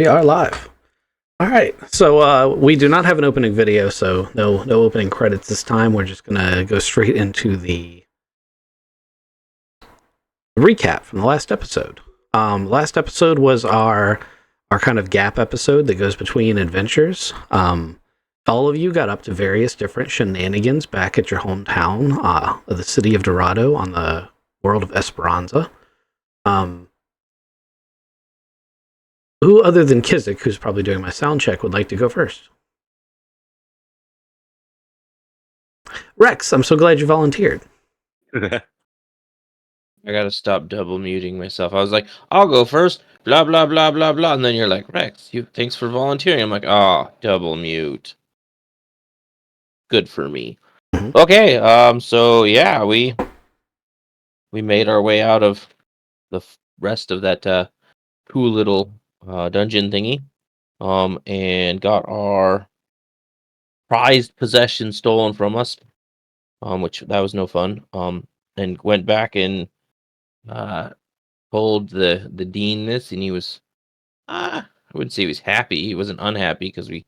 We are live. All right. So we do not have an opening video, so no opening credits this time. We're just gonna go straight into the recap from the last episode. Last episode was our kind of gap episode that goes between adventures. All of you got up to various different shenanigans back at your hometown of the city of Dorado on the world of Esperanza. Who other than Kizik, who's probably doing my sound check, would like to go first? Rex, I'm so glad you volunteered. I gotta stop double muting myself. I was like, I'll go first, blah blah blah blah blah, and then you're like, Rex, thanks for volunteering. I'm like, double mute. Good for me. Mhm. Okay, so yeah, we made our way out of the rest of that cool little dungeon thingy, and got our prized possession stolen from us, which that was no fun. And went back and told the dean this, and he was I wouldn't say he was happy. He wasn't unhappy because we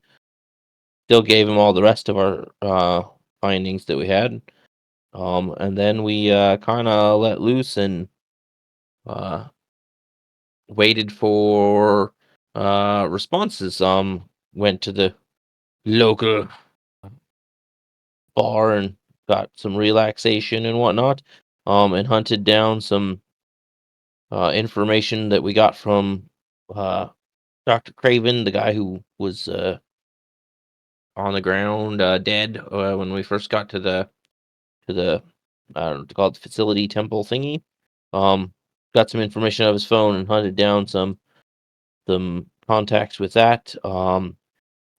still gave him all the rest of our findings that we had. And then we kind of let loose and uh, waited for responses. Went to the local bar and got some relaxation and whatnot. And hunted down some information that we got from Dr. Craven, the guy who was on the ground, dead when we first got to the I don't know what to call it, the facility temple thingy. Got some information out of his phone and hunted down some contacts with that. And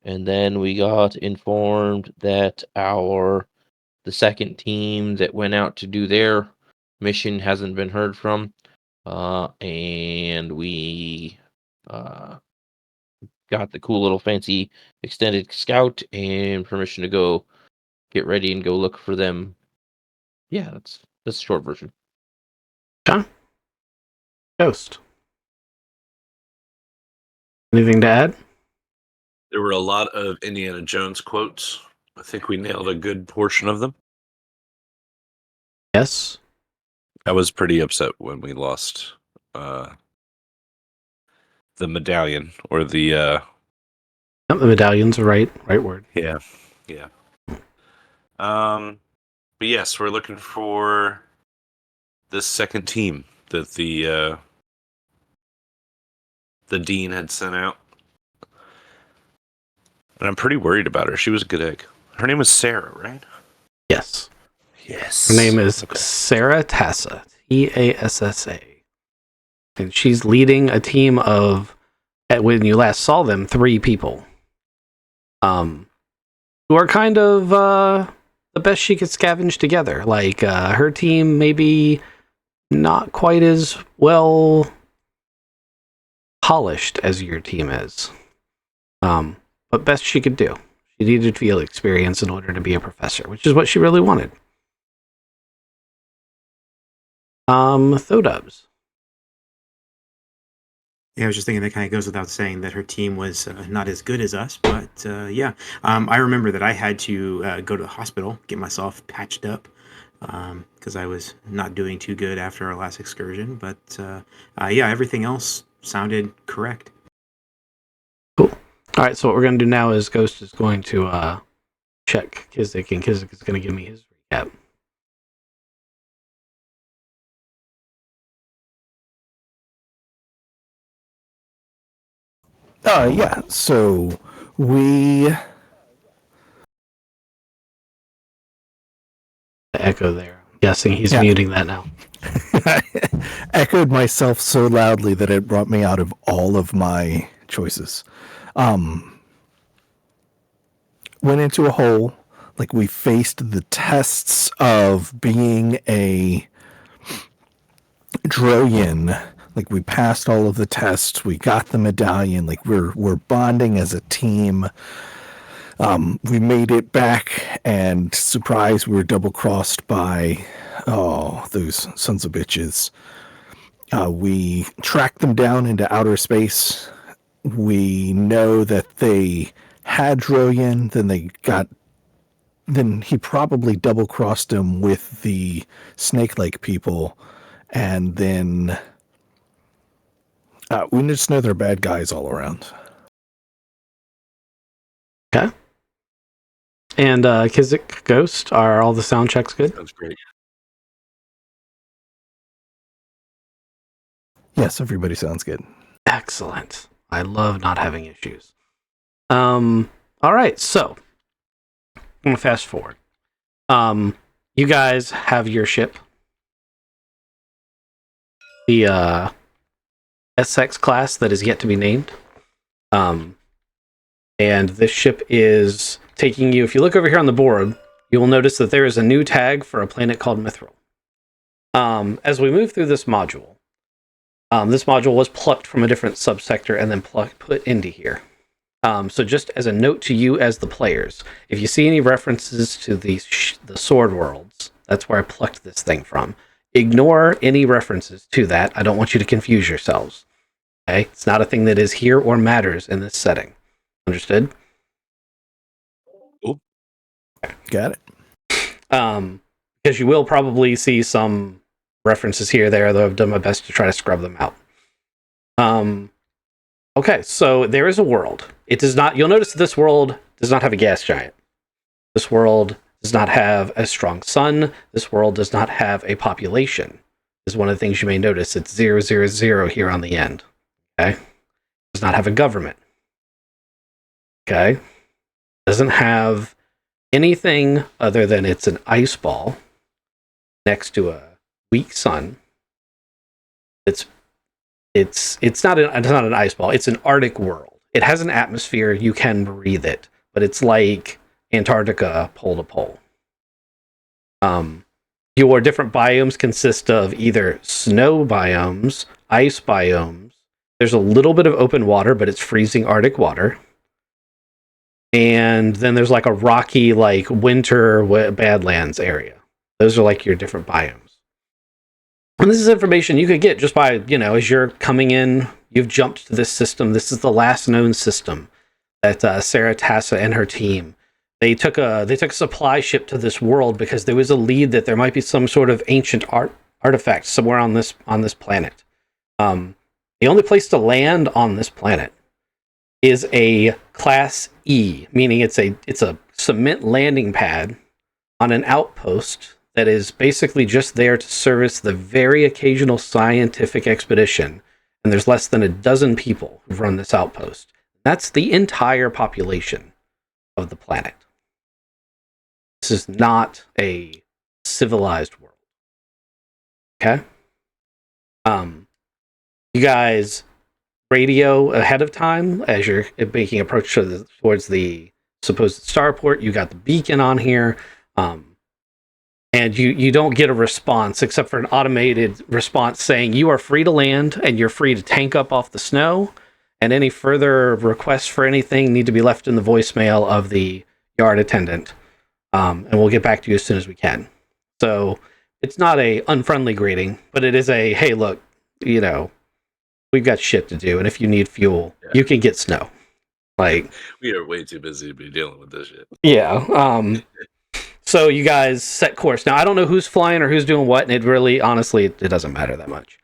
then we got informed that the second team that went out to do their mission hasn't been heard from. And we got the cool little fancy extended scout and permission to go get ready and go look for them. Yeah, that's the short version. John? Ghost. Anything to add? There were a lot of Indiana Jones quotes. I think we nailed a good portion of them. Yes. I was pretty upset when we lost the medallion or the Yep, the medallion's the right word. yeah. But yes, we're looking for this second team that the dean had sent out. And I'm pretty worried about her. She was a good egg. Her name was Sarah, right? Yes. Yes. Her name is Sarah Tassa. Tassa. And she's leading a team of, when you last saw them, 3 people. Who are kind of the best she could scavenge together. Like, her team maybe not quite as well polished as your team is. But best she could do. She needed field experience in order to be a professor, which is what she really wanted. Thodubs. Yeah, I was just thinking that kind of goes without saying that her team was not as good as us, but yeah. I remember that I had to go to the hospital, get myself patched up, because I was not doing too good after our last excursion. But yeah, everything else sounded correct. Cool. All right, so what we're going to do now is Ghost is going to check Kizik, and Kizik is going to give me his recap. Yeah, so we... The echo there. I'm guessing he's muting that now. echoed myself so loudly that it brought me out of all of my choices. Went into a hole. Like, we faced the tests of being a Droyan. Like, we passed all of the tests. We got the medallion. Like, we're bonding as a team. We made it back, and surprise, we were double-crossed by, those sons of bitches. We tracked them down into outer space, We know that they had Droyan, then he probably double-crossed him with the Snake Lake people, and then we just know they're bad guys all around. Okay. And Kizik Ghost, are all the sound checks good? Sounds great. Yes, everybody sounds good. Excellent. I love not having issues. All right, so I'm gonna fast forward. You guys have your ship, the SX class that is yet to be named. And this ship is taking you. If you look over here on the board, you will notice that there is a new tag for a planet called Mithril. As we move through this module was plucked from a different subsector and then put into here. So just as a note to you as the players, if you see any references to the Sword Worlds, that's where I plucked this thing from. Ignore any references to that. I don't want you to confuse yourselves. Okay? It's not a thing that is here or matters in this setting. Understood? Cool. Got it. Because you will probably see some references here or there, though I've done my best to try to scrub them out. Okay, so there is a world. It does not. You'll notice that this world does not have a gas giant. This world does not have a strong sun. This world does not have a population. This is one of the things you may notice. It's 000 here on the end. Okay, it does not have a government. Okay, doesn't have anything other than it's an ice ball next to a weak sun. It's not an ice ball. It's an Arctic world. It has an atmosphere. You can breathe it, but it's like Antarctica pole to pole. Your different biomes consist of either snow biomes, ice biomes. There's a little bit of open water, but it's freezing Arctic water. And then there's like a rocky, like winter Badlands area. Those are like your different biomes. And this is information you could get just by, as you're coming in, you've jumped to this system. This is the last known system that Sarah Tassa and her team, they took a supply ship to this world because there was a lead that there might be some sort of ancient artifact somewhere on this planet. The only place to land on this planet is a Class E, meaning it's a cement landing pad on an outpost that is basically just there to service the very occasional scientific expedition. And there's less than a dozen people who run this outpost. That's the entire population of the planet. This is not a civilized world. Okay? You guys radio ahead of time as you're making approach towards the supposed starport. You got the beacon on here. And you don't get a response except for an automated response saying you are free to land and you're free to tank up off the snow. And any further requests for anything need to be left in the voicemail of the yard attendant. And we'll get back to you as soon as we can. So it's not a unfriendly greeting, but it is a, hey, look, we've got shit to do. And if you need fuel, you can get snow. Like, we are way too busy to be dealing with this shit. Yeah. So you guys set course. Now, I don't know who's flying or who's doing what, and it really, honestly, it doesn't matter that much.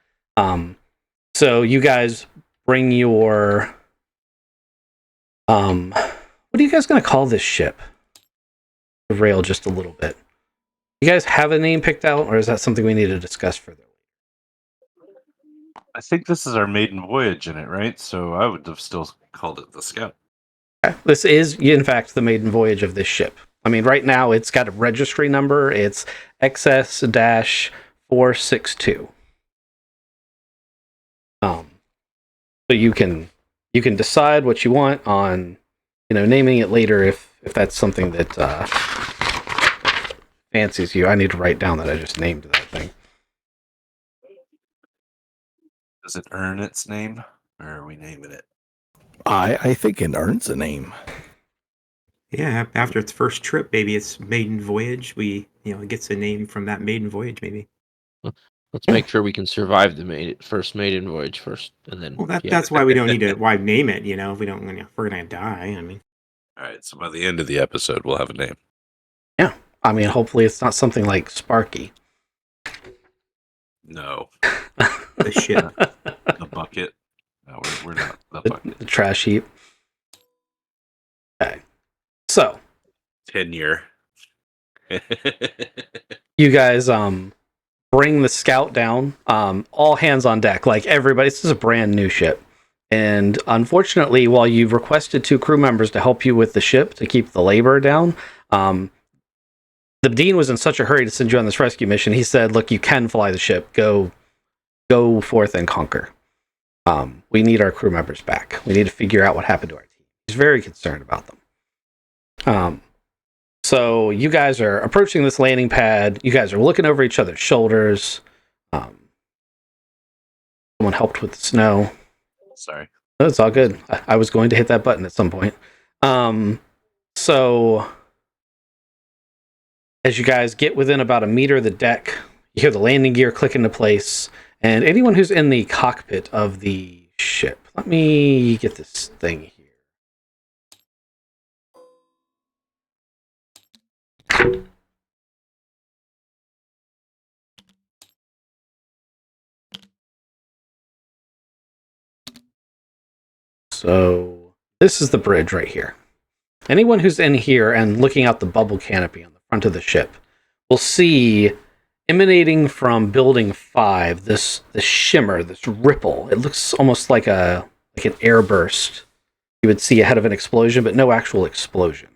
So you guys bring your... what are you guys going to call this ship? Rail just a little bit. You guys have a name picked out, or is that something we need to discuss further? I think this is our maiden voyage in it, right? So I would have still called it the Scout. Okay. This is, in fact, the maiden voyage of this ship. I mean, right now it's got a registry number. It's XS-462. So you can decide what you want on, naming it later if that's something that fancies you. I need to write down that I just named that thing. Does it earn its name, or are we naming it? I think it earns a name. Yeah, after its first trip, maybe its maiden voyage. It gets a name from that maiden voyage, maybe. Let's make sure we can survive the first maiden voyage first, and then. Well, that's why we don't need to name it. If we don't, if we're gonna die. I mean. All right, so by the end of the episode, we'll have a name. Yeah, I mean, hopefully it's not something like Sparky. No. The ship. The bucket. No, we're not the bucket. The trash heap. Okay. So. Tenure. You guys bring the scout down. All hands on deck. Like everybody, this is a brand new ship. And unfortunately, while you've requested 2 crew members to help you with the ship to keep the labor down, the Dean was in such a hurry to send you on this rescue mission. He said, look, you can fly the ship. Go forth and conquer. We need our crew members back. We need to figure out what happened to our team. He's very concerned about them. So you guys are approaching this landing pad. You guys are looking over each other's shoulders. Someone helped with the snow. Sorry. No, it's all good. I was going to hit that button at some point. So as you guys get within about a meter of the deck, you hear the landing gear click into place, and anyone who's in the cockpit of the ship. Let me get this thing here. So this is the bridge right here. Anyone who's in here and looking out the bubble canopy on the front of the ship will see emanating from building 5 this shimmer, this ripple. It looks almost like an airburst you would see ahead of an explosion, but no actual explosion.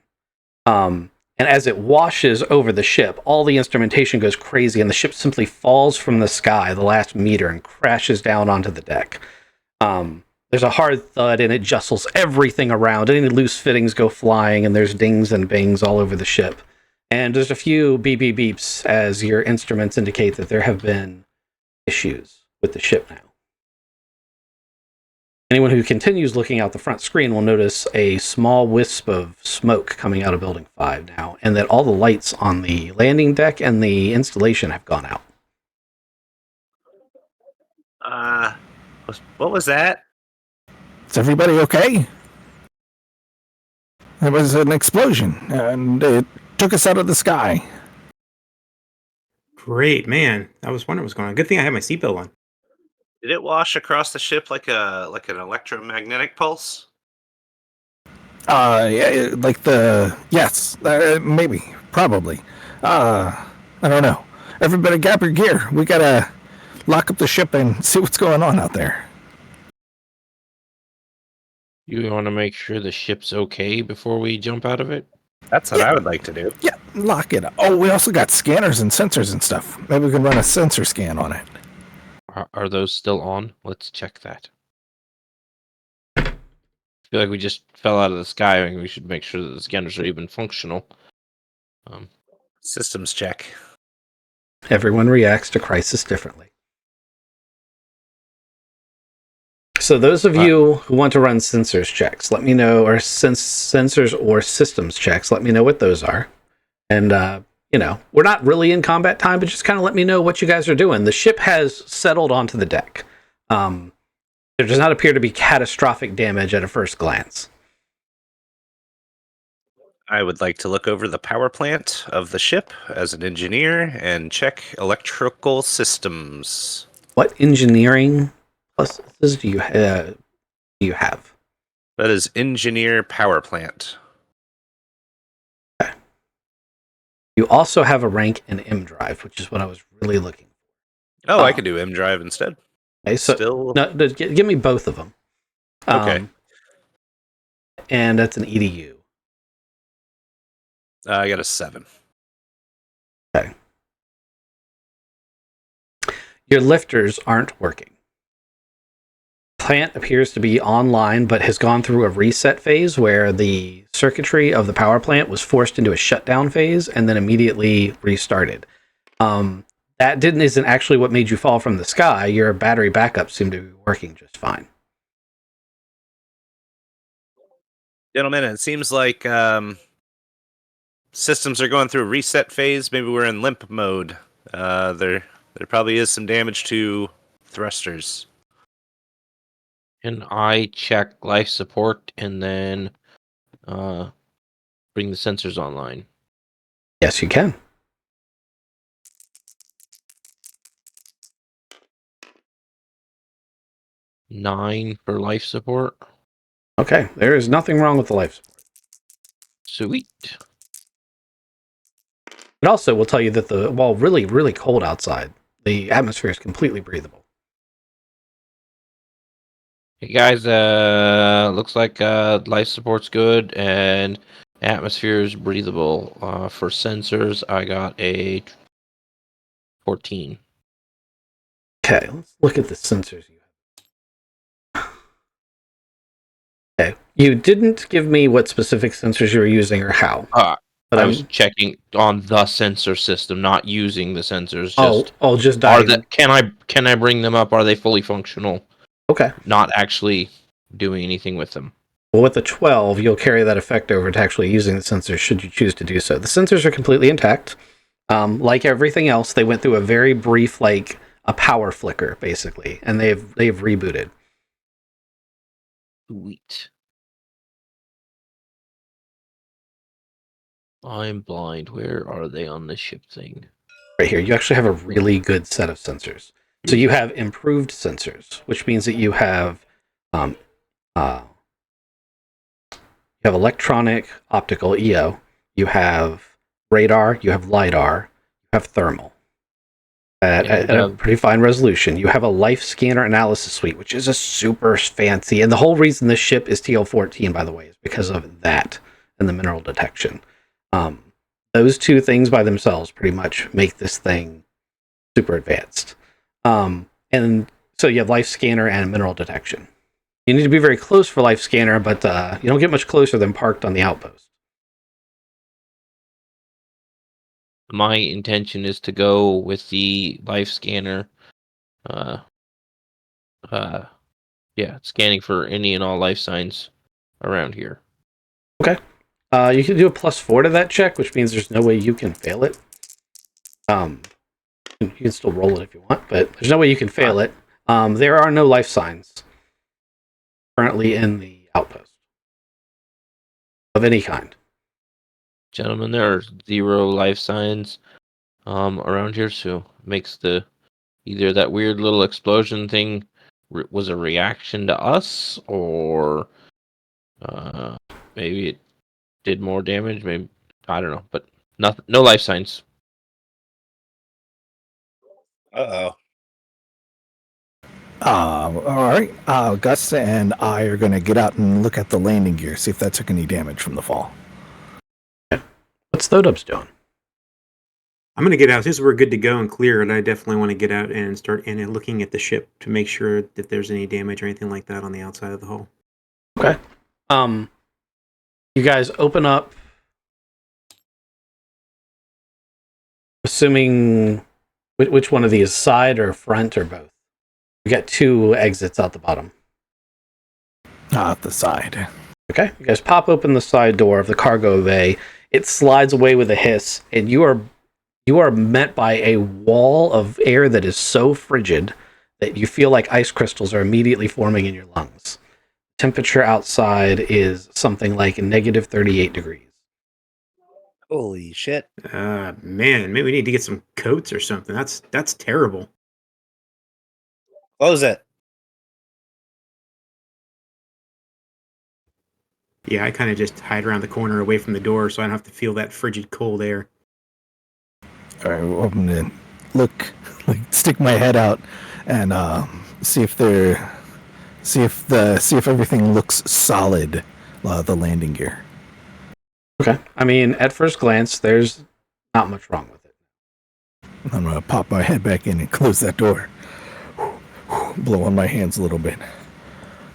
And as it washes over the ship, all the instrumentation goes crazy, and the ship simply falls from the sky the last meter and crashes down onto the deck. There's a hard thud, and it jostles everything around. Any loose fittings go flying, and there's dings and bangs all over the ship. And there's a few beep beep beeps as your instruments indicate that there have been issues with the ship now. Anyone who continues looking out the front screen will notice a small wisp of smoke coming out of Building 5 now, and that all the lights on the landing deck and the installation have gone out. What was that? Is everybody okay? There was an explosion, and it took us out of the sky. Great, man. I was wondering what's going on. Good thing I had my seatbelt on. Did it wash across the ship like an electromagnetic pulse? Yeah, like yes, maybe, probably. I don't know. Everybody grab your gear. We gotta lock up the ship and see what's going on out there. You want to make sure the ship's okay before we jump out of it? That's what I would like to do. Yeah, lock it up. Oh, we also got scanners and sensors and stuff. Maybe we can run a sensor scan on it. Are those still on? Let's check that. I feel like we just fell out of the sky. I mean, we should make sure that the scanners are even functional. Systems check. Everyone reacts to crisis differently. So those of you who want to run sensors checks, let me know, or sensors or systems checks, let me know what those are. And, we're not really in combat time, but just kind of let me know what you guys are doing. The ship has settled onto the deck. There does not appear to be catastrophic damage at a first glance. I would like to look over the power plant of the ship as an engineer and check electrical systems. What engineering pluses do you have? That is engineer power plant. Okay. You also have a rank in M drive, which is what I was really looking for. Oh, I could do M drive instead. Okay, so give me both of them. Okay. And that's an EDU. I got a 7. Okay. Your lifters aren't working. Plant appears to be online, but has gone through a reset phase where the circuitry of the power plant was forced into a shutdown phase and then immediately restarted. That isn't actually what made you fall from the sky. Your battery backup seemed to be working just fine. Gentlemen, it seems like systems are going through a reset phase. Maybe we're in limp mode. They're There probably is some damage to thrusters. Can I check life support and then bring the sensors online? Yes, you can. Nine for life support. Okay, there is nothing wrong with the life support. Sweet. It also will tell you that while really, really cold outside, the atmosphere is completely breathable. Hey guys, looks like life support's good and atmosphere is breathable. For sensors, I got a 14. Okay, let's look at the sensors you have. Okay, you didn't give me what specific sensors you were using or how. But I was checking on the sensor system, not using the sensors. Just can I bring them up? Are they fully functional? Okay. Not actually doing anything with them. Well, with the 12, you'll carry that effect over to actually using the sensors should you choose to do so. The sensors are completely intact. Like everything else, they went through a very brief, like a power flicker, basically, and they've rebooted. Sweet. I'm blind. Where are they on the ship thing? Right here, you actually have a really good set of sensors. So you have improved sensors, which means that you have electronic, optical, EO. You have radar. You have lidar. You have thermal. At a pretty fine resolution. You have a life scanner analysis suite, which is a super fancy. And the whole reason this ship is TL-14, by the way, is because of that and the mineral detection. Those two things by themselves pretty much make this thing super advanced. And so you have life scanner and mineral detection. You need to be very close for life scanner, but you don't get much closer than parked on the outpost. My intention is to go with the life scanner. Scanning for any and all life signs around here. Okay. You can do a +4 to that check, which means there's no way you can fail it. You can still roll it if you want, but there's no way you can fail it. There are no life signs currently in the outpost of any kind. Gentlemen, there are 0 life signs around here, so makes either that weird little explosion thing was a reaction to us, or maybe it did more damage. Maybe, I don't know, but nothing. No life signs. Uh-oh. All right. Gus and I are going to get out and look at the landing gear, see if that took any damage from the fall. What's Thodub's doing? I'm going to get out. Since we're good to go and clear, and I definitely want to get out and start looking at the ship to make sure that there's any damage or anything like that on the outside of the hull. Okay. You guys open up. Assuming which one of these, side or front or both? You got 2 exits out the bottom. At the side. Okay. You guys pop open the side door of the cargo bay. It slides away with a hiss, and you are met by a wall of air that is so frigid that you feel like ice crystals are immediately forming in your lungs. Temperature outside is something like -38 degrees. Holy shit. Man, maybe we need to get some coats or something. That's terrible. Close it. Yeah, I kind of just hide around the corner away from the door so I don't have to feel that frigid cold air. All right, well, I'm going to stick my head out and see if everything looks solid, the landing gear. Okay. I mean, at first glance, there's not much wrong with it. I'm going to pop my head back in and close that door. Blow on my hands a little bit.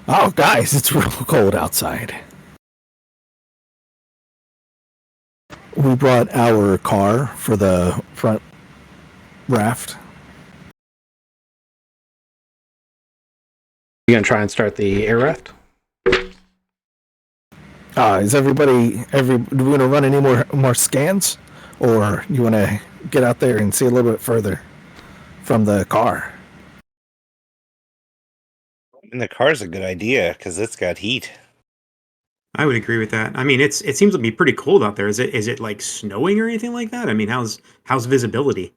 Oh, guys, it's real cold outside. We brought our car for the front raft. You gonna try and start the air raft? Is everybody? Do we want to run any more scans, or you want to get out there and see a little bit further from the car. And the car's a good idea because it's got heat. I would agree with that. I mean, it seems to be pretty cold out there. Is it like snowing or anything like that? I mean, how's visibility?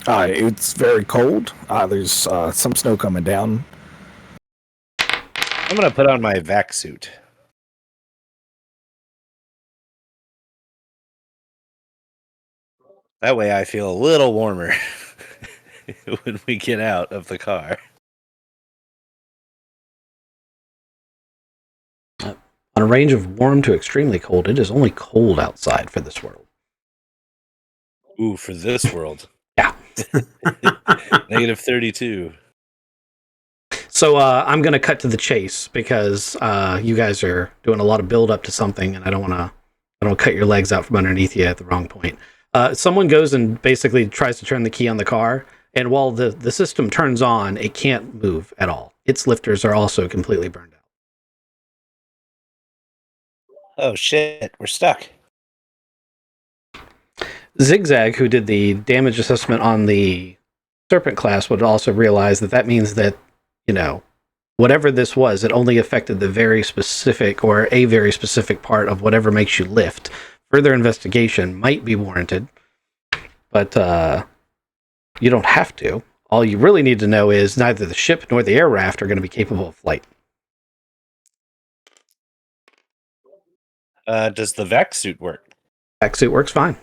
It's very cold. There's some snow coming down. I'm gonna put on my vac suit. That way I feel a little warmer when we get out of the car. On a range of warm to extremely cold, it is only cold outside for this world. Ooh, for this world. Yeah. Negative 32. So I'm going to cut to the chase because you guys are doing a lot of build up to something, and I don't want to cut your legs out from underneath you at the wrong point. Someone goes and basically tries to turn the key on the car, and while the system turns on, it can't move at all. Its lifters are also completely burned out. Oh shit, we're stuck. Zigzag, who did the damage assessment on the Serpent class, would also realize that means that, whatever this was, it only affected the very specific or a very specific part of whatever makes you lift. Further investigation might be warranted, but you don't have to. All you really need to know is neither the ship nor the air raft are going to be capable of flight. Does the vac suit work? Vac suit works fine.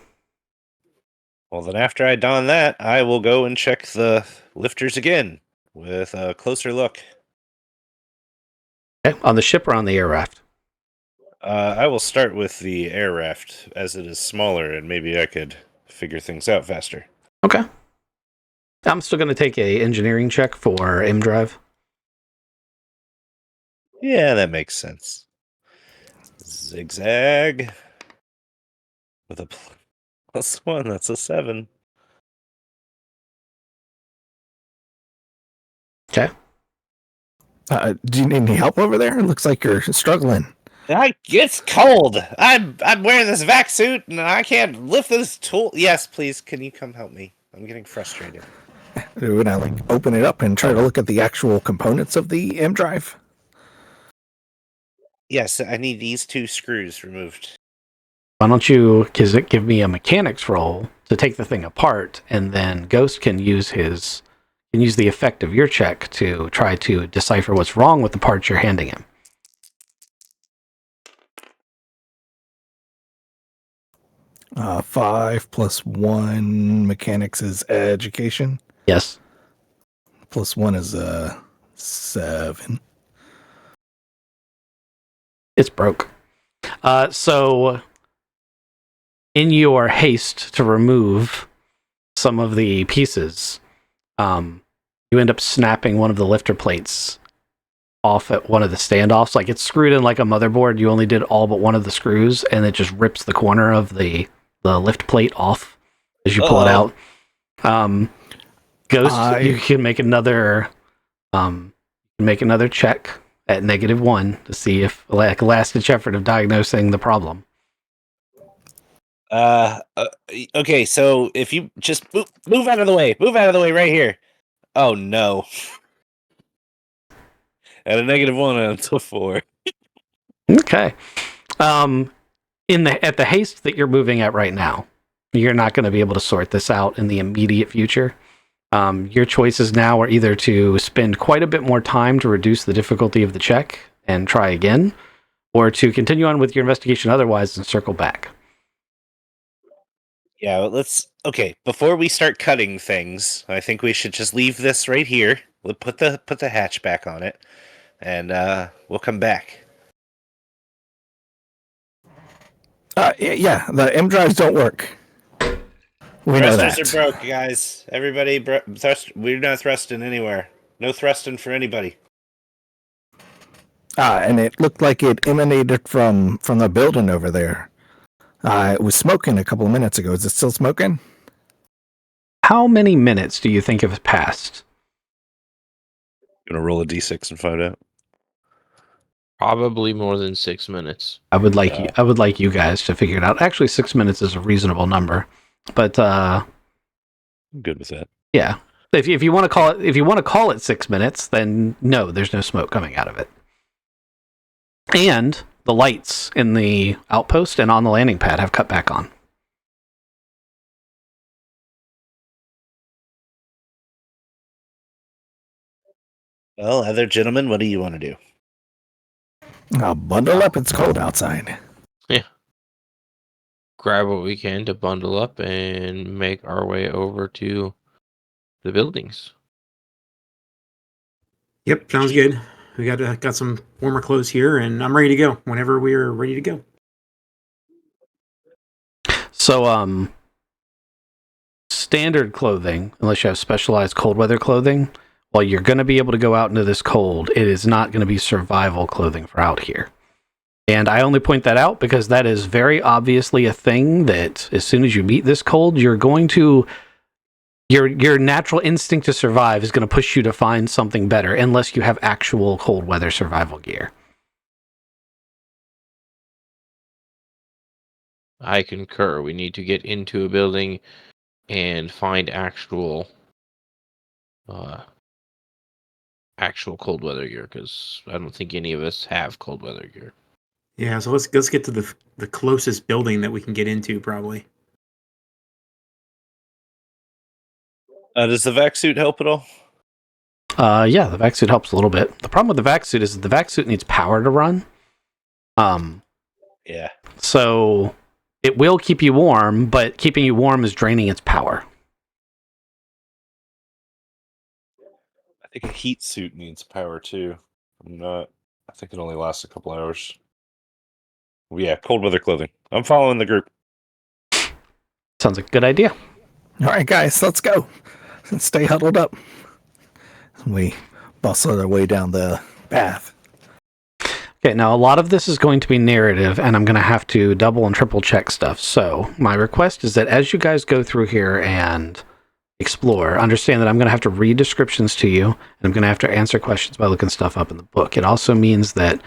Well, then after I don that, I will go and check the lifters again with a closer look. Okay. On the ship or on the air raft? I will start with the air raft as it is smaller, and maybe I could figure things out faster. Okay. I'm still going to take a engineering check for M drive. Yeah, that makes sense. Zigzag with a +1. That's a 7. Okay. Do you need any help over there? It looks like you're struggling. It's cold. I'm wearing this vac suit and I can't lift this tool. Yes, please. Can you come help me? I'm getting frustrated. Would I open it up and try to look at the actual components of the M drive? Yes, I need these 2 screws removed. Why don't you give me a mechanics roll to take the thing apart, and then Ghost can use the effect of your check to try to decipher what's wrong with the parts you're handing him. Uh, 5 + 1 mechanics is education. Yes. +1 is 7. It's broke. So, in your haste to remove some of the pieces, you end up snapping one of the lifter plates off at one of the standoffs. Like, it's screwed in like a motherboard. You only did all but one of the screws, and it just rips the corner of the lift plate off as you pull it out. Ghost, you can make another check at -1 to see if like last-ditch effort of diagnosing the problem. Okay, so if you just move out of the way right here. Oh no. At a -1 and it's a 4. Okay. At the haste that you're moving at right now, you're not going to be able to sort this out in the immediate future. Your choices now are either to spend quite a bit more time to reduce the difficulty of the check and try again, or to continue on with your investigation otherwise and circle back. Yeah, okay, before we start cutting things, I think we should just leave this right here. We'll put the hatch back on it, and we'll come back. Yeah, the M drives don't work. We know that. Thrusters are broke, guys. Everybody, we're not thrusting anywhere. No thrusting for anybody. And it looked like it emanated from the building over there. It was smoking a couple of minutes ago. Is it still smoking? How many minutes do you think have passed? Gonna roll a d6 and find out. Probably more than 6 minutes. I would like you guys to figure it out. Actually, 6 minutes is a reasonable number, but I'm good with that. yeah. If you want to call it 6 minutes, then no, there's no smoke coming out of it. And the lights in the outpost and on the landing pad have cut back on. Well, other gentlemen, what do you want to do? Bundle up. It's cold outside. Grab what we can to bundle up and make our way over to the buildings. Yep, sounds good. We got some warmer clothes here, and I'm ready to go whenever we're ready to go. So, standard clothing, unless you have specialized cold weather clothing, while you're going to be able to go out into this cold, it is not going to be survival clothing for out here. And I only point that out because that is very obviously a thing that as soon as you meet this cold, you're going to... Your natural instinct to survive is going to push you to find something better unless you have actual cold weather survival gear. I concur. We need to get into a building and find actual cold weather gear, because I don't think any of us have cold weather gear. Yeah, so let's get to the closest building that we can get into, probably. Does the vac suit help at all? Yeah, the vac suit helps a little bit. The problem with the vac suit is that the vac suit needs power to run. Yeah. So it will keep you warm, but keeping you warm is draining its power. I think a heat suit needs power too. I think it only lasts a couple hours. Well, yeah, cold weather clothing. I'm following the group. Sounds like a good idea. All right, guys, let's go. Stay huddled up. We bustle our way down the path. Okay, now a lot of this is going to be narrative, and I'm going to have to double and triple check stuff. So my request is that as you guys go through here and explore, understand that I'm going to have to read descriptions to you, and I'm going to have to answer questions by looking stuff up in the book. It also means that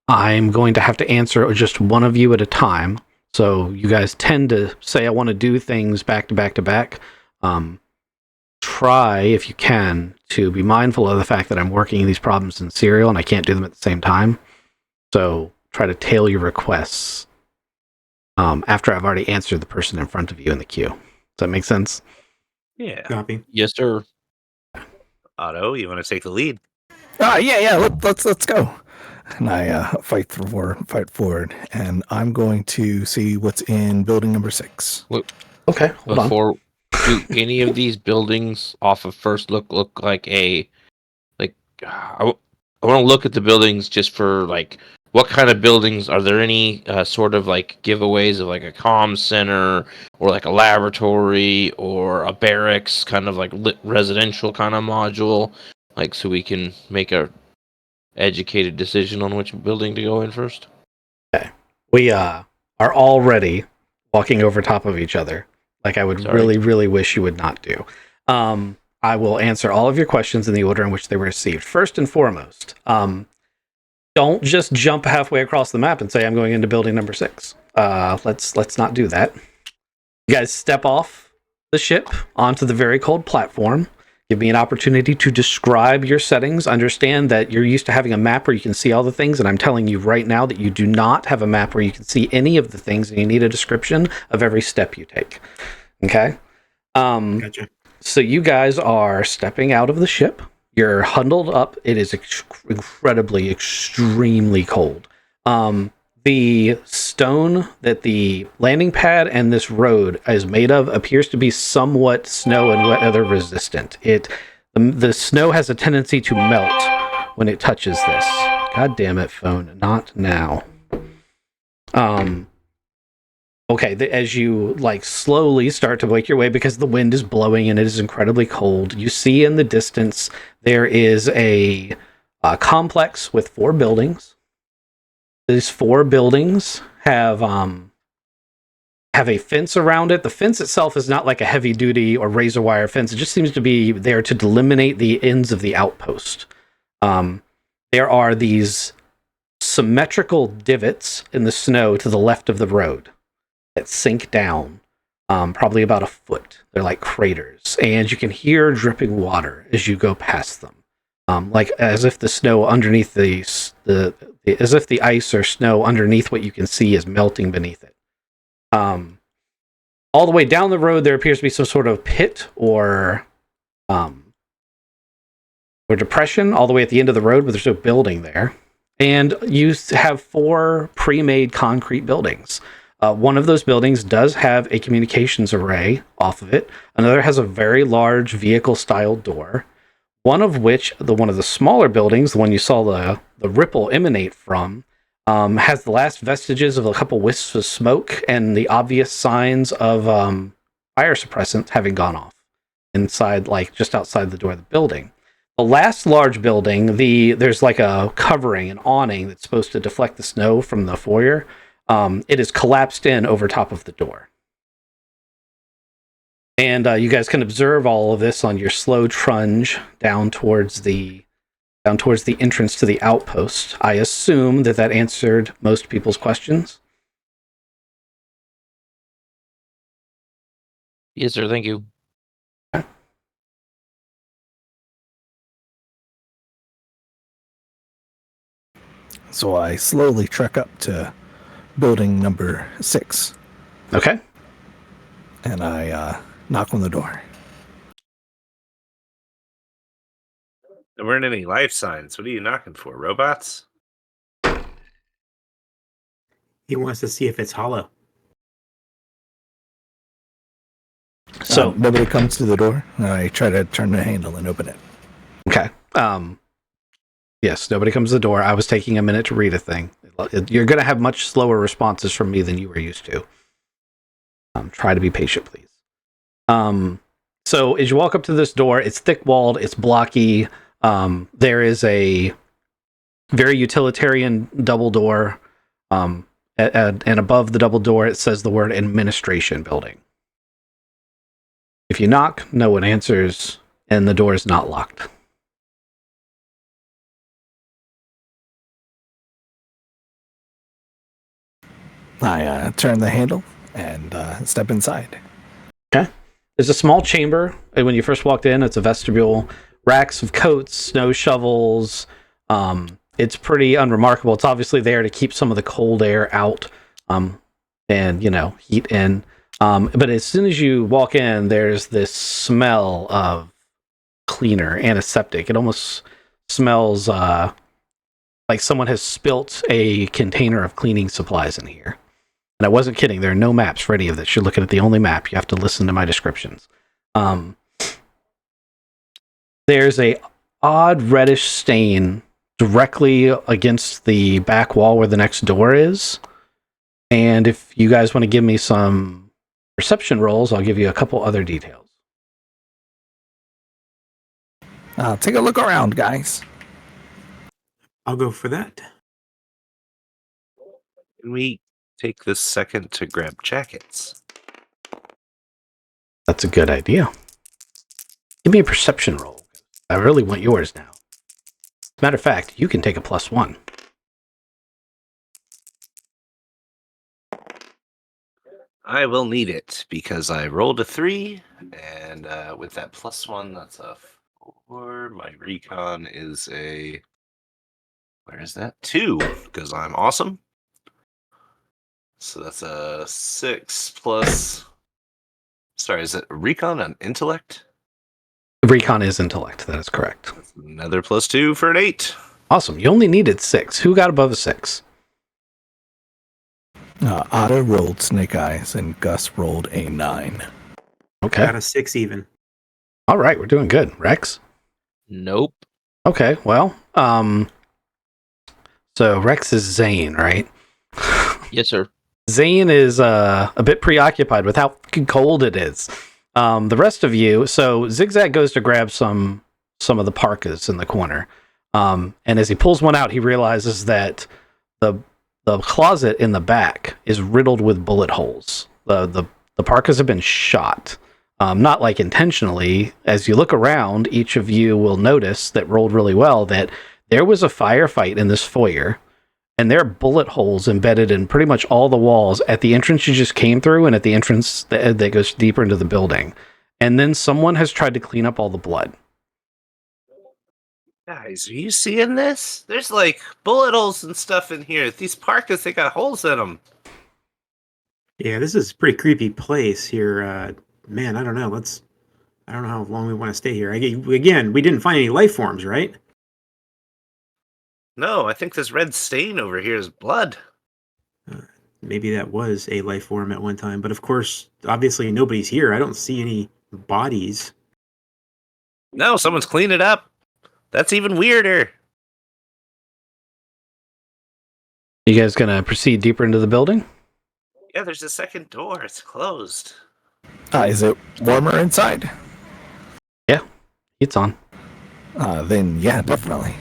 I'm going to have to answer just one of you at a time. So you guys tend to say, I want to do things back to back to back. Try, if you can, to be mindful of the fact that I'm working these problems in serial and I can't do them at the same time. So try to tail your requests after I've already answered the person in front of you in the queue. Does that make sense? Yeah. Copy. Yes, sir. Otto, you want to take the lead? Yeah. Let's go. And I fight forward, and I'm going to see what's in building number 6. Okay, hold on. Do any of these buildings off of first look like I want to look at the buildings just for like what kind of buildings are there? Any sort of like giveaways of like a comm center or like a laboratory or a barracks kind of like residential kind of module, like so we can make a educated decision on which building to go in first? Okay. We are already walking over top of each other, like I would really, really wish you would not do. I will answer all of your questions in the order in which they were received. First and foremost, don't just jump halfway across the map and say I'm going into building number 6. Let's not do that. You guys step off the ship onto the very cold platform. Give me an opportunity to describe your settings. Understand that you're used to having a map where you can see all the things, and I'm telling you right now that you do not have a map where you can see any of the things, and you need a description of every step you take. Okay? Gotcha. So you guys are stepping out of the ship. You're huddled up. It is incredibly, extremely cold. The stone that the landing pad and this road is made of appears to be somewhat snow and weather resistant. The snow has a tendency to melt when it touches this. God damn it, phone. Not now. Okay, as you like slowly start to make your way because the wind is blowing and it is incredibly cold, you see in the distance there is a complex with 4 buildings. These 4 buildings have a fence around it. The fence itself is not like a heavy duty or razor wire fence. It just seems to be there to delimitate the ends of the outpost. There are these symmetrical divots in the snow to the left of the road that sink down probably about a foot. They're like craters, and you can hear dripping water as you go past them, like as if the snow underneath as if the ice or snow underneath what you can see is melting beneath it. All the way down the road, there appears to be some sort of pit or depression all the way at the end of the road, but there's no building there. And you have 4 pre-made concrete buildings. One of those buildings does have a communications array off of it. Another has a very large vehicle-style door. One of which, one of the smaller buildings, the one you saw the ripple emanate from, has the last vestiges of a couple wisps of smoke and the obvious signs of fire suppressant having gone off inside, like just outside the door of the building. The last large building, there's like a covering, an awning that's supposed to deflect the snow from the foyer. It is collapsed in over top of the door. And you guys can observe all of this on your slow trudge down towards the entrance to the outpost. I assume that answered most people's questions. Yes, sir. Thank you. So I slowly trek up to building number 6. Okay. And I knock on the door. There weren't any life signs. What are you knocking for? Robots? He wants to see if it's hollow. So nobody comes to the door. I try to turn the handle and open it. Okay. Yes, nobody comes to the door. I was taking a minute to read a thing. You're going to have much slower responses from me than you were used to. Try to be patient, please. So as you walk up to this door, it's thick-walled, it's blocky. There is a very utilitarian double door, and above the double door, it says the word administration building. If you knock, no one answers, and the door is not locked. I turn the handle and step inside. Okay. There's a small chamber. When you first walked in, it's a vestibule. Racks of coats, snow shovels. It's pretty unremarkable. It's obviously there to keep some of the cold air out, and heat in. But as soon as you walk in, there's this smell of cleaner, antiseptic. It almost smells like someone has spilt a container of cleaning supplies in here. And I wasn't kidding. There are no maps for any of this. You're looking at the only map. You have to listen to my descriptions. There's a odd reddish stain directly against the back wall where the next door is. And if you guys want to give me some perception rolls, I'll give you a couple other details. Take a look around, guys. I'll go for that. Can we take this second to grab jackets? That's a good idea. Give me a perception roll. I really want yours now. As a matter of fact, you can take a +1. I will need it because I rolled a 3, and with that +1, that's a 4. My recon is a... Where is that? 2, because I'm awesome. So that's a 6 plus... Sorry, is it recon and intellect? Recon is intellect. That is correct. That's another +2 for an 8. Awesome. You only needed 6. Who got above a 6? Otter rolled snake eyes and Gus rolled a 9. Okay. Got a 6 even. All right. We're doing good. Rex? Nope. Okay. Well, so Rex is Zane, right? Yes, sir. Zane is a bit preoccupied with how fucking cold it is. The rest of you, so Zigzag goes to grab some of the parkas in the corner. And as he pulls one out, he realizes that the closet in the back is riddled with bullet holes. The parkas have been shot. Not like intentionally. As you look around, each of you will notice that rolled really well that there was a firefight in this foyer. and there are bullet holes embedded in pretty much all the walls at the entrance you just came through and at the entrance that goes deeper into the building. And then someone has tried to clean up all the blood. Guys, are you seeing this? There's like bullet holes and stuff in here. These parkas, they got holes in them. Yeah, this is a pretty creepy place here. Man, I don't know. I don't know how long we want to stay here. Again, we didn't find any life forms, right? No, I think this red stain over here is blood. Maybe that was a life form at one time, but of course, obviously nobody's here. I don't see any bodies. No, someone's cleaned it up. That's even weirder. You guys gonna proceed deeper into the building? Yeah, there's a second door. It's closed. Is it warmer inside? Yeah, it's on. Then yeah, definitely.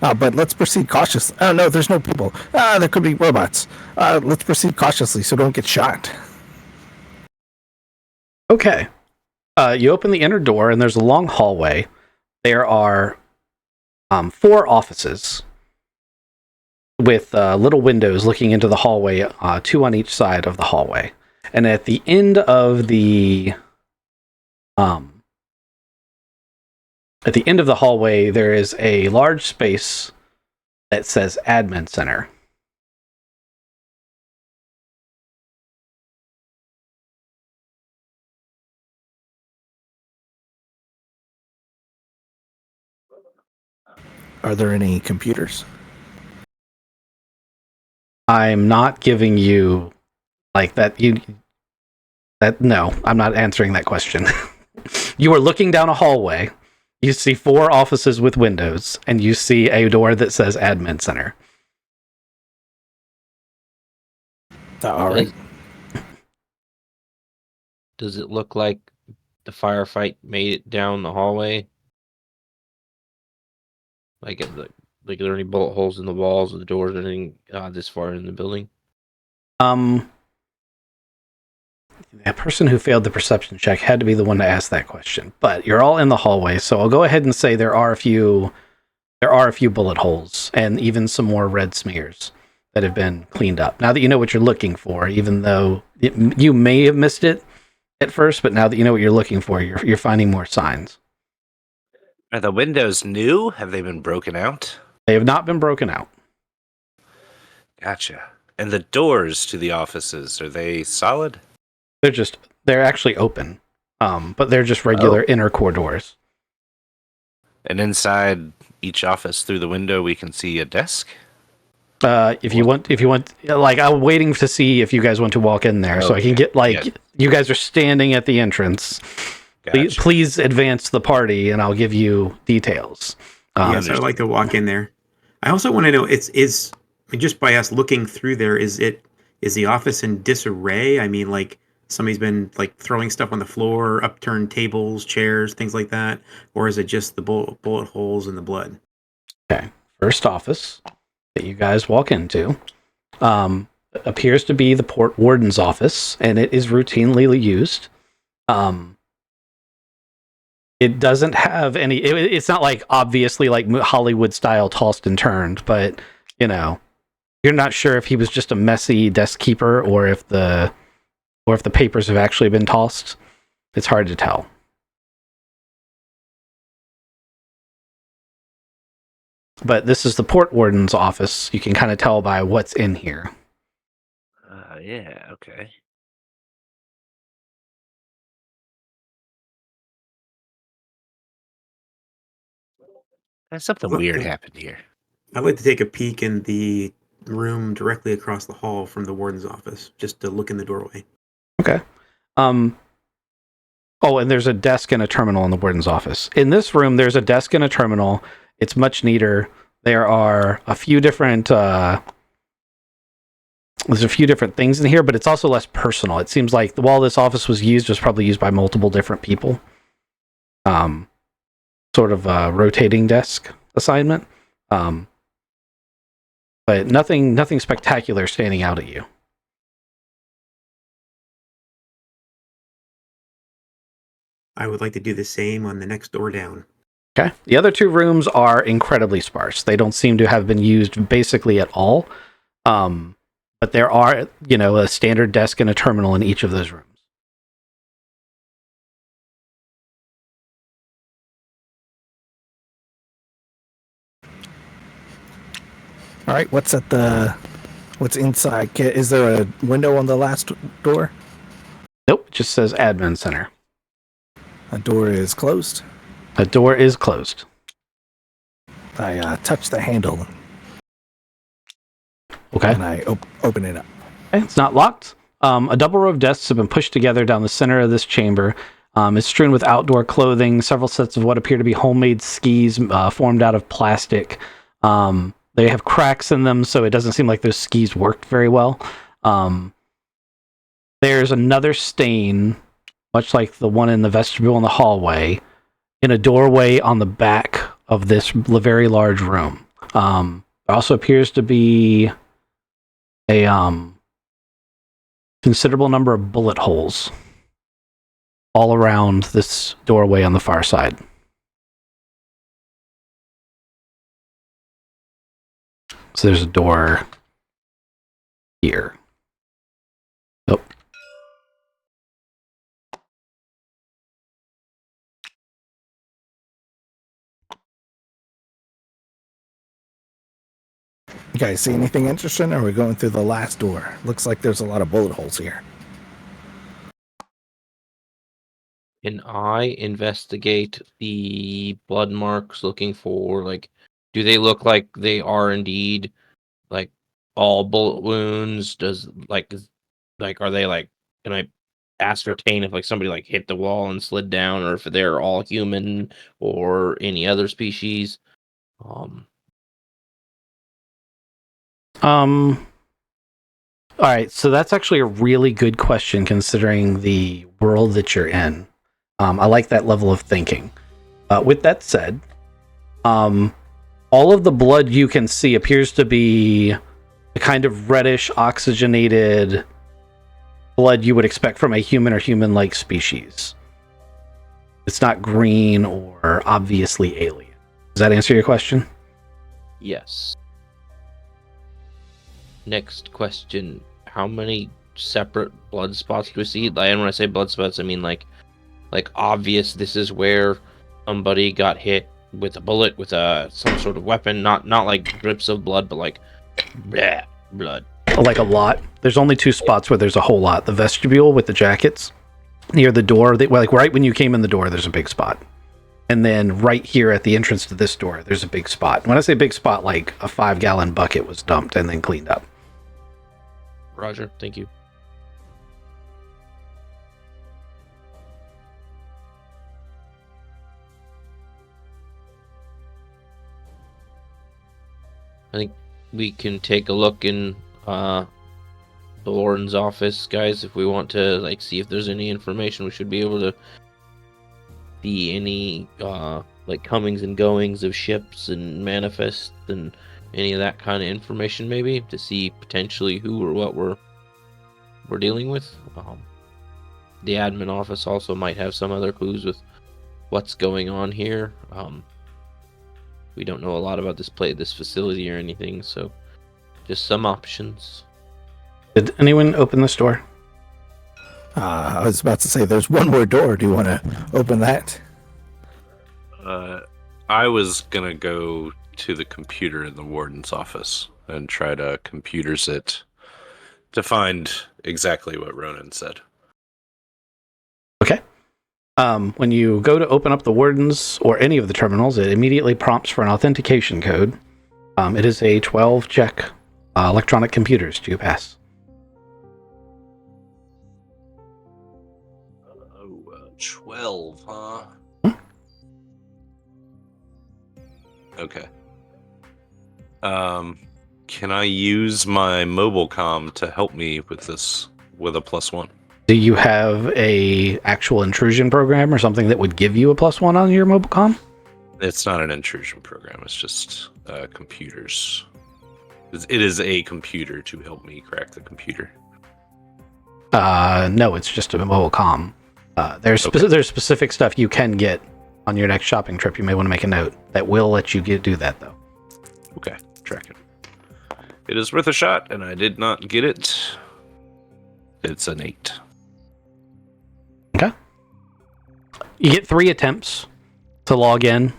But let's proceed cautiously. Oh no, there's no people. There could be robots. Let's proceed cautiously so don't get shot. Okay. You open the inner door and there's a long hallway. There are 4 offices with little windows looking into the hallway, 2 on each side of the hallway. And at the end of the hallway, there is a large space that says Admin Center. Are there any computers? I'm not giving you like that. No, I'm not answering that question. You are looking down a hallway. You see 4 offices with windows, and you see a door that says Admin Center. All right. Does it look like the firefight made it down the hallway? Like, are there any bullet holes in the walls or the doors or anything this far in the building? The person who failed the perception check had to be the one to ask that question. But you're all in the hallway, so I'll go ahead and say there are a few bullet holes and even some more red smears that have been cleaned up. Now that you know what you're looking for, even though you may have missed it at first, but now that you know what you're looking for, you're finding more signs. Are the windows new? Have they been broken out? They have not been broken out. Gotcha. And the doors to the offices, are they solid? They're actually open, but they're just regular inner core doors. And inside each office through the window, we can see a desk? If you want, like, I'm waiting to see if you guys want to walk in there, so I can get, like, Yeah. You guys are standing at the entrance. Gotcha. Please advance the party, and I'll give you details. Yes, I'd like to walk in there. I also want to know, just by us looking through there, is the office in disarray? I mean, like, somebody's been like throwing stuff on the floor, upturned tables, chairs, things like that, or is it just the bullet holes and the blood? Okay, first office that you guys walk into appears to be the port warden's office, and it is routinely used. It doesn't have any. It's not like obviously like Hollywood style tossed and turned, but you're not sure if he was just a messy desk keeper or if the papers have actually been tossed. It's hard to tell. But this is the port warden's office. You can kind of tell by what's in here. Yeah, okay. Something weird happened here. I'd like to take a peek in the room directly across the hall from the warden's office, just to look in the doorway. Okay. Oh, and there's a desk and a terminal in the warden's office. In this room, there's a desk and a terminal. It's much neater. There are a few different things in here, but it's also less personal. It seems like while this office was probably used by multiple different people. Sort of a rotating desk assignment. But nothing spectacular standing out at you. I would like to do the same on the next door down. Okay. The other two rooms are incredibly sparse. They don't seem to have been used basically at all. But there are, a standard desk and a terminal in each of those rooms. All right, what's inside? Is there a window on the last door? Nope, it just says admin center. A door is closed. The door is closed. I touch the handle Okay. and I open it up. Okay, it's not locked. A double row of desks have been pushed together down the center of this chamber. It's strewn with outdoor clothing, several sets of what appear to be homemade skis formed out of plastic. They have cracks in them, so it doesn't seem like those skis worked very well. There's another stain, much like the one in the vestibule in the hallway, in a doorway on the back of this very large room. There also appears to be a considerable number of bullet holes all around this doorway on the far side. So there's a door here. Oh. You guys see anything interesting? Or are we going through the last door? Looks like there's a lot of bullet holes here. Can I investigate the blood marks looking for, do they look like they are indeed, all bullet wounds? Are they, can I ascertain if, somebody, hit the wall and slid down, or if they're all human or any other species? All right, so that's actually a really good question considering the world that you're in. I like that level of thinking. With that said, all of the blood you can see appears to be the kind of reddish, oxygenated blood you would expect from a human or human-like species. It's not green or obviously alien. Does that answer your question? Yes. Next question. How many separate blood spots do we see? And when I say blood spots, I mean like obvious, this is where somebody got hit with a bullet with some sort of weapon, not like drips of blood, but blood. Like a lot. There's only two spots where there's a whole lot. The vestibule with the jackets near the door, right when you came in the door, there's a big spot. And then right here at the entrance to this door, there's a big spot. When I say big spot, like a 5-gallon bucket was dumped and then cleaned up. Roger, thank you. I think we can take a look in the warden's office, guys, if we want to see if there's any information. We should be able to see any comings and goings of ships and manifests and any of that kind of information, maybe to see potentially who or what we're dealing with. The admin office also might have some other clues with what's going on here. We don't know a lot about this facility or anything, so just some options. Did anyone open this door? I was about to say there's one more door. Do you want to open that? I was gonna go to the computer in the warden's office and try to computers it to find exactly what Ronan said. Okay. When you go to open up the warden's or any of the terminals, it immediately prompts for an authentication code. It is a 12-check electronic computers. Do you pass? 12, huh? Okay. Can I use my mobile comm to help me with this with a +1? Do you have a actual intrusion program or something that would give you a +1 on your mobile comm? It's not an intrusion program. It's just computers. It is a computer to help me crack the computer. No, it's just a mobile comm. There's specific stuff you can get on your next shopping trip, you may want to make a note. That will let you do that, though. Okay, tracking. It is worth a shot, and I did not get it. It's an 8. Okay. You get 3 attempts to log in,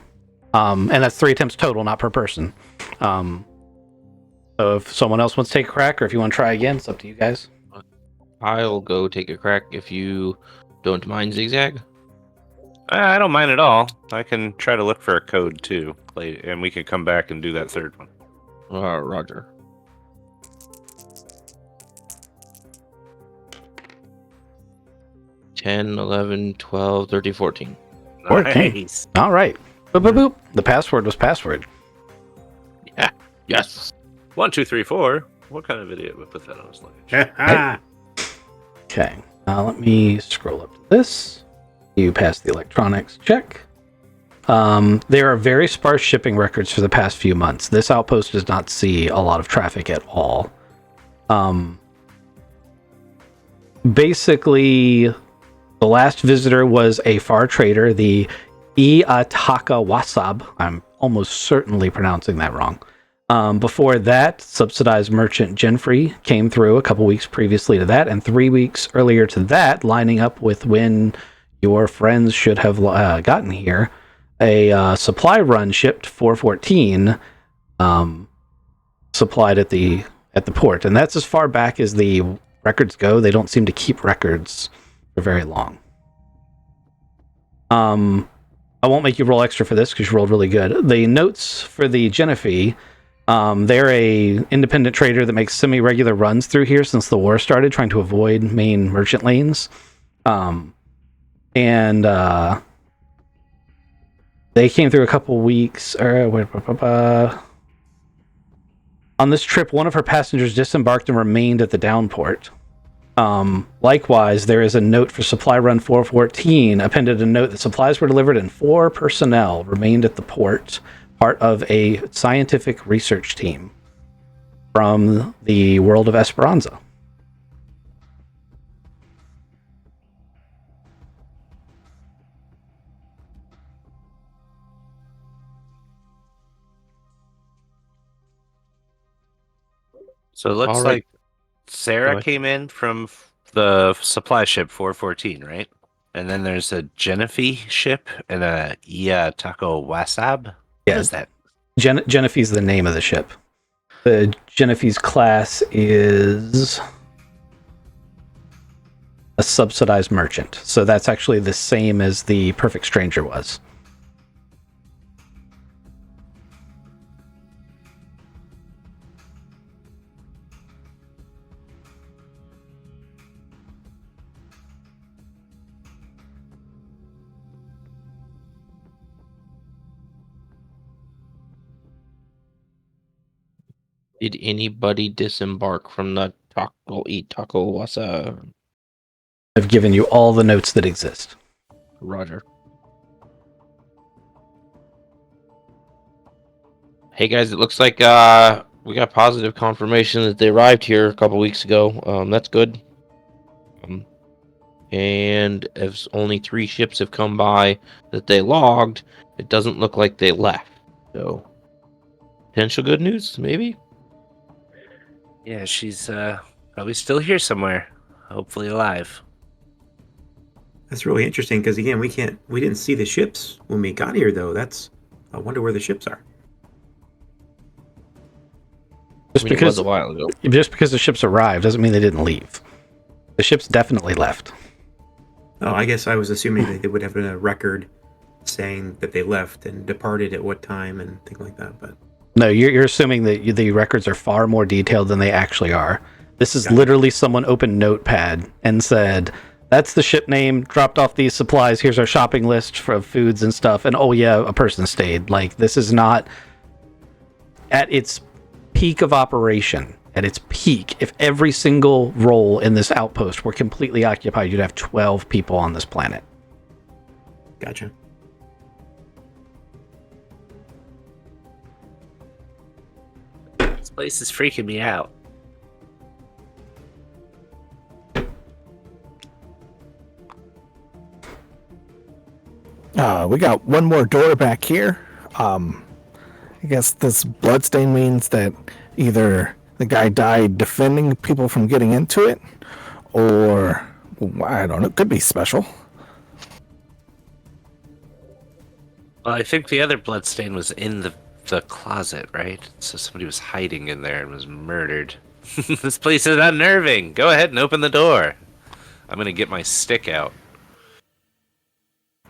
and that's 3 attempts total, not per person. So if someone else wants to take a crack, or if you want to try again, it's up to you guys. I'll go take a crack if you don't mind, Zigzag. I don't mind at all. I can try to look for a code too, and we can come back and do that third one. Roger. $10, $11, $12, $13, $14. 14. Nice. All right. Boop, boop, boop. The password was password. Yeah. Yes. 1, 2, 3, 4. What kind of idiot would put that on his luggage? Okay. Let me scroll up to this. You passed the electronics check. There are very sparse shipping records for the past few months. This outpost does not see a lot of traffic at all. Basically, the last visitor was a far trader, the Iataka Wasab. I'm almost certainly pronouncing that wrong. Before that, subsidized merchant Genfrey came through a couple weeks previously to that, and 3 weeks earlier to that, lining up with when your friends should have gotten here, a supply run shipped 414 supplied at the port, and that's as far back as the records go. They don't seem to keep records for very long. I won't make you roll extra for this because you rolled really good. The notes for the Genevieve. They're a independent trader that makes semi-regular runs through here since the war started, trying to avoid main merchant lanes. And they came through a couple weeks. On this trip, one of her passengers disembarked and remained at the downport. Likewise, there is a note for supply run 414, appended a note that supplies were delivered and 4 personnel remained at the port, part of a scientific research team from the world of Esperanza. So it looks All right. like Sarah ahead. came in from the supply ship 414, right? And then there's a Genevieve ship and a Iataka Wasab. What Yeah. is that? Genevieve's the name of the ship. The Genevieve's class is a subsidized merchant. So that's actually the same as the Perfect Stranger was. Did anybody disembark from the Taco Wasa? I've given you all the notes that exist. Roger. Hey guys, it looks like we got positive confirmation that they arrived here a couple weeks ago. That's good. And if only 3 ships have come by that they logged, it doesn't look like they left. So, potential good news, maybe? Yeah, she's probably still here somewhere. Hopefully alive. That's really interesting because again, we didn't see the ships when we got here though. I wonder where the ships are. Just It was because a while ago. the ships arrived doesn't mean they didn't leave. The ships definitely left. Oh, I guess I was assuming that they would have a record saying that they left and departed at what time and things like that. But No, you're assuming that the records are far more detailed than they actually are. This is Got it. literally someone opened Notepad and said, that's the ship name, dropped off these supplies, here's our shopping list for foods and stuff, and oh yeah, a person stayed. Like, this is not at its peak of operation. At its peak, if every single role in this outpost were completely occupied, you'd have 12 people on this planet. gotcha. This place is freaking me out. We got one more door back here. I guess this bloodstain means that either the guy died defending people from getting into it, or I don't know, it could be special. Well, I think the other bloodstain was in the closet, right? So somebody was hiding in there and was murdered. This place is unnerving. Go ahead and open the door. I'm gonna get my stick out.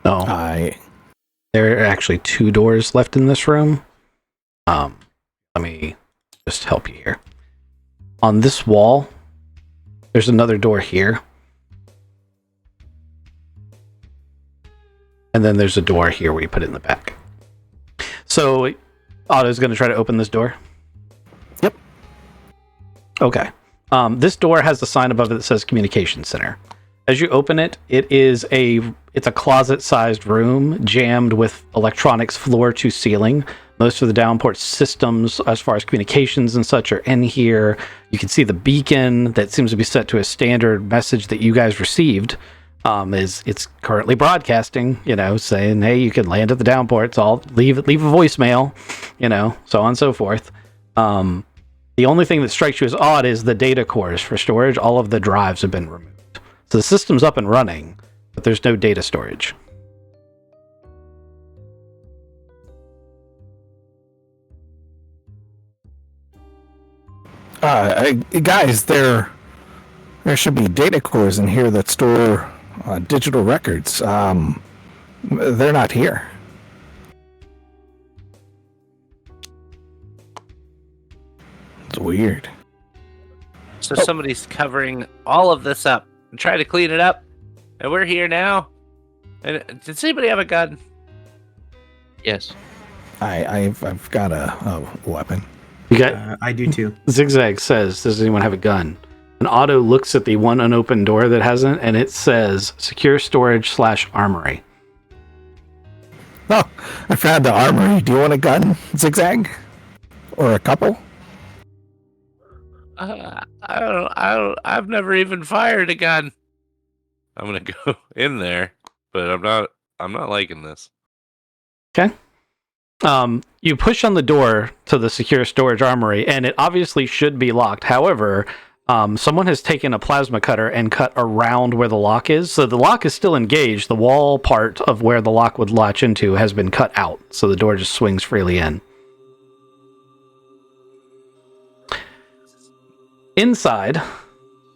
No, there are actually 2 doors left in this room. Let me just help you here. On this wall, there's another door here. And then there's a door here where you put it in the back. So, Otto's going to try to open this door? Yep. Okay. This door has the sign above it that says Communication Center. As you open it, it's a closet-sized room jammed with electronics floor to ceiling. Most of the downport systems, as far as communications and such, are in here. You can see the beacon that seems to be set to a standard message that you guys received. It's currently broadcasting, saying, hey, you can land at the downports. I'll leave a voicemail, so on and so forth. The only thing that strikes you as odd is the data cores for storage. All of the drives have been removed. So the system's up and running, but there's no data storage. Guys, there should be data cores in here that store digital records. They're not here. It's weird. So somebody's covering all of this up and trying to clean it up, and we're here now. And does anybody have a gun? Yes. I've got a weapon. You got I do too. Zigzag says, does anyone have a gun? And Otto looks at the one unopened door that hasn't, and it says secure storage / armory. Oh, I found the armory. Do you want a gun, Zigzag? Or a couple? I've never even fired a gun. I'm gonna go in there, but I'm not liking this. Okay. You push on the door to the secure storage armory, and it obviously should be locked. However, someone has taken a plasma cutter and cut around where the lock is. So the lock is still engaged. The wall part of where the lock would latch into has been cut out. So the door just swings freely in. Inside,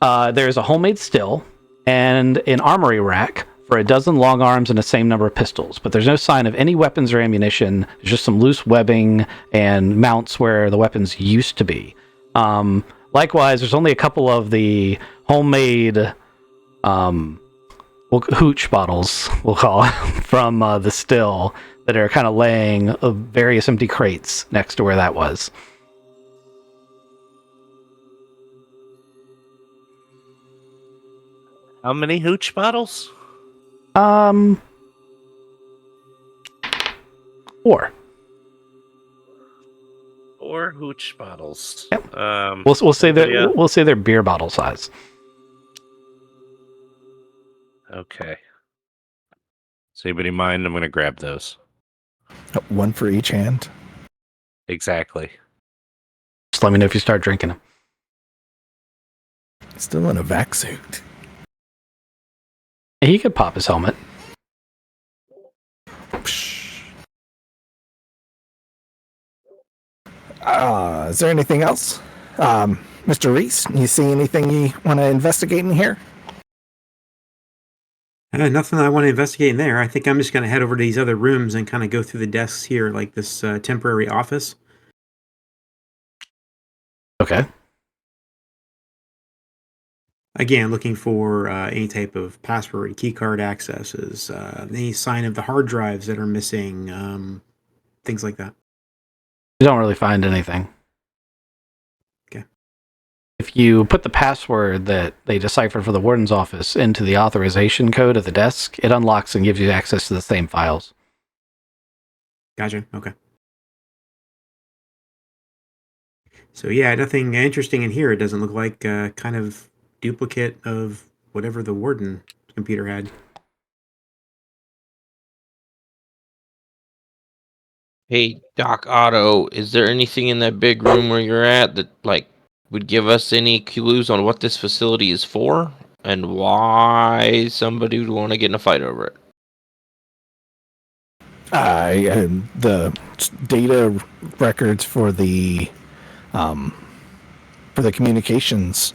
there's a homemade still and an armory rack for a dozen long arms and the same number of pistols, but there's no sign of any weapons or ammunition. There's just some loose webbing and mounts where the weapons used to be. Likewise, there's only a couple of the homemade hooch bottles, we'll call it, from the still that are kind of laying various empty crates next to where that was. How many hooch bottles? 4. Or hooch bottles. Yep. We'll say yeah. we'll say they're beer bottle size. Okay. Does anybody mind? I'm gonna grab those. One for each hand. Exactly. Just let me know if you start drinking them. Still in a vac suit. He could pop his helmet. Is there anything else? Mr. Reese, you see anything you want to investigate in here? Nothing I want to investigate in there. I think I'm just going to head over to these other rooms and kind of go through the desks here, like this temporary office. Okay. Again, looking for any type of password, keycard accesses, any sign of the hard drives that are missing, things like that. You don't really find anything. Okay. If you put the password that they deciphered for the warden's office into the authorization code at the desk, it unlocks and gives you access to the same files. Gotcha. Okay. So yeah, nothing interesting in here. It doesn't look like kind of duplicate of whatever the warden computer had. Hey, Doc Otto, is there anything in that big room where you're at that, like, would give us any clues on what this facility is for and why somebody would want to get in a fight over it? The data records for the communications,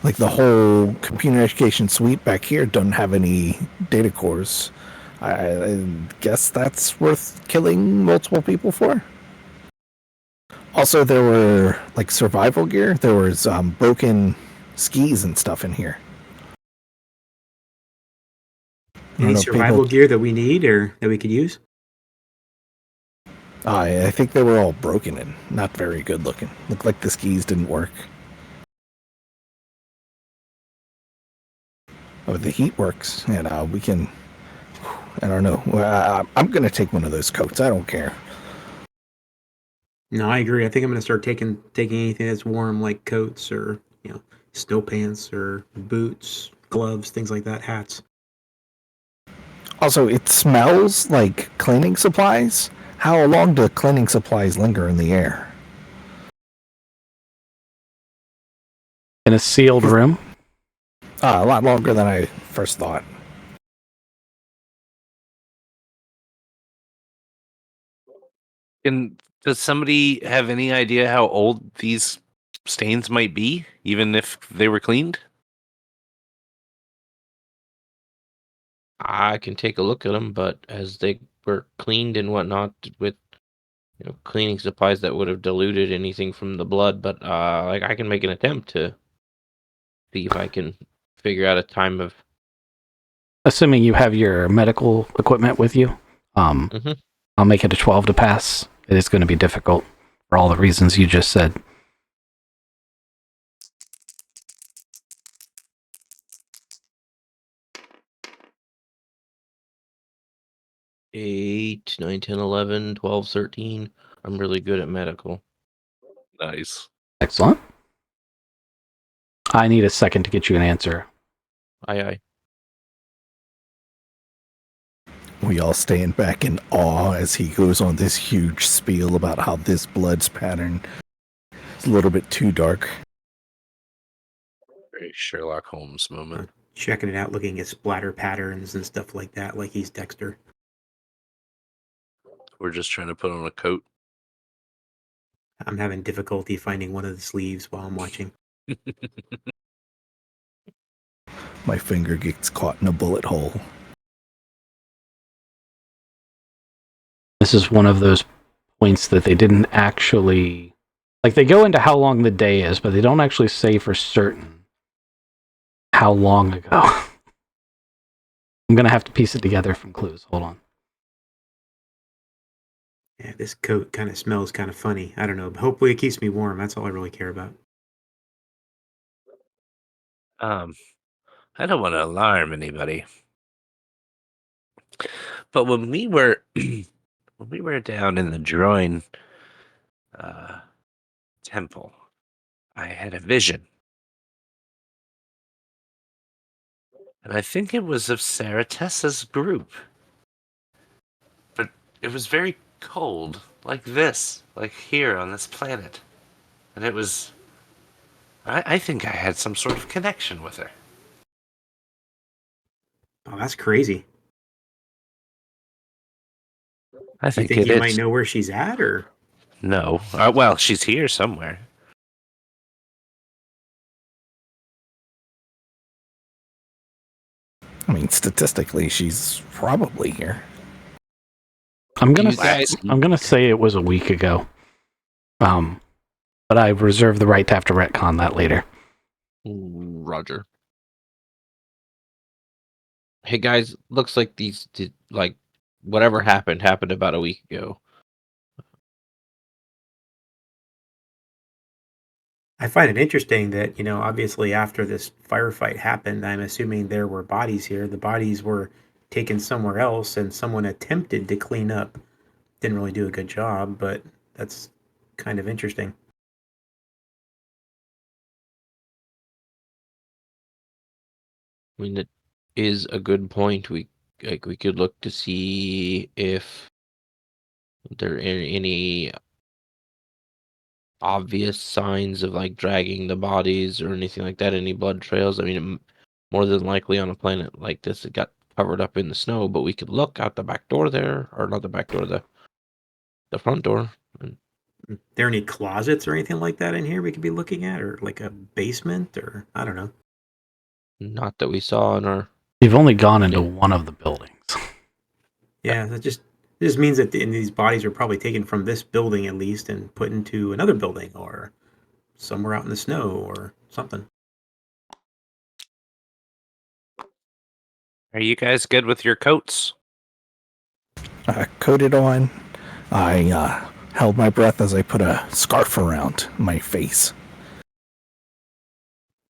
like the whole communication suite back here, don't have any data cores. I guess that's worth killing multiple people for. Also, there were like survival gear. There was broken skis and stuff in here. Any survival gear that we need or that we could use? I think they were all broken and not very good looking. Looked like the skis didn't work. Oh, the heat works, and we can. I don't know. I'm gonna take one of those coats. I don't care. No, I agree. I think I'm going to start taking anything that's warm, like coats or snow pants or boots, gloves, things like that, hats. Also, it smells like cleaning supplies. How long do cleaning supplies linger in the air? In a sealed room? A lot longer than I first thought. And does somebody have any idea how old these stains might be, even if they were cleaned? I can take a look at them, but as they were cleaned and whatnot with cleaning supplies that would have diluted anything from the blood, but like I can make an attempt to see if I can figure out a time of. Assuming you have your medical equipment with you, Mhm. I'll make it a 12 to pass. It is going to be difficult for all the reasons you just said. Eight, 9, 10, 11, 12, 13. I'm really good at medical. Nice. Excellent. I need a second to get you an answer. Aye. We all stand back in awe as he goes on this huge spiel about how this blood's pattern is a little bit too dark. Very Sherlock Holmes moment. Checking it out, looking at splatter patterns and stuff like that, like he's Dexter. We're just trying to put on a coat. I'm having difficulty finding one of the sleeves while I'm watching. My finger gets caught in a bullet hole. This is one of those points that they didn't actually... Like, they go into how long the day is, but they don't actually say for certain how long ago. I'm going to have to piece it together from clues. Hold on. Yeah, this coat kind of smells kind of funny. I don't know. But hopefully it keeps me warm. That's all I really care about. I don't want to alarm anybody, but when we were down in the Droin temple, I had a vision, and I think it was of Sarah Tessa's group, but it was very cold, like this, like here on this planet, and it was. I think I had some sort of connection with her. Oh, that's crazy. I You think think it you is. might know where she's at, or? No. Well, she's here somewhere. I mean, statistically, she's probably here. I'm gonna guys- I'm gonna say it was a week ago. But I reserve the right to have to retcon that later. Roger. Hey guys, looks like like whatever happened about a week ago. I find it interesting that, obviously after this firefight happened, I'm assuming there were bodies here. The bodies were taken somewhere else and someone attempted to clean up. Didn't really do a good job, but that's kind of interesting. I mean, it is a good point. We could look to see if there any obvious signs of like dragging the bodies or anything like that? Any blood trails? I mean, more than likely on a planet like this, it got covered up in the snow, but we could look out the back door there, or not the back door, the front door. And There any closets or anything like that in here we could be looking at, or like a basement, or I don't know. not that we saw in our. You've only gone into Yeah. one of the buildings. Yeah, that just means that these bodies are probably taken from this building at least and put into another building or somewhere out in the snow or something. Are you guys good with your coats? Coated on. I held my breath as I put a scarf around my face.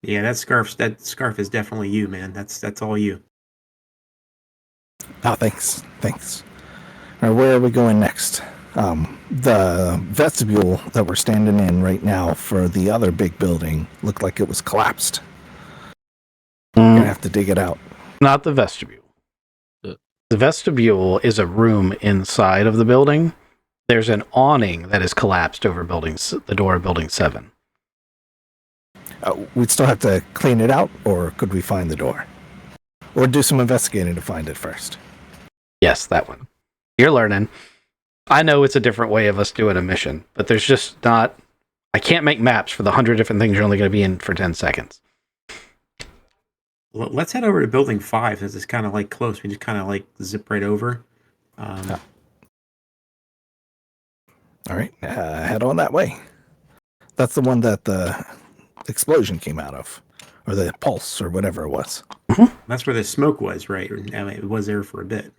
Yeah, that scarf is definitely you, man. That's all you. Oh, thanks. All right, where are we going next? The vestibule that we're standing in right now for the other big building looked like it was collapsed. We're gonna have to dig it out. Not the vestibule. The vestibule is a room inside of the building. There's an awning that is collapsed over the door of building 7. We'd still have to clean it out, or could we find the door? Or do some investigating to find it first? Yes, that one. You're learning. I know it's a different way of us doing a mission, but there's just not... I can't make maps for the 100 different things you're only going to be in for 10 seconds. Let's head over to building 5 since it's kind of like close. We just kind of like zip right over. All right, head on that way. That's the one that the explosion came out of, or the pulse, or whatever it was. That's where the smoke was, right? I mean, it was there for a bit.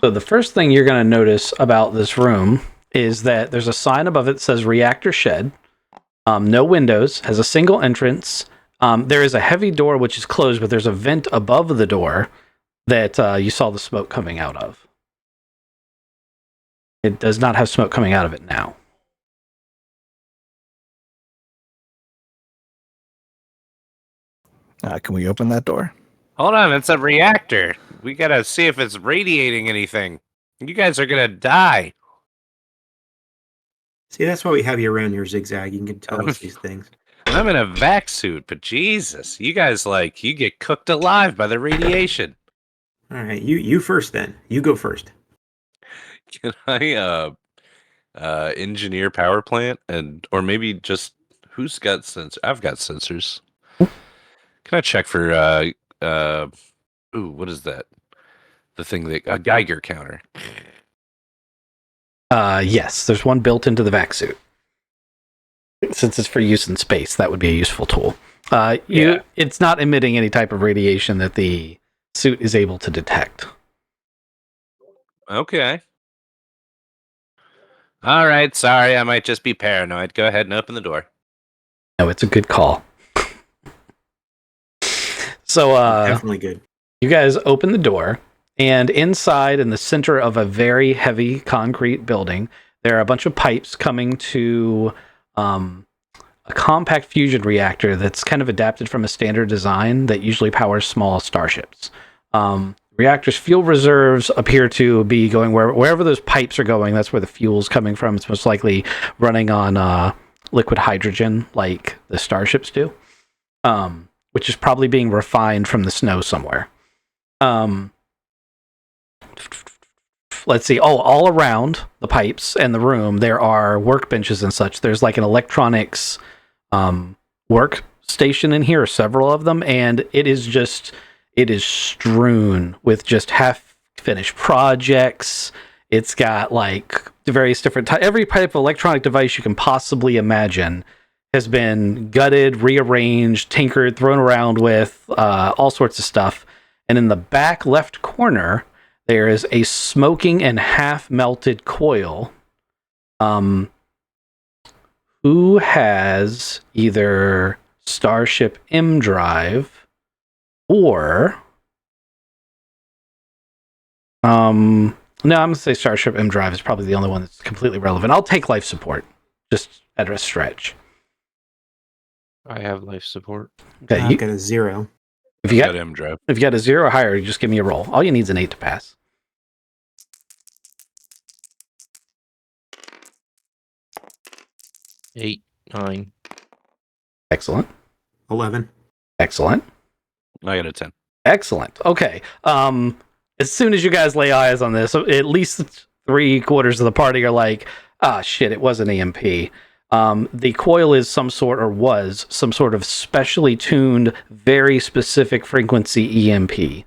So the first thing you're going to notice about this room is that there's a sign above it that says reactor shed. No windows, has a single entrance. There is a heavy door which is closed, but there's a vent above the door that you saw the smoke coming out of. It does not have smoke coming out of it now. Can we open that door? Hold on, it's a reactor. We gotta see if it's radiating anything. You guys are gonna die. See, that's why we have you around here, Zigzag. You can tell us these things. I'm in a vac suit, but Jesus, you guys you get cooked alive by the radiation. All right, you first then. You go first. Can I engineer power plant or maybe just who's got sensors? I've got sensors. Can I check for what is that? The thing that a Geiger counter. Yes, there's one built into the vac suit. Since it's for use in space, that would be a useful tool. It's not emitting any type of radiation that the suit is able to detect. Okay. All right, sorry, I might just be paranoid. Go ahead and open the door. No, it's a good call. So, Definitely good. you guys open the door, and inside, in the center of a very heavy concrete building, there are a bunch of pipes coming to a compact fusion reactor that's kind of adapted from a standard design that usually powers small starships. Reactor's fuel reserves appear to be going wherever those pipes are going. That's where the fuel's coming from. It's most likely running on liquid hydrogen, like the starships do, which is probably being refined from the snow somewhere. Let's see. Oh, all around the pipes and the room, there are workbenches and such. There's like an electronics workstation in here, or several of them, and it is strewn with just half-finished projects. It's got like the various different every type of electronic device you can possibly imagine has been gutted, rearranged, tinkered, thrown around with, all sorts of stuff. And in the back left corner, there is a smoking and half-melted coil. Who has either Starship M drive or no, I'm gonna say Starship M drive is probably the only one that's completely relevant. I'll take life support, just at a stretch. I have life support. Okay, I've got a 0. if you got M drive. a 0 or higher, you just give me a roll. All you need is an 8 to pass. 8, 9. Excellent. 11. Excellent. I got a 10. Excellent. Okay. As soon as you guys lay eyes on this, at least 3/4 of the party are like, ah, shit, it was an EMP. The coil is was some sort of specially tuned, very specific frequency EMP.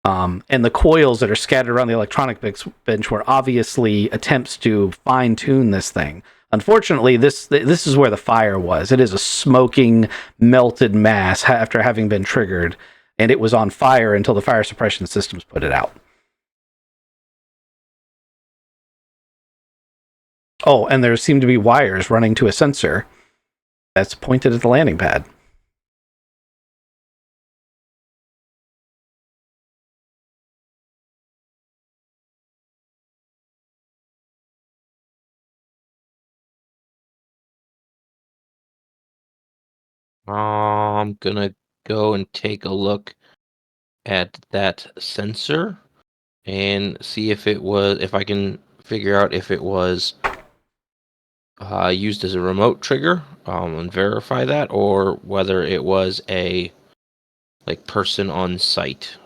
And the coils that are scattered around the electronic bench were obviously attempts to fine tune this thing. Unfortunately, this is where the fire was. It is a smoking, melted mass after having been triggered, and it was on fire until the fire suppression systems put it out. Oh, and there seem to be wires running to a sensor that's pointed at the landing pad. I'm gonna go and take a look at that sensor and see if I can figure out if it was used as a remote trigger, and verify that, or whether it was a person on site,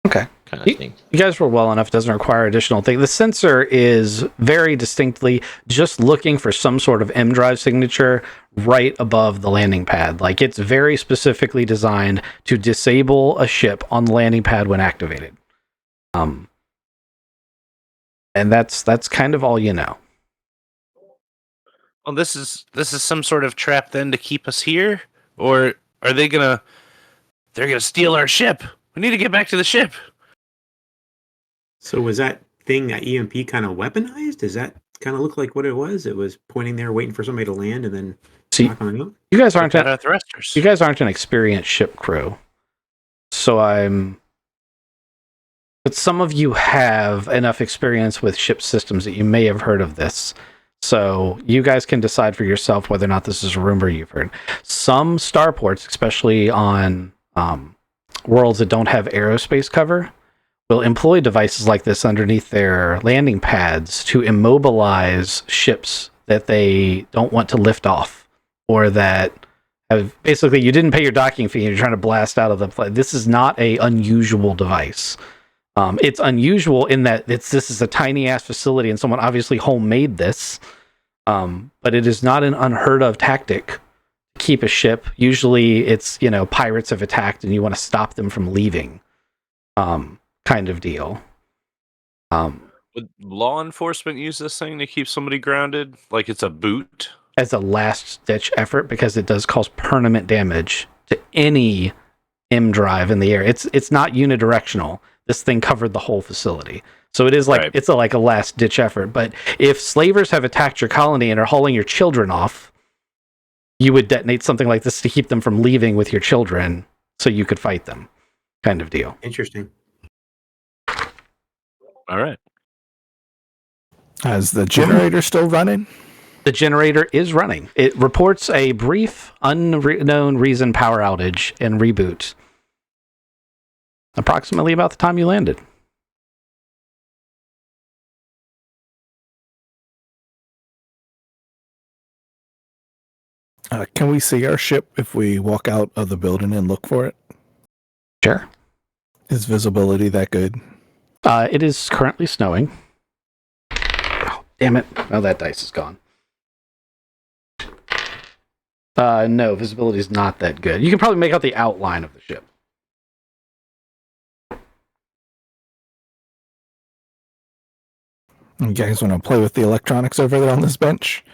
Okay. kind of thing. You guys were well enough. It doesn't require additional thing. The sensor is very distinctly just looking for some sort of M drive signature right above the landing pad. Like, it's very specifically designed to disable a ship on the landing pad when activated. And that's kind of all you know. Well, this is some sort of trap then to keep us here, or are they gonna? They're gonna steal our ship. We need to get back to the ship. So was that thing, that EMP, kind of weaponized? Does that kind of look like what it was? It was pointing there, waiting for somebody to land, and then knock on it. You guys aren't our thrusters. You guys aren't an experienced ship crew, but some of you have enough experience with ship systems that you may have heard of this. So you guys can decide for yourself whether or not this is a rumor you've heard. Some starports, especially on worlds that don't have aerospace cover, will employ devices like this underneath their landing pads to immobilize ships that they don't want to lift off, or that have, basically, you didn't pay your docking fee and you're trying to blast out of the plane. This is not a unusual device. It's unusual in that this is a tiny ass facility and someone obviously homemade this, but it is not an unheard of tactic to keep a ship. Usually it's, pirates have attacked and you want to stop them from leaving, kind of deal. Would law enforcement use this thing to keep somebody grounded? Like it's a boot? As a last ditch effort, because it does cause permanent damage to any M drive in the air. It's not unidirectional. This thing covered the whole facility. So it is like, Right. It's like a last ditch effort. But if slavers have attacked your colony and are hauling your children off, you would detonate something like this to keep them from leaving with your children so you could fight them, kind of deal. Interesting. All right. Is the generator still running? The generator is running. It reports a brief, unknown reason power outage and reboot approximately about the time you landed. Can we see our ship if we walk out of the building and look for it? Sure. Is visibility that good? It is currently snowing. Oh, damn it. Oh, that dice is gone. No, visibility is not that good. You can probably make out the outline of the ship. You guys want to play with the electronics over there on this bench?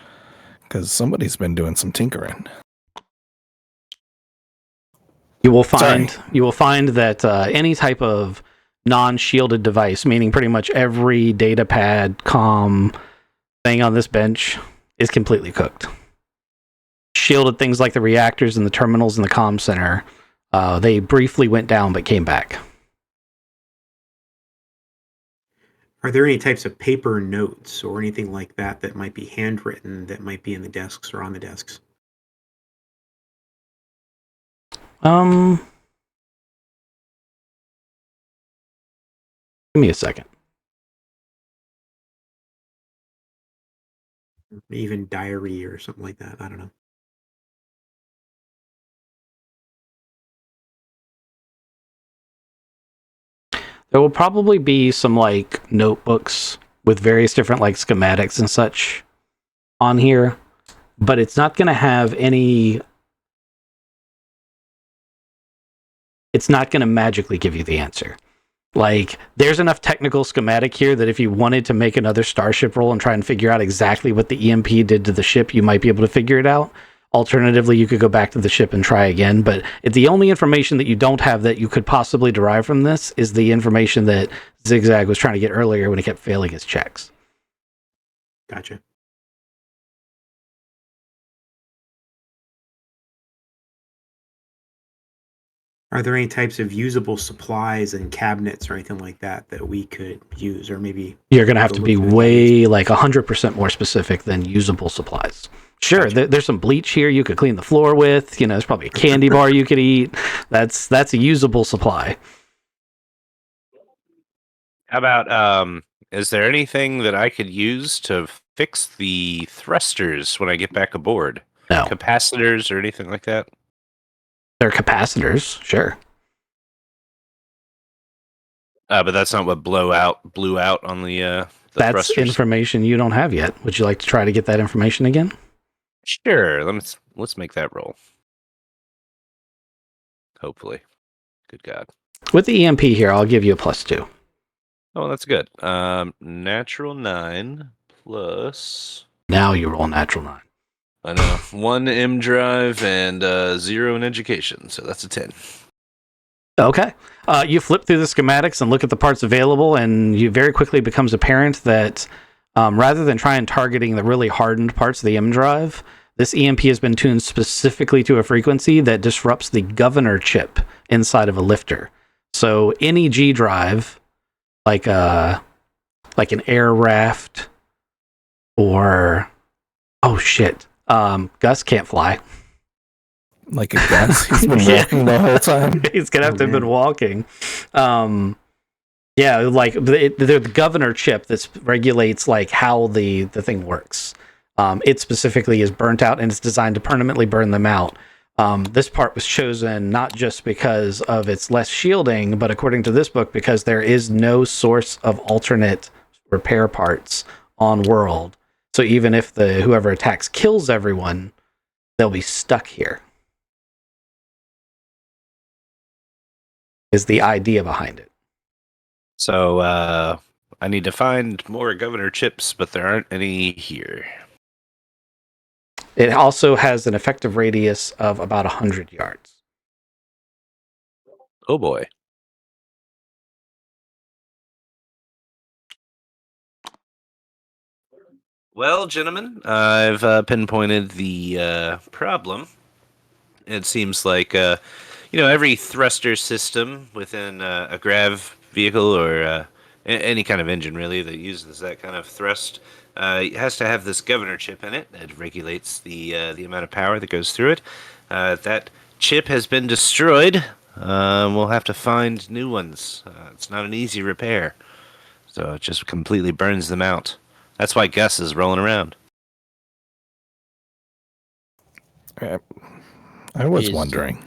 Because somebody's been doing some tinkering. You will find that any type of non-shielded device, meaning pretty much every data pad, comm thing on this bench, is completely cooked. Shielded things like the reactors and the terminals in the comm center, they briefly went down but came back. Are there any types of paper notes or anything like that that might be handwritten that might be in the desks or on the desks? Give me a second. Even diary or something like that. I don't know. There will probably be some like notebooks with various different like schematics and such on here, but it's not going to have any. It's not going to magically give you the answer. Like, there's enough technical schematic here that if you wanted to make another starship roll and try and figure out exactly what the EMP did to the ship, you might be able to figure it out. Alternatively, you could go back to the ship and try again. But the only information that you don't have that you could possibly derive from this is the information that Zigzag was trying to get earlier when he kept failing his checks. Gotcha. Are there any types of usable supplies and cabinets or anything like that that we could use, or maybe You're going to have to be look for the way like 100% more specific than usable supplies. Sure, Gotcha. there's some bleach here you could clean the floor with. You know, there's probably a candy bar you could eat. That's a usable supply. How about is there anything that I could use to fix the thrusters when I get back aboard? No, Capacitors or anything like that? they're capacitors. Sure. But that's not what blew out on the That's thrusters. information you don't have yet. Would you like to try to get that information again? Sure. Let's make that roll. Hopefully. Good God. With the EMP here, I'll give you a +2. Oh, that's good. Natural 9 plus. Now you roll natural 9. I know 1 M drive and 0 in education, so that's a 10. Okay. You flip through the schematics and look at the parts available, and you very quickly becomes apparent that rather than try and targeting the really hardened parts of the M drive, this EMP has been tuned specifically to a frequency that disrupts the governor chip inside of a lifter. So any G drive, like an air raft, or Gus can't fly. Like a gas. He's been walking the whole time. He's gonna have to have been walking. Like the governor chip that regulates like how the thing works. It specifically is burnt out, and it's designed to permanently burn them out. This part was chosen not just because of its less shielding, but according to this book, because there is no source of alternate repair parts on world. So even if whoever attacks kills everyone, they'll be stuck here. Is the idea behind it. So I need to find more governor chips, but there aren't any here. It also has an effective radius of about 100 yards. Oh boy. Well, gentlemen, I've pinpointed the problem. It seems like every thruster system within a grav vehicle or any kind of engine really that uses that kind of thrust has to have this governor chip in it. It regulates the amount of power that goes through it. That chip has been destroyed. We'll have to find new ones. It's not an easy repair, so it just completely burns them out. That's why Gus is rolling around. I was wondering.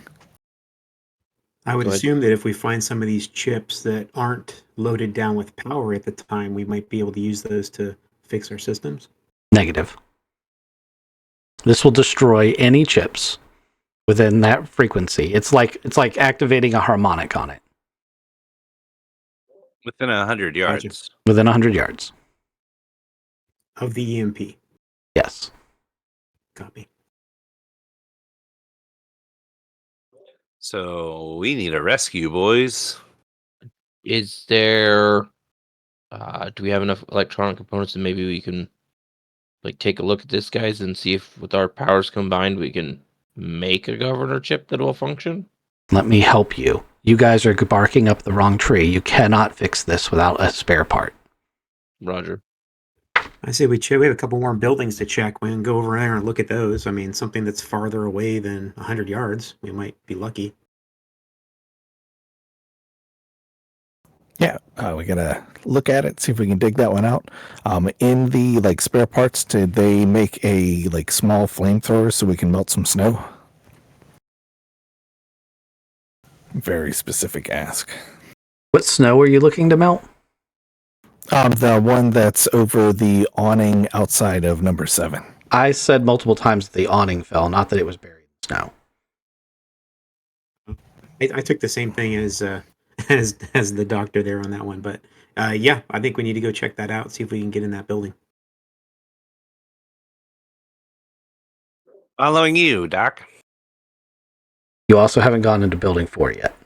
I would Go ahead. assume that if we find some of these chips that aren't loaded down with power at the time, we might be able to use those to fix our systems. Negative. This will destroy any chips within that frequency. It's like activating a harmonic on it. Within 100 yards. Gotcha. Within 100 yards. Of the EMP. Yes. Copy. So we need a rescue, boys. Is there? Do we have enough electronic components that maybe we can take a look at this, guys, and see if with our powers combined we can make a governor chip that will function? Let me help you. You guys are barking up the wrong tree. You cannot fix this without a spare part. Roger. I say we have a couple more buildings to check. We can go over there and look at those. I mean, something that's farther away than 100 yards, we might be lucky. Yeah, we gotta look at it, see if we can dig that one out. In the spare parts, did they make a small flamethrower so we can melt some snow? Very specific ask. What snow are you looking to melt? The one that's over the awning outside of number 7. I said multiple times that the awning fell, not that it was buried in snow. I took the same thing as as the doctor there on that one, but yeah, I think we need to go check that out, see if we can get in that building. Following you, Doc. You also haven't gone into building 4 yet.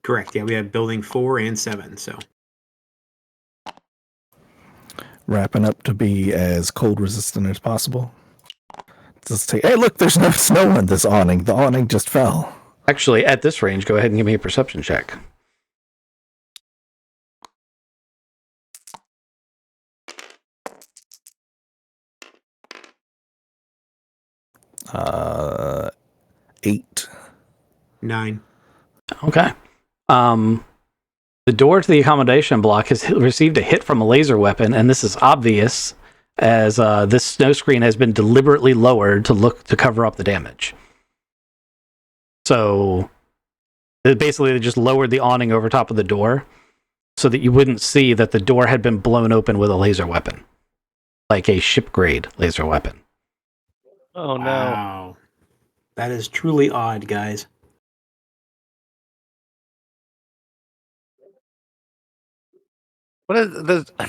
Correct. Yeah, we have building 4 and 7. So Wrapping up to be as cold resistant as possible. Just take. Hey, look! There's no snow on this awning. The awning just fell. Actually, at this range, go ahead and give me a perception check. Uh, 8. 9. Okay. The door to the accommodation block has received a hit from a laser weapon, and this is obvious as this snow screen has been deliberately lowered to cover up the damage. So basically they just lowered the awning over top of the door so that you wouldn't see that the door had been blown open with a laser weapon, like a ship-grade laser weapon. Oh no! Wow. That is truly odd, guys. What is the?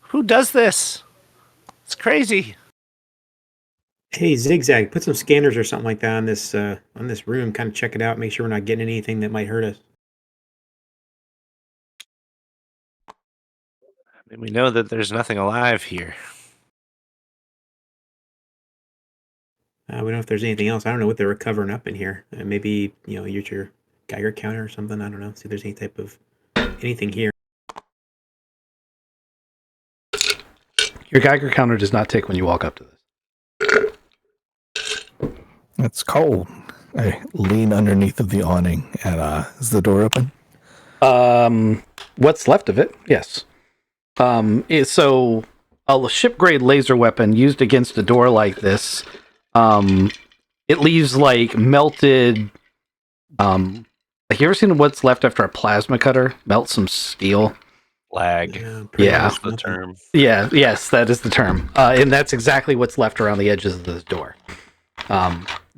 Who does this? It's crazy. Hey, Zigzag, put some scanners or something like that on this room. Kind of check it out. Make sure we're not getting anything that might hurt us. I mean, we know that there's nothing alive here. We don't know if there's anything else. I don't know what they were covering up in here. Maybe use your Geiger counter or something. I don't know. See if there's any type of anything here. Your Geiger counter does not tick when you walk up to this. It's cold. I lean underneath of the awning, and is the door open? What's left of it? Yes. So a ship-grade laser weapon used against a door like this, it leaves melted. Like, you ever seen what's left after a plasma cutter melt some steel? Lag. Yeah. That's the term. Yeah, yes, that is the term. And that's exactly what's left around the edges of this door.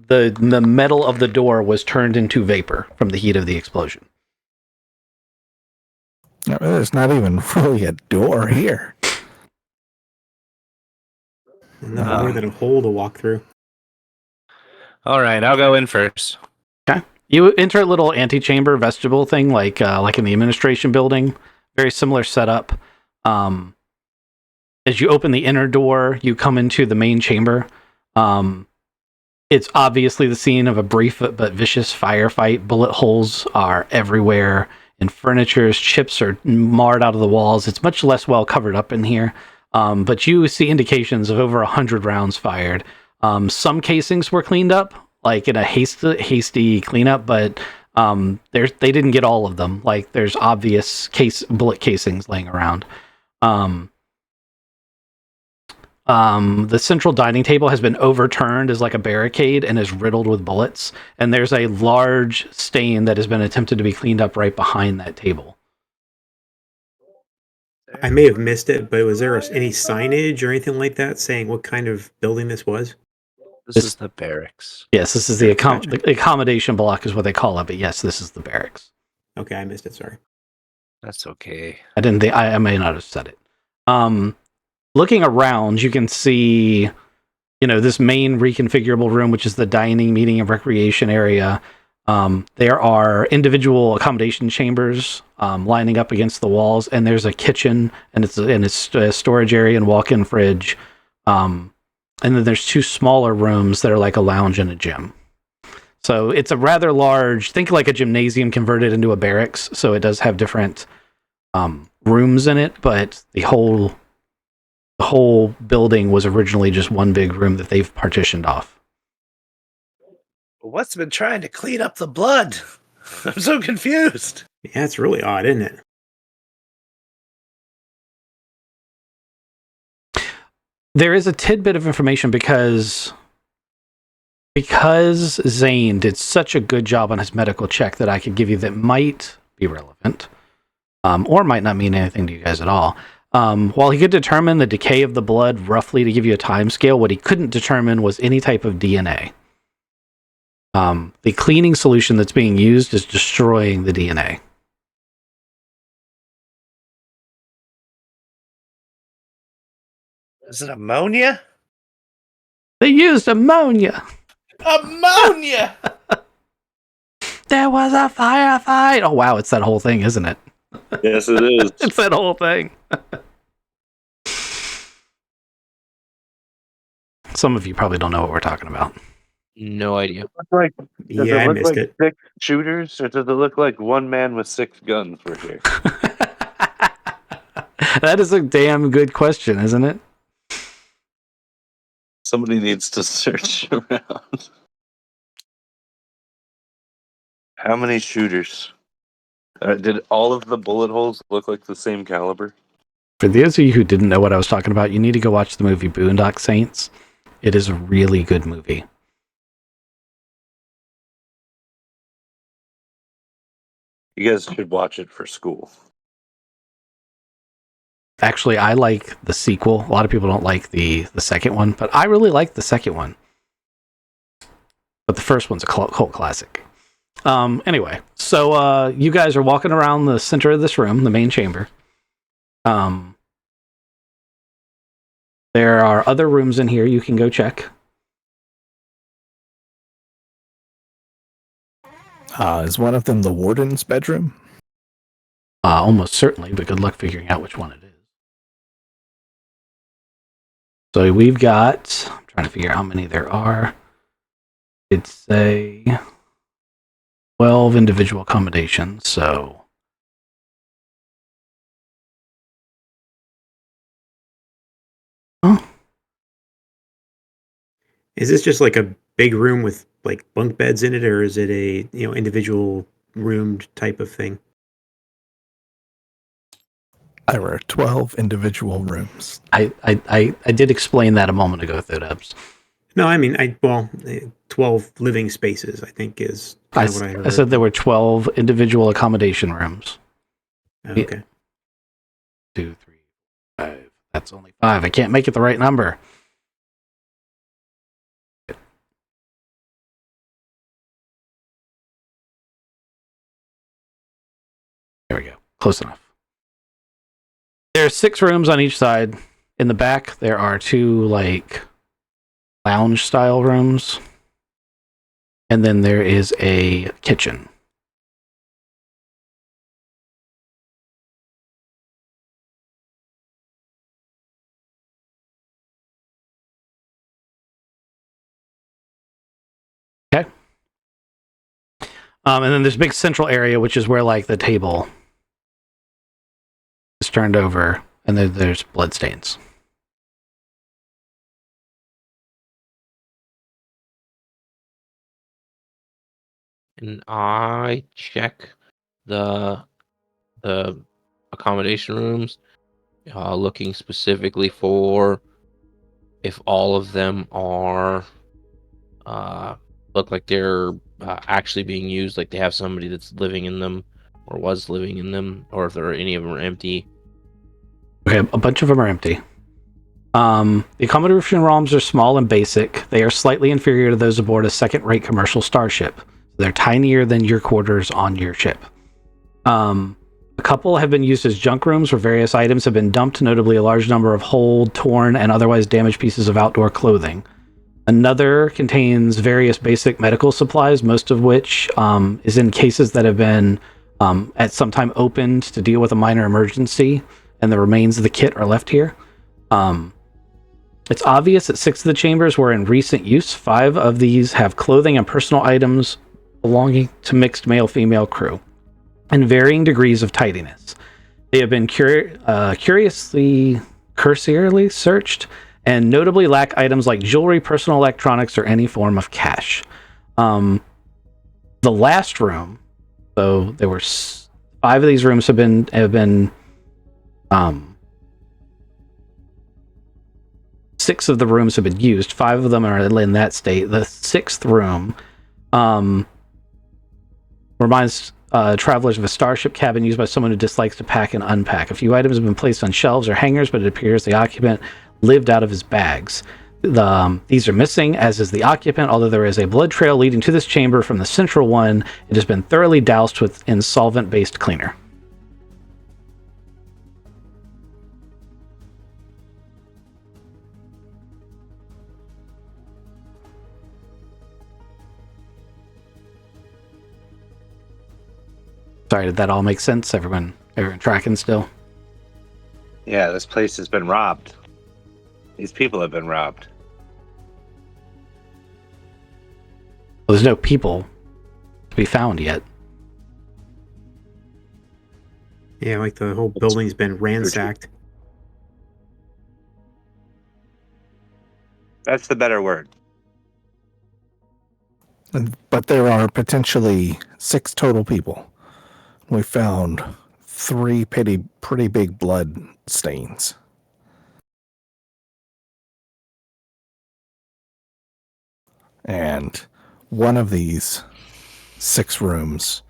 The metal of the door was turned into vapor from the heat of the explosion. There's not even really a door here. Nothing more than a hole to walk through. All right, I'll go in first. Okay. You enter a little antechamber vestibule thing, like in the administration building. Very similar setup. As you open the inner door, you come into the main chamber. It's obviously the scene of a brief but vicious firefight. Bullet holes are everywhere, and furniture's chips are marred out of the walls. It's much less well covered up in here, but you see indications of over 100 rounds fired. Some casings were cleaned up, like in a hasty cleanup, but they didn't get all of them. Like, there's obvious bullet casings laying around. The central dining table has been overturned as like a barricade and is riddled with bullets. And there's a large stain that has been attempted to be cleaned up right behind that table. I may have missed it, but was there any signage or anything like that saying what kind of building this was? This is the barracks. Yes, this is the accommodation block is what they call it. But yes, this is the barracks. Okay, I missed it. Sorry. That's okay. I didn't think I may not have said it. Looking around, you can see, this main reconfigurable room, which is the dining, meeting, and recreation area. There are individual accommodation chambers lining up against the walls, and there's a kitchen, and it's a storage area and walk-in fridge. And then there's 2 smaller rooms that are like a lounge and a gym. So it's a rather large, think like a gymnasium converted into a barracks. So it does have different rooms in it, but the whole building was originally just one big room that they've partitioned off. What's been trying to clean up the blood? I'm so confused. Yeah, it's really odd, isn't it? There is a tidbit of information because Zane did such a good job on his medical check that I could give you that might be relevant, or might not mean anything to you guys at all. While he could determine the decay of the blood roughly to give you a time scale, what he couldn't determine was any type of DNA. The cleaning solution that's being used is destroying the DNA. Is it ammonia? They used ammonia! Ammonia! There was a firefight! Oh wow, it's that whole thing, isn't it? Yes, it is. It's that whole thing. Some of you probably don't know what we're talking about. No idea. Look like, does Yeah, I it look missed like it. 6 shooters, or does it look like one man with 6 guns for here? That is a damn good question, isn't it? Somebody needs to search around. How many shooters? Did all of the bullet holes look like the same caliber? For those of you who didn't know what I was talking about, you need to go watch the movie Boondock Saints. It is a really good movie. You guys should watch it for school. Actually, I like the sequel. A lot of people don't like the second one, but I really like the second one. But the first one's a cult classic. Anyway, so you guys are walking around the center of this room, the main chamber. There are other rooms in here you can go check. Is one of them the warden's bedroom? Almost certainly, but good luck figuring out which one it is. So we've got, I'm trying to figure out how many there are. It's a 12 individual accommodations, so. Huh? Is this just like a big room with like bunk beds in it, or is it a individual roomed type of thing? There were 12 individual rooms. I did explain that a moment ago, Thodubs. No, I mean 12 living spaces, I think is kind of what I heard. I said there were 12 individual accommodation rooms. Okay. 2, 3, 5. That's only 5. I can't make it the right number. There we go. Close enough. There are 6 rooms on each side. In the back, there are 2 like lounge style rooms. And then there is a kitchen. Okay. And then there's a big central area, which is where like the table is turned over, and then there's bloodstains. And I check the accommodation rooms, looking specifically for if all of them are look like they're actually being used, like they have somebody that's living in them or was living in them, or if there are any of them are empty. Okay, a bunch of them are empty. The accommodation rooms are small and basic. They are slightly inferior to those aboard a second-rate commercial starship. They're tinier than your quarters on your ship. A couple have been used as junk rooms where various items have been dumped, notably a large number of whole, torn, and otherwise damaged pieces of outdoor clothing. Another contains various basic medical supplies, most of which is in cases that have been at some time opened to deal with a minor emergency, and the remains of the kit are left here. It's obvious that 6 of the chambers were in recent use. 5 of these have clothing and personal items belonging to mixed male-female crew in varying degrees of tidiness. They have been cursorily searched and notably lack items like jewelry, personal electronics, or any form of cash. The last room So there were 5 of these rooms have been 6 of the rooms have been used. 5 of them are in that state. The 6th room reminds travelers of a starship cabin used by someone who dislikes to pack and unpack. A few items have been placed on shelves or hangers, but it appears the occupant lived out of his bags. These are missing, as is the occupant, although there is a blood trail leading to this chamber from the central one. It has been thoroughly doused with insolvent-based cleaner. Sorry, did that all make sense? Everyone tracking still? Yeah, this place has been robbed. These people have been robbed. Well, there's no people to be found yet. Yeah, like the whole building's been ransacked. That's the better word. But there are potentially 6 total people. We found 3 pretty big blood stains. And one of these 6 rooms,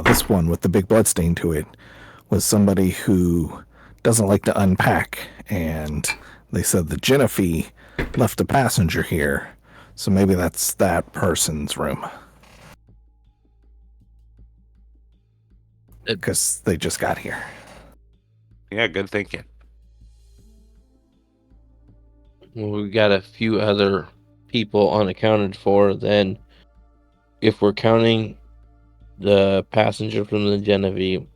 this one with the big blood stain to it, was somebody who doesn't like to unpack. And they said the Genevieve left a passenger here. So maybe that's that person's room. Because they just got here. Yeah, good thinking. Well, we got a few other people unaccounted for. Then, if we're counting the passenger from the Genevieve,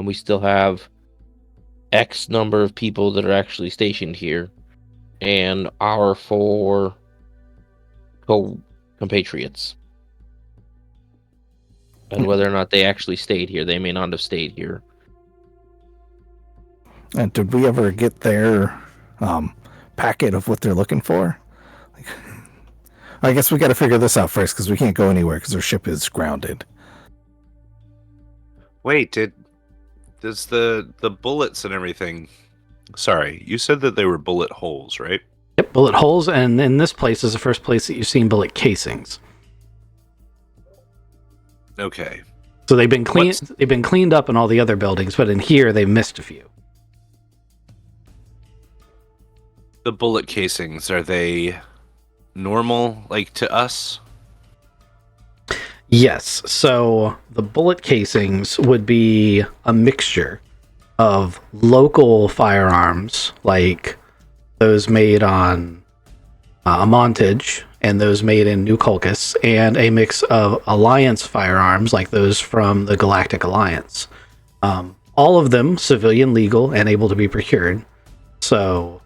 we still have X number of people that are actually stationed here, and our 4 compatriots. And whether or not they actually stayed here, they may not have stayed here. And did we ever get their packet of what they're looking for? I guess we got to figure this out first, because we can't go anywhere because our ship is grounded. Wait, does the bullets and everything? Sorry, you said that they were bullet holes, right? Yep, bullet holes, and in this place is the first place that you've seen bullet casings. Okay. So they've been cleaned up in all the other buildings, but in here they've missed a few. The bullet casings, are they normal, like, to us? Yes, so the bullet casings would be a mixture of local firearms, like those made on Montage and those made in New Colchis, and a mix of Alliance firearms, like those from the Galactic Alliance. All of them civilian, legal, and able to be procured. So,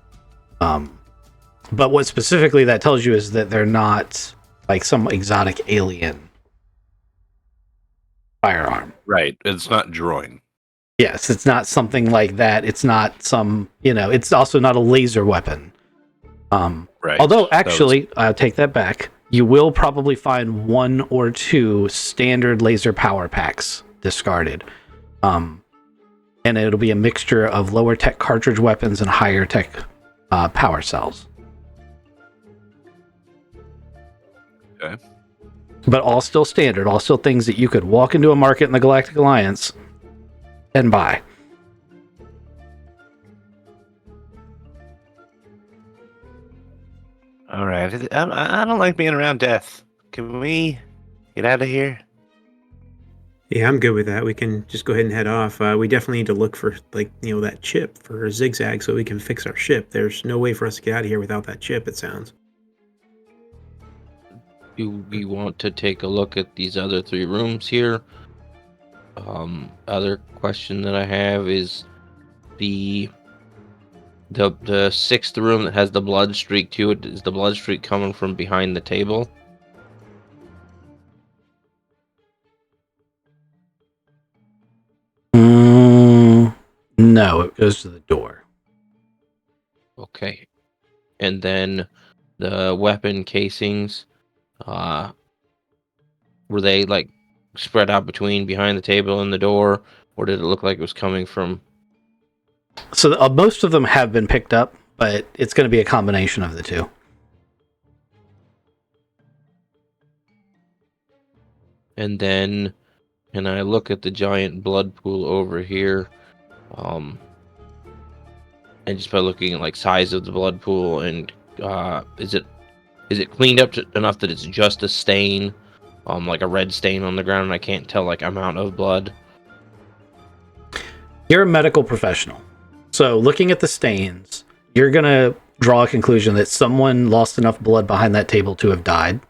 but what specifically that tells you is that they're not like some exotic alien firearm. Right. It's not droid. Yes, it's not something like that. It's not some, it's also not a laser weapon. Right. Although, actually, I'll take that back. You will probably find 1 or 2 standard laser power packs discarded. And it'll be a mixture of lower tech cartridge weapons and higher tech power cells. Okay. But all still standard, all still things that you could walk into a market in the Galactic Alliance and buy. All right. I don't like being around death. Can we get out of here? Yeah, I'm good with that. We can just go ahead and head off. We definitely need to look for, that chip for Zigzag so we can fix our ship. There's no way for us to get out of here without that chip, it sounds. Do we want to take a look at these other 3 rooms here? Other question that I have is the 6th room that has the blood streak to it. Is the blood streak coming from behind the table? No, it goes to the door. Okay. And then the weapon casings, were they like spread out between behind the table and the door, or did it look like it was coming from? So most of them have been picked up, but it's going to be a combination of the two. And then, can I look at the giant blood pool over here? And just by looking at like size of the blood pool, and is it cleaned up enough that it's just a stain, like a red stain on the ground, and I can't tell like amount of blood? You're a medical professional, so looking at the stains, you're going to draw a conclusion that someone lost enough blood behind that table to have died.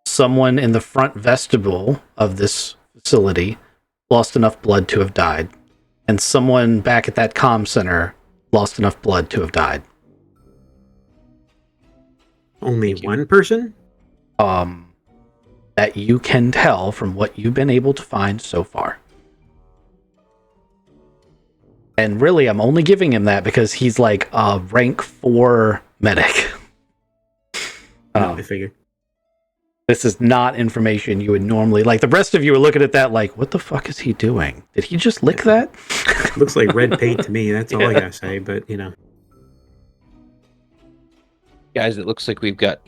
Someone in the front vestibule of this facility lost enough blood to have died, and someone back at that comm center lost enough blood to have died. Only one person? That you can tell from what you've been able to find so far. And really, I'm only giving him that because he's like a rank 4 medic. I figured. This is not information you would normally... Like, the rest of you are looking at that like, what the fuck is he doing? Did he just lick that? Looks like red paint to me. That's all I gotta say, but, you know. Guys, it looks like we've got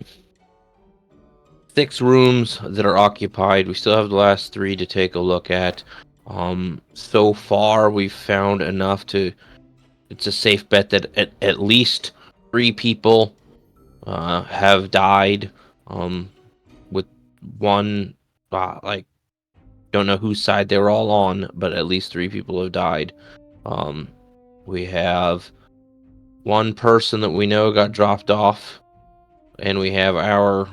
6 rooms that are occupied. We still have the last 3 to take a look at. So far, we've found enough to... It's a safe bet that at least 3 people have died. With one, like, don't know whose side they were all on, but at least 3 people have died. We have 1 person that we know got dropped off, and we have our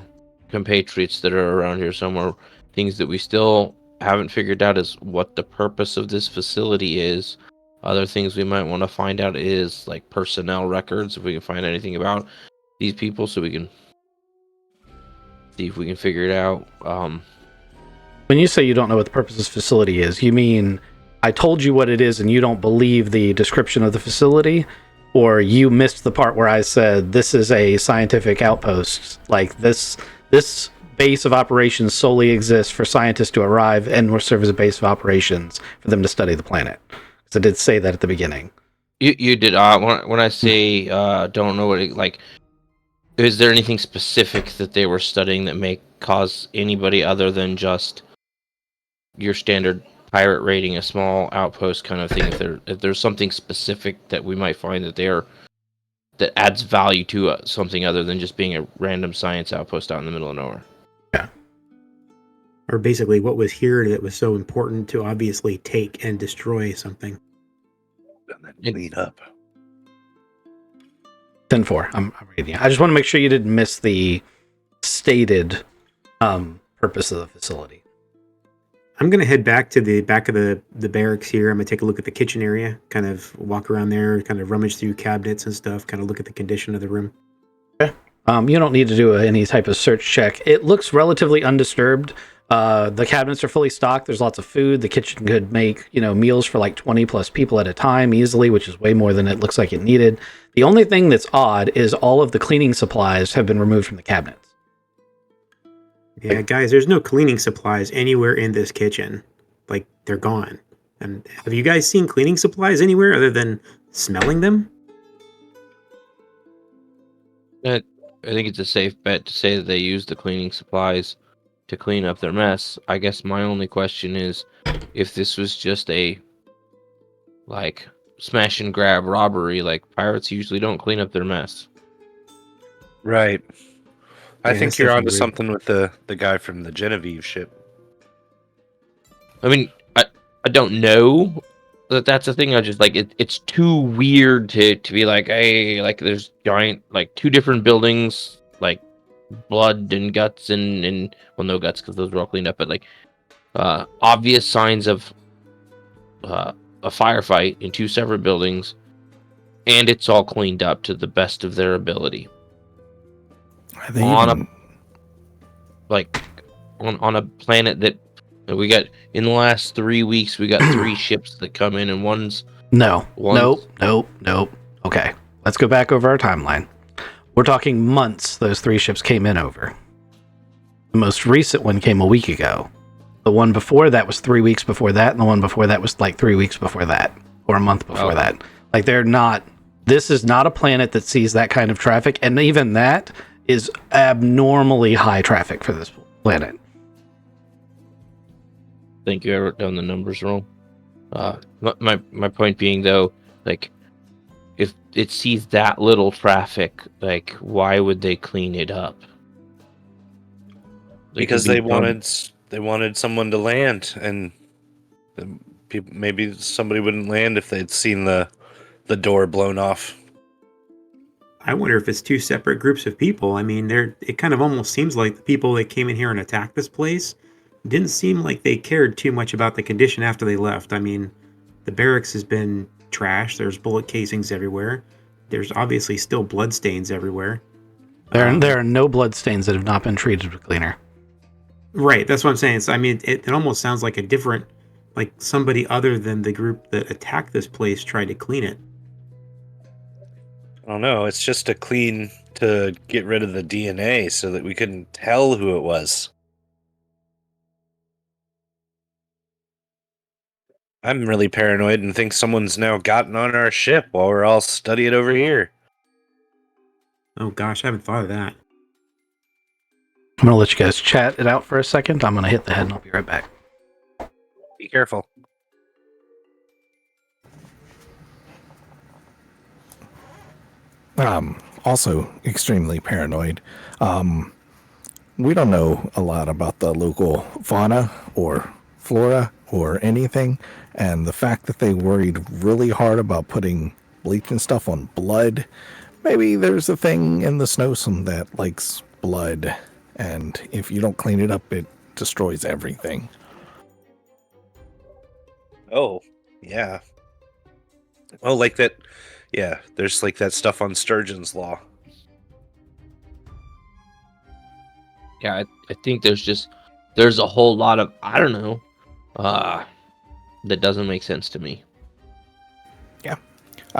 compatriots that are around here somewhere. Things that we still haven't figured out is what the purpose of this facility is. Other things we might want to find out is like personnel records, if we can find anything about these people, so we can see if we can figure it out. When you say you don't know what the purpose of this facility is, you mean I told you what it is and you don't believe the description of the facility? Or you missed the part where I said this is a scientific outpost? Like this base of operations solely exists for scientists to arrive and will serve as a base of operations for them to study the planet. Because I did say that at the beginning. You did. When I say don't know what it, like, is there anything specific that they were studying that may cause anybody other than just your standard pirate raiding a small outpost kind of thing? If there's something specific that we might find that adds value to something other than just being a random science outpost out in the middle of nowhere. Yeah. Or basically, what was here that was so important to obviously take and destroy something. Clean up. 10-4. I'm reading it. I just want to make sure you didn't miss the stated purpose of the facility. I'm going to head back to the back of the barracks here. I'm going to take a look at the kitchen area, kind of walk around there, kind of rummage through cabinets and stuff, kind of look at the condition of the room. Okay. You don't need to do any type of search check. It looks relatively undisturbed. The cabinets are fully stocked. There's lots of food. The kitchen could make, meals for like 20 plus people at a time easily, which is way more than it looks like it needed. The only thing that's odd is all of the cleaning supplies have been removed from the cabinets. Yeah, guys, there's no cleaning supplies anywhere in this kitchen. Like, they're gone. And have you guys seen cleaning supplies anywhere other than smelling them? I think it's a safe bet to say that they use the cleaning supplies to clean up their mess. I guess my only question is if this was just a like smash and grab robbery, like pirates usually don't clean up their mess. Right. I Yeah, think that's you're onto definitely something with the guy from the Genevieve ship. I mean, I don't know that that's a thing. I just like it's too weird to be like, hey, like there's giant like 2 different buildings, like blood and guts and well, no guts because those were all cleaned up, but like obvious signs of a firefight in 2 separate buildings, and it's all cleaned up to the best of their ability. On a planet that we got in the last 3 weeks, we got 3 ships that come in, and Nope. Okay, let's go back over our timeline. We're talking months those 3 ships came in over. The most recent one came a week ago. The one before that was 3 weeks before that, and the one before that was like 3 weeks before that, or a month before that. Like they're not. This is not a planet that sees that kind of traffic, and even that is abnormally high traffic for this planet. Thank you. I wrote down the numbers wrong. My point being though, like, if it sees that little traffic, like, why would they clean it up? Because they wanted someone to land, and maybe somebody wouldn't land if they'd seen the door blown off. I wonder if it's two separate groups of people. I mean, it kind of almost seems like the people that came in here and attacked this place didn't seem like they cared too much about the condition after they left. I mean, the barracks has been trashed. There's bullet casings everywhere. There's obviously still bloodstains everywhere. There are no bloodstains that have not been treated with cleaner. Right, that's what I'm saying. So, I mean, it almost sounds like a different, like somebody other than the group that attacked this place tried to clean it. I don't know. It's just to get rid of the DNA so that we couldn't tell who it was. I'm really paranoid and think someone's now gotten on our ship while we're all studying over here. Oh gosh, I haven't thought of that. I'm going to let you guys chat it out for a second. I'm going to hit the head and I'll be right back. Be careful. Also extremely paranoid. We don't know a lot about the local fauna or flora or anything, and the fact that they worried really hard about putting bleach and stuff on blood, maybe there's a thing in the snowsome that likes blood, and if you don't clean it up, it destroys everything. Oh, yeah. Oh, like that. Yeah, there's like that stuff on Sturgeon's Law. Yeah, I think there's a whole lot of, I don't know, that doesn't make sense to me. Yeah,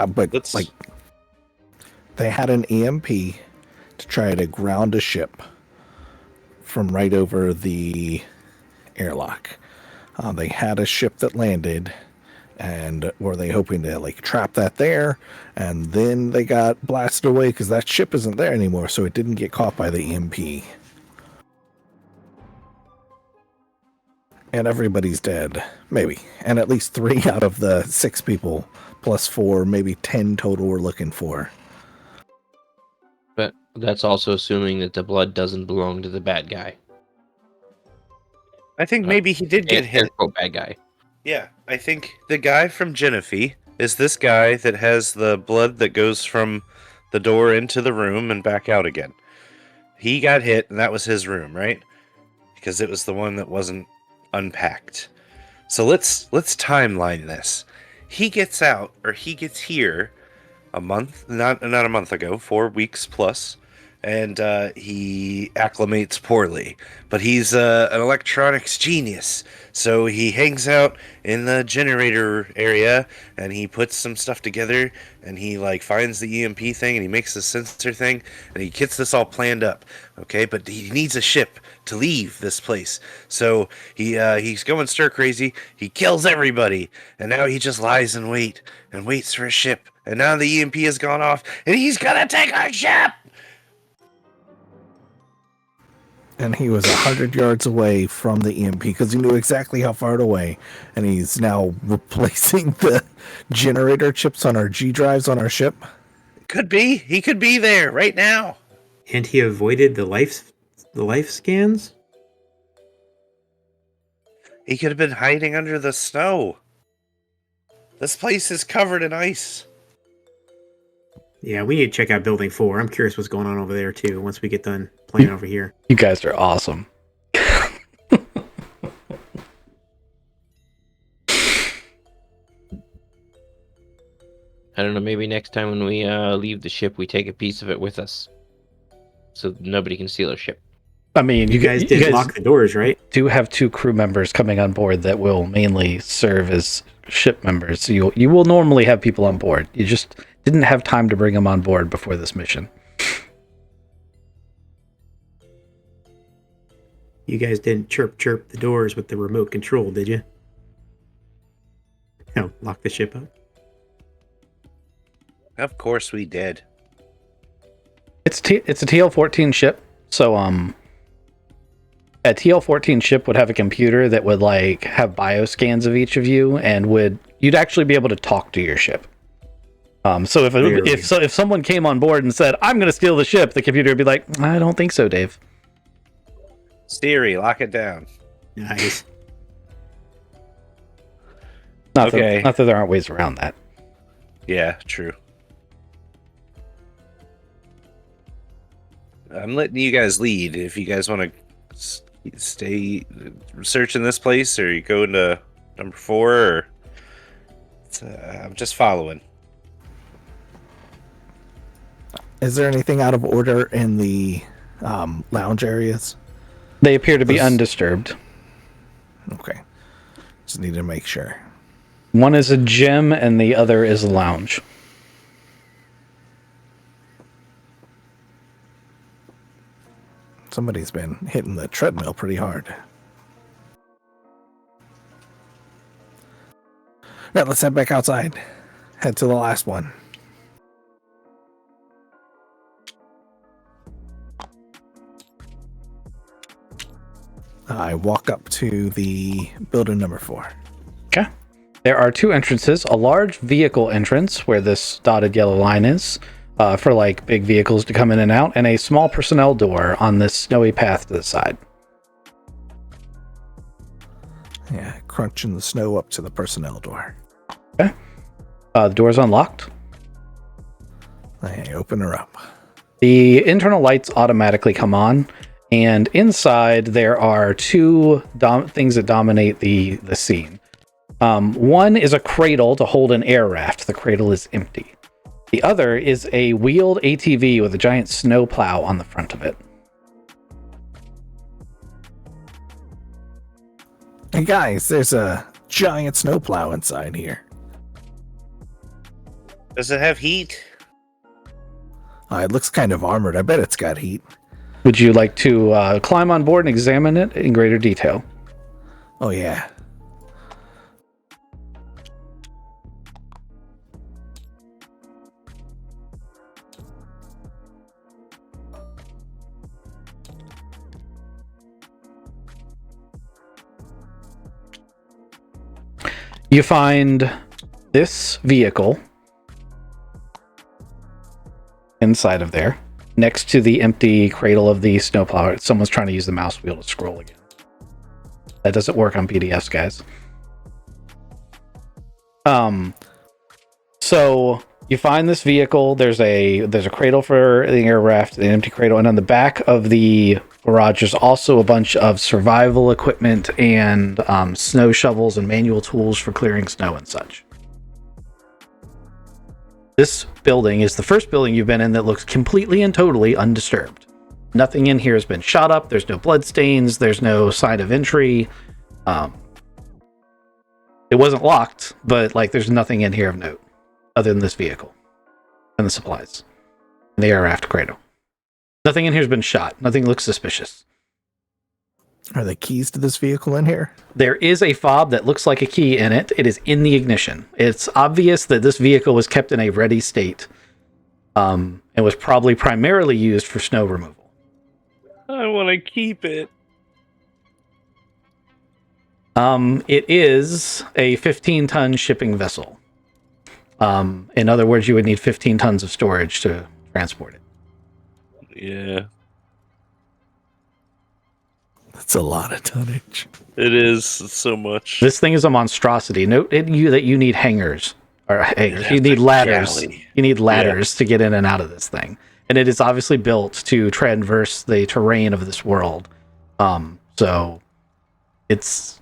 but like they had an EMP to try to ground a ship from right over the airlock. They had a ship that landed, and were they hoping to like trap that there, and then they got blasted away because that ship isn't there anymore, so it didn't get caught by the EMP. And everybody's dead, maybe. And at least 3 out of the 6 people, plus 4, maybe 10 total we're looking for. But that's also assuming that the blood doesn't belong to the bad guy. I think maybe he did get hit. Quote, bad guy. Yeah, I think the guy from Genevieve is this guy that has the blood that goes from the door into the room and back out again. He got hit, and that was his room, right? Because it was the one that wasn't unpacked. So let's timeline this. He gets out, or he gets here a month, not a month ago, 4 weeks plus, and he acclimates poorly. But he's an electronics genius, so he hangs out in the generator area, and he puts some stuff together, and he like finds the EMP thing, and he makes the sensor thing, and he gets this all planned up. Okay, but he needs a ship to leave this place, so he's going stir crazy. He kills everybody, and now he just lies in wait and waits for a ship. And now the EMP has gone off, and he's gonna take our ship. And he was 100 yards away from the EMP because he knew exactly how far away. And he's now replacing the generator chips on our G drives on our ship. Could be. He could be there right now. And he avoided the life scans? He could have been hiding under the snow. This place is covered in ice. Yeah, we need to check out Building 4. I'm curious what's going on over there, too, once we get done playing over here. You guys are awesome. I don't know, maybe next time when we leave the ship, we take a piece of it with us. So nobody can steal our ship. I mean, you guys did lock the doors, right? Do have 2 crew members coming on board that will mainly serve as ship members. So you will normally have people on board. You just didn't have time to bring them on board before this mission. You guys didn't chirp the doors with the remote control, did you? No, lock the ship up. Of course we did. It's a TL-14 ship, so a TL-14 ship would have a computer that would like have bioscans of each of you, and you'd actually be able to talk to your ship. So if someone came on board and said, "I'm going to steal the ship," the computer would be like, "I don't think so, Dave." Siri, lock it down. Nice. Not Okay. that there aren't ways around that. Yeah, true. I'm letting you guys lead. If you guys want to stay searching this place, or you go into number 4, or I'm just following. Is there anything out of order in the lounge areas? They appear to be Those- undisturbed. Okay. Just need to make sure. One is a gym, and the other is a lounge. Somebody's been hitting the treadmill pretty hard. Right, let's head back outside. Head to the last one. I walk up to the building number 4. Okay. There are 2 entrances, a large vehicle entrance where this dotted yellow line is, for like big vehicles to come in and out, and a small personnel door on this snowy path to the side. Yeah, crunching the snow up to the personnel door. Okay. The door's unlocked. I open her up. The internal lights automatically come on, and inside there are 2 things that dominate the scene. One is a cradle to hold an air raft. The cradle is empty. The other is a wheeled ATV with a giant snow plow on the front of it. Hey guys, there's a giant snowplow inside here. Does it have heat? It looks kind of armored. I bet it's got heat. Would you like to climb on board and examine it in greater detail? Oh yeah. You find this vehicle inside of there, next to the empty cradle of the snowplow. Someone's trying to use the mouse wheel to scroll again. That doesn't work on PDFs, guys. So you find this vehicle. There's a cradle for the air raft, an empty cradle, and on the back of the garage there's also a bunch of survival equipment and snow shovels and manual tools for clearing snow and such. This building is the first building you've been in that looks completely and totally undisturbed. Nothing in here has been shot up. There's no blood stains. There's no sign of entry. It wasn't locked, but like there's nothing in here of note other than this vehicle and the supplies and the air raft cradle. Nothing in here has been shot. Nothing looks suspicious. Are the keys to this vehicle in here? There is a fob that looks like a key in it. It is in the ignition. It's obvious that this vehicle was kept in a ready state and was probably primarily used for snow removal. I want to keep it. It is a 15-ton shipping vessel. In other words, you would need 15 tons of storage to transport it. Yeah, That's a lot of tonnage. it is so much. This thing is a monstrosity. Note that you need hangars. Or hangars. You need ladders. galley. You need ladders to get in and out of this thing. And it is obviously built to traverse the terrain of this world. So it's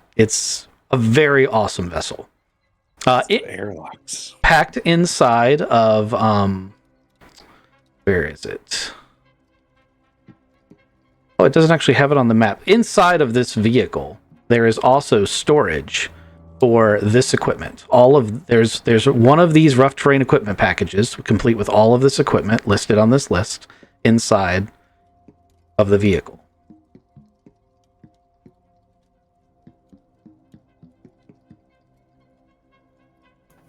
a very awesome vessel. It Airlocks. packed inside of where is it? Oh, it doesn't actually have it on the map. Inside of this vehicle, there is also storage for this equipment. There's one of these rough terrain equipment packages, complete with all of this equipment listed on this list, inside of the vehicle.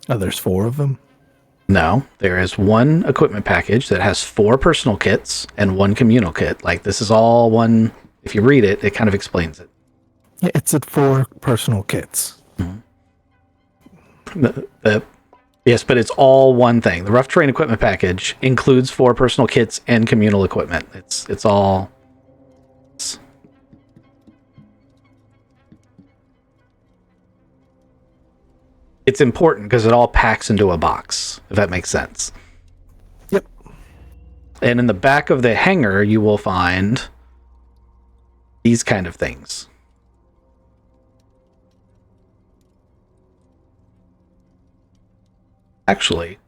Oh, there's 4 of them? No, there is one equipment package that has 4 personal kits and 1 communal kit. Like, this is all one. If you read it, it kind of explains it. Yeah, it's at 4 personal kits. Yes, but it's all one thing. The rough terrain equipment package includes 4 personal kits and communal equipment. It's all. It's important because it all packs into a box, if that makes sense. Yep. And in the back of the hangar, you will find these kind of things. Actually,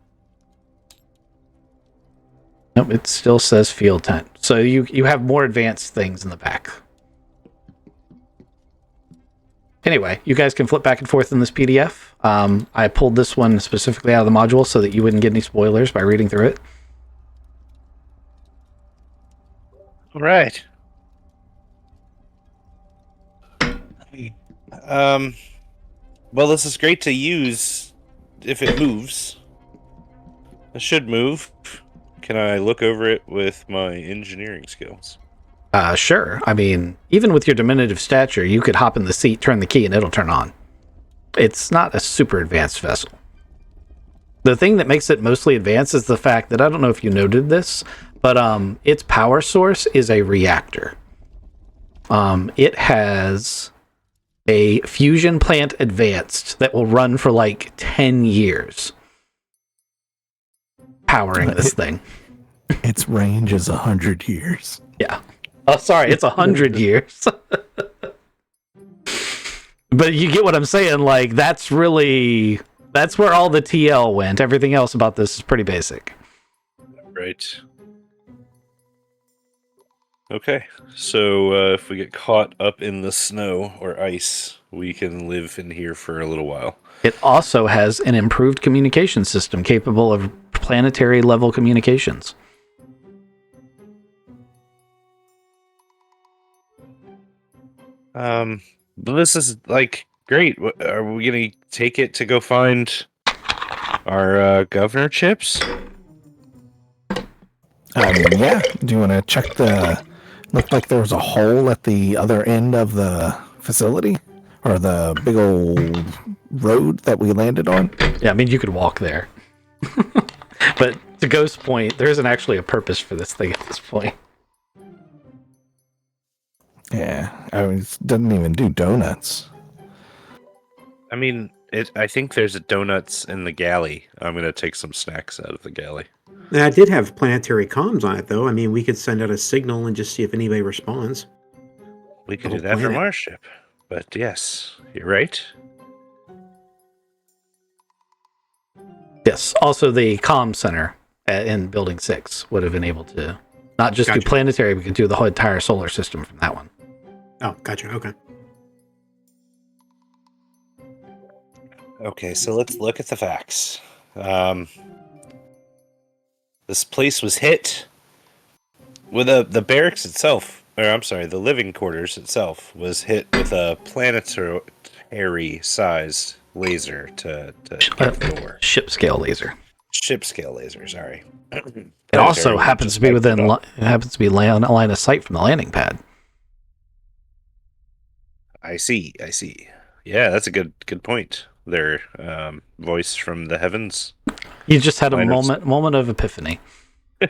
nope, it still says field tent. So you have more advanced things in the back. Anyway, you guys can flip back and forth in this PDF. I pulled this one specifically out of the module so that you wouldn't get any spoilers by reading through it. All right. Well, this is great to use if it moves. It should move. Can I look over it with my engineering skills? Sure. I mean, even with your diminutive stature, you could hop in the seat, turn the key, and it'll turn on. It's not a super advanced vessel. The thing that makes it mostly advanced is the fact that, I don't know if you noted this, but its power source is a reactor. It has a fusion plant advanced that will run for like 10 years powering this thing. Its range is 100 years. Yeah. Oh, sorry, it's 100 years. But you get what I'm saying, like, that's where all the TL went. Everything else about this is pretty basic. Right. Okay, so if we get caught up in the snow or ice, we can live in here for a little while. It also has an improved communication system capable of planetary level communications. But this is like great. Are we gonna take it to go find our governor chips? Yeah. Do you want to check looked like there was a hole at the other end of the facility? Or the big old road that we landed on? Yeah, I mean, you could walk there. But to Ghost's point, there isn't actually a purpose for this thing at this point. Yeah. I mean, it doesn't even do donuts. I mean, I think there's donuts in the galley. I'm gonna take some snacks out of the galley. I did have planetary comms on it, though. I mean, we could send out a signal and just see if anybody responds. We could The do whole that from planet. our ship. But yes, you're right. Yes, also the comm center in Building 6 would have been able to not just do Gotcha. planetary, we could do the whole entire solar system from that one. Oh, gotcha. Okay. Okay, so let's look at the facts. This place was hit with the barracks itself, or I'm sorry, the living quarters itself was hit with a planetary-sized laser to hit the door. Ship scale laser. Ship scale laser, sorry. It also happens to be within it happens to be line of sight from the landing pad. I see. Yeah, that's a good point. Their voice from the heavens. You just had a Line of moment of epiphany. All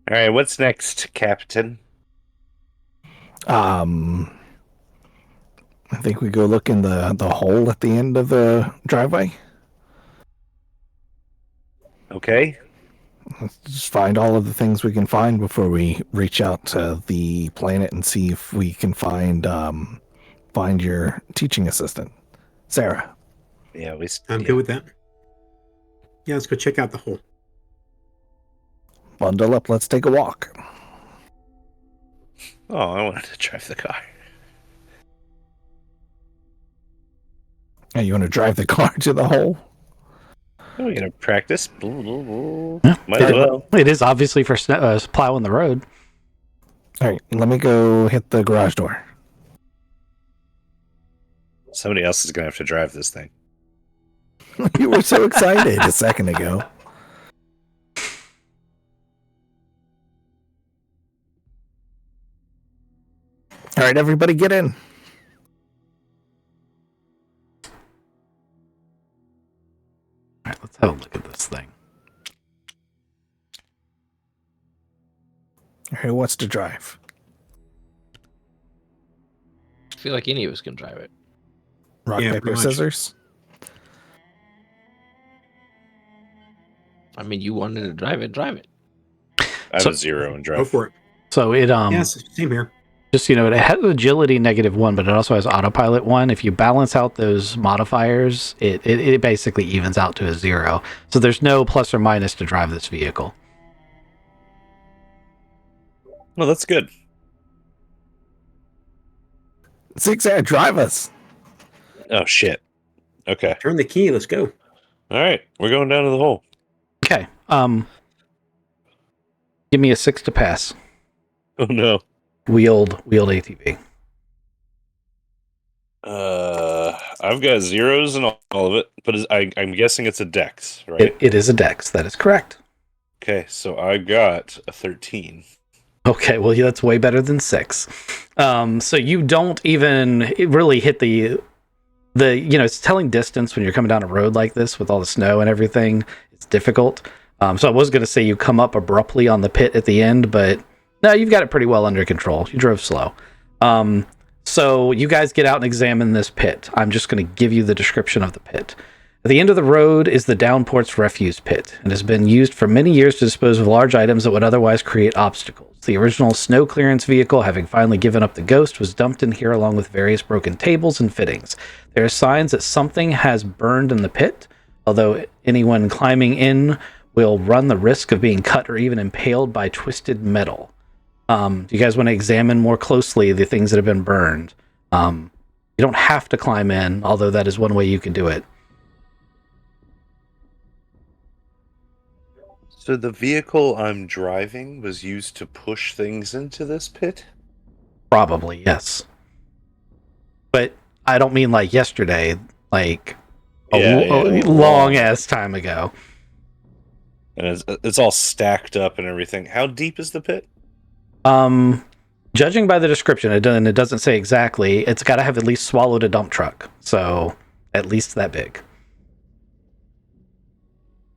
right, what's next, Captain? I think we go look in the hole at the end of the driveway. Okay. Let's just find all of the things we can find before we reach out to the planet and see if we can find your teaching assistant, Sarah. Yeah, I'm good with that. Yeah, let's go check out the hole. Bundle up. Let's take a walk. Oh, I wanted to drive the car. Hey, you want to drive the car to the hole? Oh, we're gonna practice. Yeah. Might as well. It is obviously for plowing the road. All right, let me go hit the garage door. Somebody else is gonna have to drive this thing. You were so excited a second ago. All right, everybody get in. All right, let's have a look at this thing. Who wants to drive? I feel like any of us can drive it. Rock, Yeah, paper, pretty much. scissors? I mean, you wanted to drive it, drive it. I have So- a 0 and Go drive. for it. So it Yes, same here. just it has agility -1, but it also has autopilot 1. If you balance out those modifiers, it basically evens out to a 0. So there's no plus or minus to drive this vehicle. Well, that's good. Zigzag, drive us. Oh shit. Okay. Turn the key. Let's go. All right, we're going down to the hole. Okay. Give me a 6 to pass. Oh no. Wheeled ATV. I've got zeros and all of it, but I'm guessing it's a dex, right? It is a dex. That is correct. Okay, so I got a 13. Okay, well, yeah, that's way better than 6. So you don't even really hit the it's telling distance when you're coming down a road like this with all the snow and everything. It's difficult. So I was going to say you come up abruptly on the pit at the end, but no, you've got it pretty well under control. You drove slow. So you guys get out and examine this pit. I'm just going to give you the description of the pit. At the end of the road is the Downport's refuse pit. It has been used for many years to dispose of large items that would otherwise create obstacles. The original snow clearance vehicle, having finally given up the ghost, was dumped in here along with various broken tables and fittings. There are signs that something has burned in the pit, although anyone climbing in will run the risk of being cut or even impaled by twisted metal. Do you guys want to examine more closely the things that have been burned? You don't have to climb in, although that is one way you can do it. So the vehicle I'm driving was used to push things into this pit? Probably, yes. But I don't mean like yesterday, like a long ass time ago. And it's all stacked up and everything. How deep is the pit? Judging by the description, it doesn't say exactly. It's got to have at least swallowed a dump truck, so at least that big.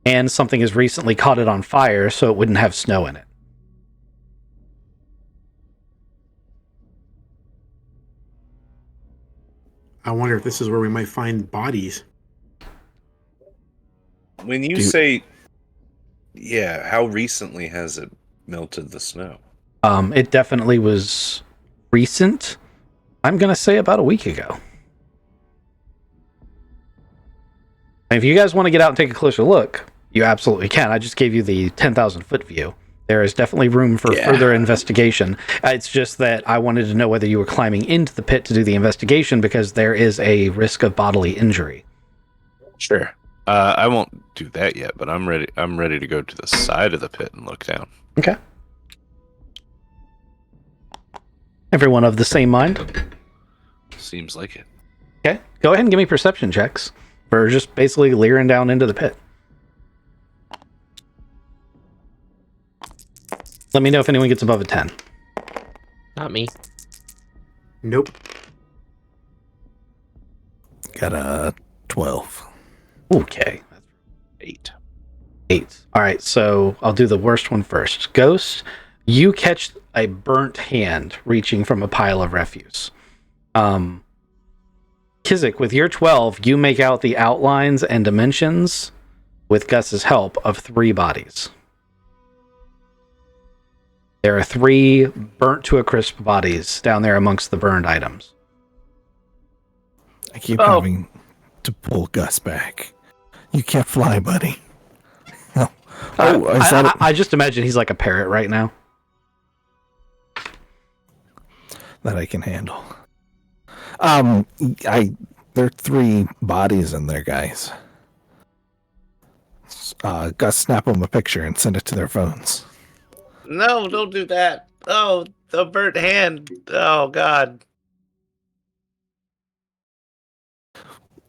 And something has recently caught it on fire, so it wouldn't have snow in it. I wonder if this is where we might find bodies. When you say, yeah, how recently has it melted the snow? It definitely was recent. I'm going to say about a week ago. And if you guys want to get out and take a closer look, you absolutely can. I just gave you the 10,000 foot view. There is definitely room for further investigation. It's just that I wanted to know whether you were climbing into the pit to do the investigation because there is a risk of bodily injury. Sure. I won't do that yet, but I'm ready. I'm ready to go to the side of the pit and look down. Okay. Everyone of the same mind? Seems like it. Okay. Go ahead and give me perception checks for just basically leering down into the pit. Let me know if anyone gets above a 10. Not me. Nope. Got a 12. Okay. 8. 8. All right, so I'll do the worst one first. Ghost, you catch a burnt hand reaching from a pile of refuse. Kizik, with your 12, you make out the outlines and dimensions, with Gus's help, of 3 bodies. There are 3 burnt to a crisp bodies down there amongst the burned items. I keep having to pull Gus back. You can't fly, buddy. I just imagine he's like a parrot right now. That I can handle. There are 3 bodies in there, guys. Gus, snap them a picture and send it to their phones. No, don't do that. Oh, the burnt hand. Oh, God.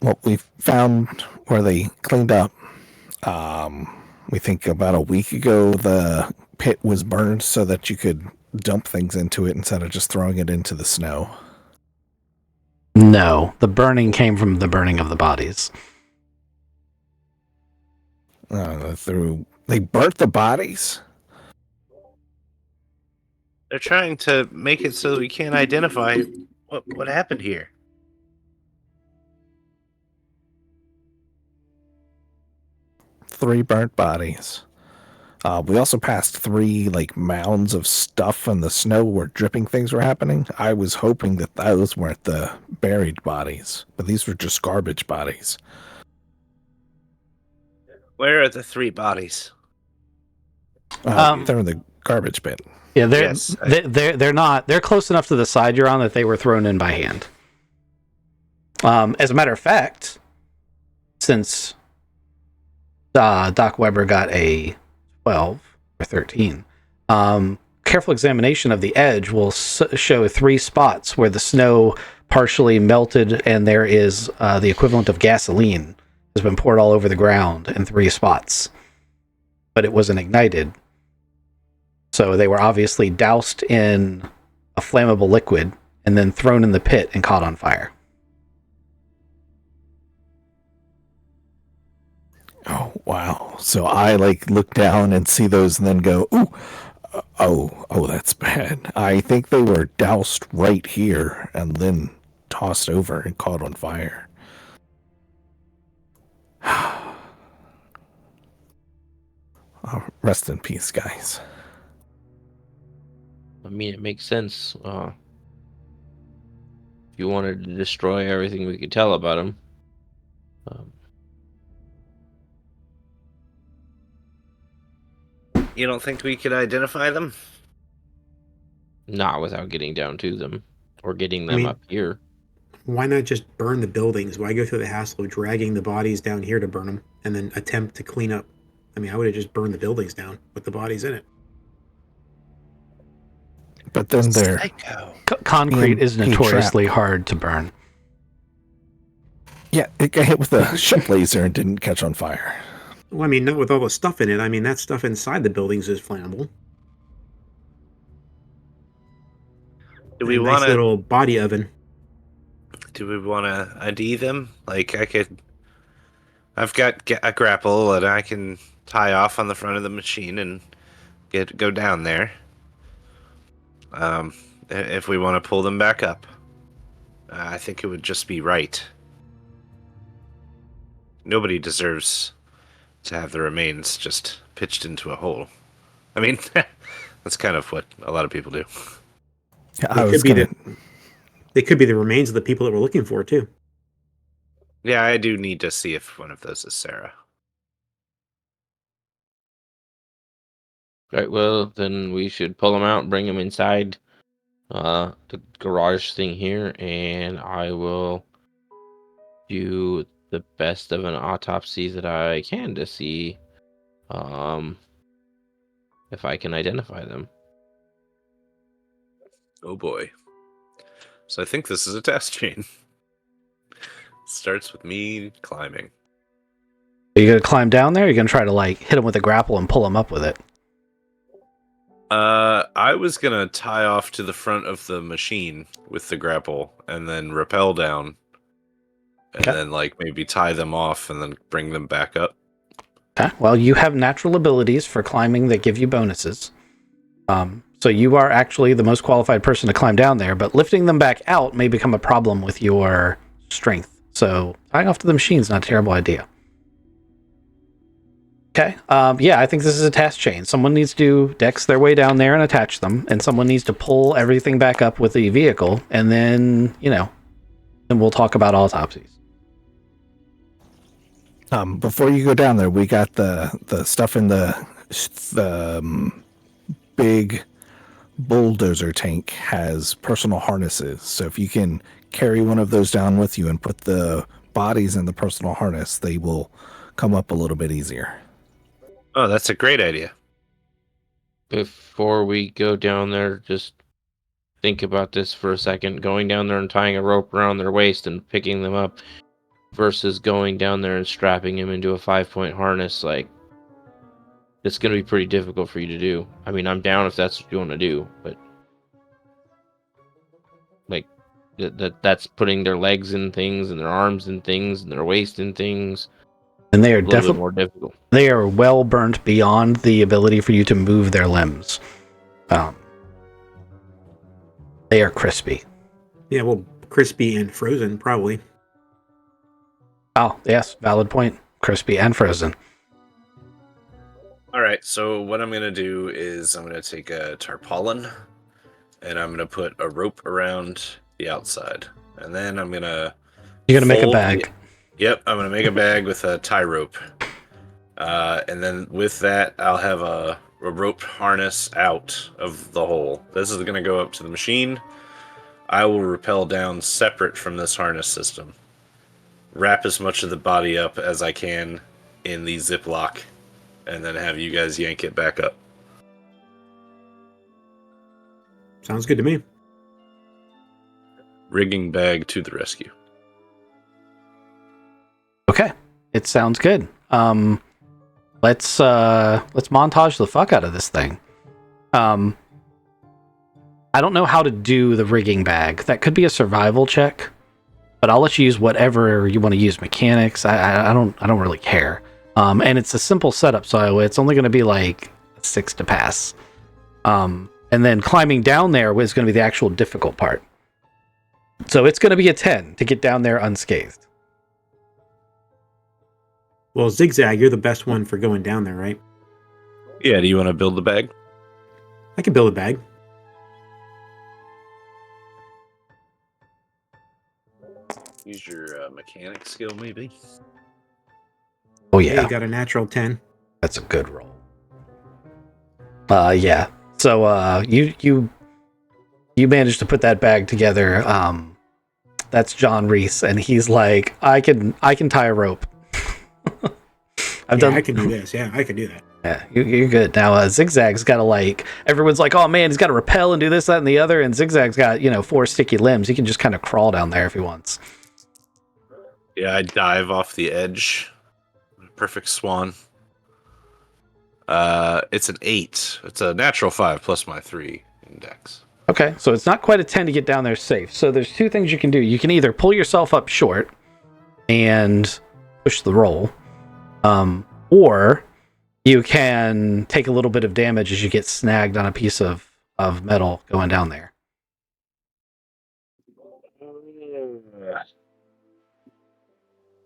Well, we found where they cleaned up. We think about a week ago the pit was burned so that you could dump things into it instead of just throwing it into the snow. No, the burning came from the burning of the bodies. They burnt the bodies? They're trying to make it so we can't identify what happened here. Three burnt bodies. We also passed 3 mounds of stuff in the snow where dripping things were happening. I was hoping that those weren't the buried bodies, but these were just garbage bodies. Where are the 3 bodies? They're in the garbage bin. Yeah, Yes, they're not. They're close enough to the side you're on that they were thrown in by hand. As a matter of fact, since Doc Weber got a 12 or 13, careful examination of the edge will show 3 spots where the snow partially melted, and there is the equivalent of gasoline has been poured all over the ground in 3 spots, but it wasn't ignited. So they were obviously doused in a flammable liquid and then thrown in the pit and caught on fire. Oh, wow. So I look down and see those and then go, ooh, oh, that's bad. I think they were doused right here and then tossed over and caught on fire. Rest in peace, guys. I mean, it makes sense. If you wanted to destroy everything we could tell about him. You don't think we could identify them? Not without getting down to them or getting them up here. Why not just burn the buildings? Why go through the hassle of dragging the bodies down here to burn them and then attempt to clean up? I mean, I would have just burned the buildings down with the bodies in it. But then they're... Concrete is notoriously hard to burn. Yeah, it got hit with a ship laser and didn't catch on fire. Well, I mean, not with all the stuff in it. I mean, that stuff inside the buildings is flammable. Do we A want nice little body oven? Do we want to ID them? I've got a grapple and I can tie off on the front of the machine and go down there. If we want to pull them back up, I think it would just be right. Nobody deserves to have the remains just pitched into a hole. I mean, that's kind of what a lot of people do. Yeah, they could be the remains of the people that we're looking for, too. Yeah, I do need to see if one of those is Sarah. Right, well, then we should pull them out and bring them inside the garage thing here, and I will do the best of an autopsy that I can to see if I can identify them. Oh boy. So I think this is a test chain. Starts with me climbing. Are you going to climb down there? Or are you going to try to hit them with a grapple and pull them up with it? I was gonna tie off to the front of the machine with the grapple and then rappel down. And then maybe tie them off and then bring them back up. Okay. Well, you have natural abilities for climbing that give you bonuses. So you are actually the most qualified person to climb down there, but lifting them back out may become a problem with your strength. So tying off to the machine is not a terrible idea. Okay. Yeah, I think this is a task chain. Someone needs to dex their way down there and attach them, and someone needs to pull everything back up with the vehicle, and then, then we'll talk about autopsies. Before you go down there, we got the stuff in the big bulldozer tank has personal harnesses. So if you can carry one of those down with you and put the bodies in the personal harness, they will come up a little bit easier. Oh, that's a great idea. Before we go down there, just think about this for a second. Going down there and tying a rope around their waist and picking them up. versus going down there and strapping him into a 5-point harness. Like, it's going to be pretty difficult for you to do. I mean, I'm down if that's what you want to do, but like that's putting their legs in things and their arms in things and their waist in things. And they are A little bit definitely more difficult. they are well burnt beyond the ability for you to move their limbs. They are crispy. Yeah, well, crispy and frozen, probably. Oh, yes, valid point. Crispy and frozen. All right, so what I'm going to do is I'm going to take a tarpaulin and I'm going to put a rope around the outside. And then I'm going to... You're going to make a bag. Yep, I'm going to make a bag with a tie rope. And then with that, I'll have a rope harness out of the hole. This is going to go up to the machine. I will rappel down separate from this harness system. Wrap as much of the body up as I can in the Ziploc, and then have you guys yank it back up. Sounds good to me. Rigging bag to the rescue. Okay, it sounds good. Let's montage the fuck out of this thing. I don't know how to do the rigging bag. That could be a survival check, but I'll let you use whatever you want to use. Mechanics. I don't really care. And it's a simple setup, so it's only going to be like 6 to pass. And then climbing down there is going to be the actual difficult part. So it's going to be a 10 to get down there unscathed. Well, Zigzag, you're the best one for going down there, right? Yeah, do you want to build the bag? I can build a bag. Use your mechanic skill, maybe. Oh Yeah, yeah, you got a natural 10. that's a good roll. Yeah. So you managed to put that bag together. That's John Reese, and he's like, I can tie a rope. I can do this. Yeah, I can do that. Yeah, you're good. Now, Zigzag's got to everyone's like, oh man, he's got to rappel and do this, that, and the other, and Zigzag's got, 4 sticky limbs. He can just kind of crawl down there if he wants. Yeah, I dive off the edge. Perfect swan. It's an 8. It's a natural 5 plus my 3 index. Okay, so it's not quite a 10 to get down there safe. So there's 2 things you can do. You can either pull yourself up short and push the roll, or you can take a little bit of damage as you get snagged on a piece of metal going down there.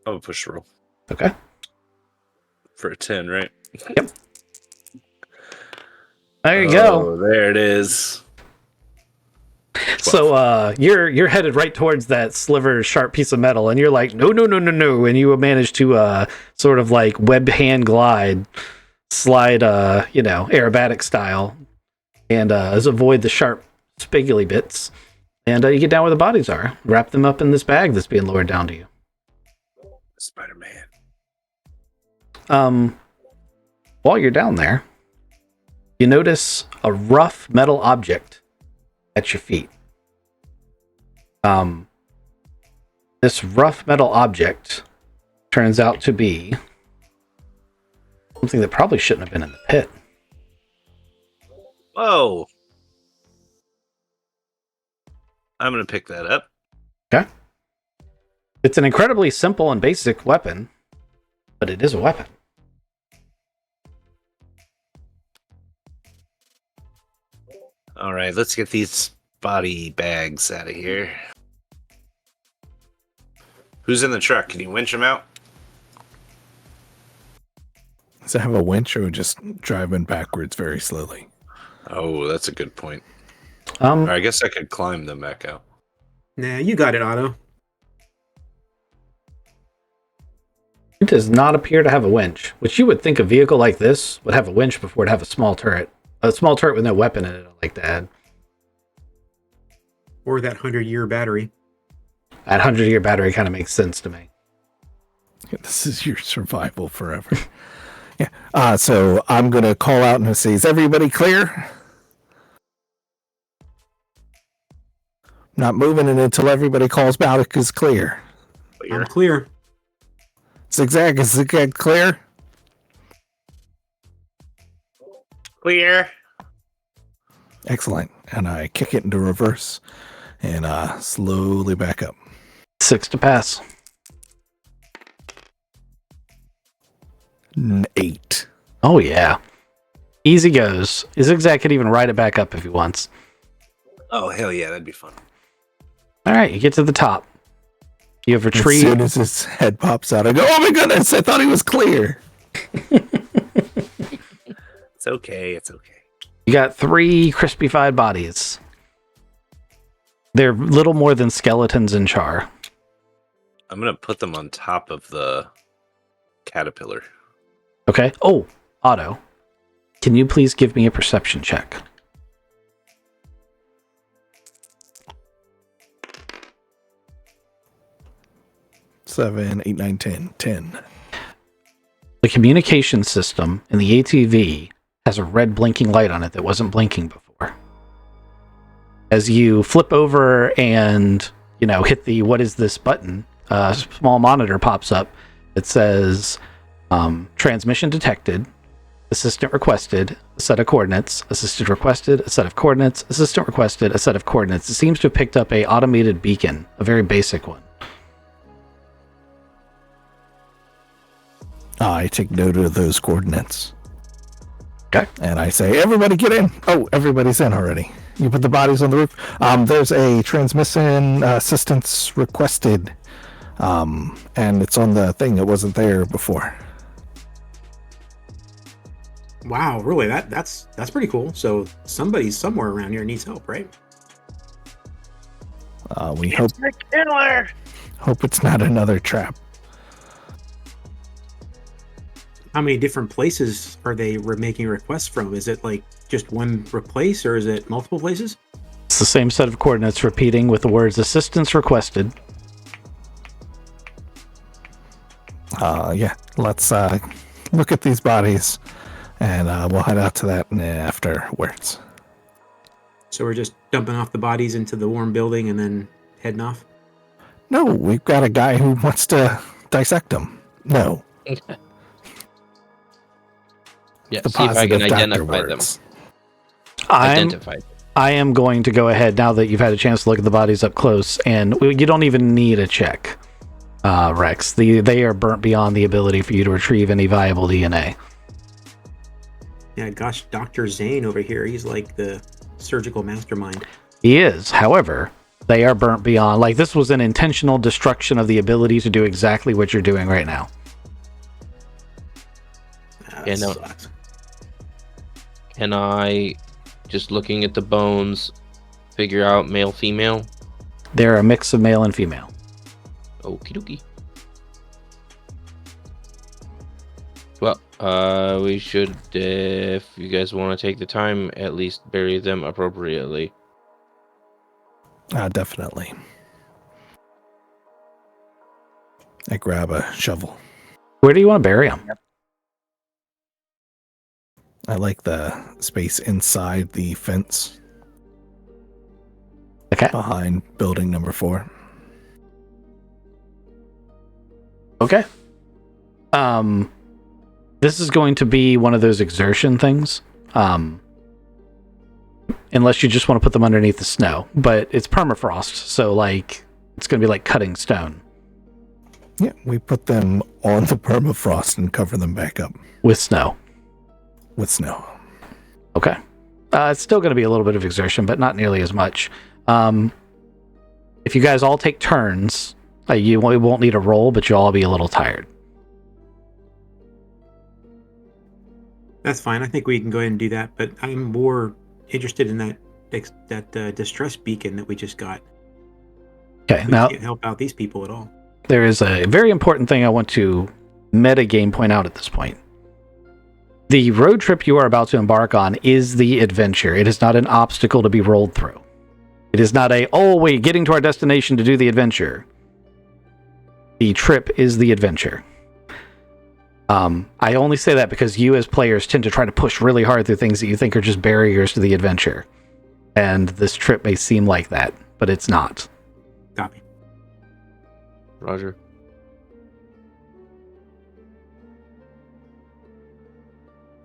I'll push the roll. Okay. For a 10, right? Yep. There you go. There it is. So you're headed right towards that sliver sharp piece of metal, and you're like, no, and you manage to sort of like web hand glide, slide aerobatic style, and avoid the sharp spiggly bits, and you get down where the bodies are, wrap them up in this bag that's being lowered down to you. Spider-Man. While you're down there, you notice a rough metal object at your feet. This rough metal object turns out to be something that probably shouldn't have been in the pit. Whoa. I'm going to pick that up. Okay. It's an incredibly simple and basic weapon, but it is a weapon. All right, let's get these body bags out of here. Who's in the truck? Can you winch them out? Does it have a winch or just driving backwards very slowly? Oh, that's a good point. Or I guess I could climb them back out. Nah, you got it, Otto. It does not appear to have a winch, which you would think a vehicle like this would have a winch before it'd have a small turret. A small turret with no weapon in it, I like to add. Or that 100-year battery. That 100-year battery kind of makes sense to me. This is your survival forever. Yeah. So I'm going to call out and say, is everybody clear? Not moving it until everybody calls Baltic is clear. I'm clear. Zigzag, is Zigzag clear? Clear. Excellent. And I kick it into reverse and slowly back up. 6 to pass. 8. Oh, yeah. Easy goes. Zigzag could even ride it back up if he wants. Oh, hell yeah, that'd be fun. All right, you get to the top. You have As retrieved. soon as his head pops out, I go, oh my goodness, I thought he was clear. It's okay. It's okay. You got 3 crispified bodies. They're little more than skeletons in char. I'm gonna put them on top of the caterpillar. Okay. Oh, Otto. Can you please give me a perception check? Seven, 8, 9, 10. 10. The communication system in the ATV has a red blinking light on it that wasn't blinking before. As you flip over and, hit the what is this button, a small monitor pops up that says transmission detected, assistant requested, a set of coordinates, assistant requested, a set of coordinates, assistant requested, a set of coordinates. It seems to have picked up a automated beacon, a very basic one. I take note of those coordinates. Okay. And I say, everybody get in. Oh, everybody's in already. You put the bodies on the roof. There's a transmission assistance requested. And it's on the thing that wasn't there before. Wow, really? That's pretty cool. So somebody somewhere around here needs help, right? We hope it's not another trap. How many different places are they making requests from? Is it like just one place, or is it multiple places? It's the same set of coordinates repeating with the words assistance requested. Yeah, let's look at these bodies, and we'll head out to that afterwards. So we're just dumping off the bodies into the warm building and then heading off? No, we've got a guy who wants to dissect them. No. Yeah, The see if I can positive doctor identify them. words. I am going to go ahead now that you've had a chance to look at the bodies up close, and you don't even need a check, Rex. They are burnt beyond the ability for you to retrieve any viable DNA. Yeah, gosh, Dr. Zane over here, he's like the surgical mastermind. He is, however, they are burnt beyond. Like, this was an intentional destruction of the ability to do exactly what you're doing right now. Yeah, no. Sucks. Can I, just looking at the bones, figure out male, female? They're a mix of male and female. Okie dokie. Well, we should, if you guys want to take the time, at least bury them appropriately. Definitely. I grab a shovel. Where do you want to bury them? I like the space inside the fence Okay. behind building number 4. Okay. This is going to be one of those exertion things. Unless you just want to put them underneath the snow, but it's permafrost, so like it's going to be like cutting stone Yeah, we put them on the permafrost and cover them back up with snow. with snow. Okay. It's still going to be a little bit of exertion, but not nearly as much. If you guys all take turns, you won't need a roll, but you'll all be a little tired. That's fine. I think we can go ahead and do that, but I'm more interested in that distress beacon that we just got. Okay, We now can't help out these people at all. there is a very important thing I want to metagame point out at this point. The road trip you are about to embark on is the adventure. It is not an obstacle to be rolled through. It is not wait, getting to our destination to do the adventure. The trip is the adventure. I only say that because you as players tend to try to push really hard through things that you think are just barriers to the adventure. And this trip may seem like that, but it's not. Copy. Roger.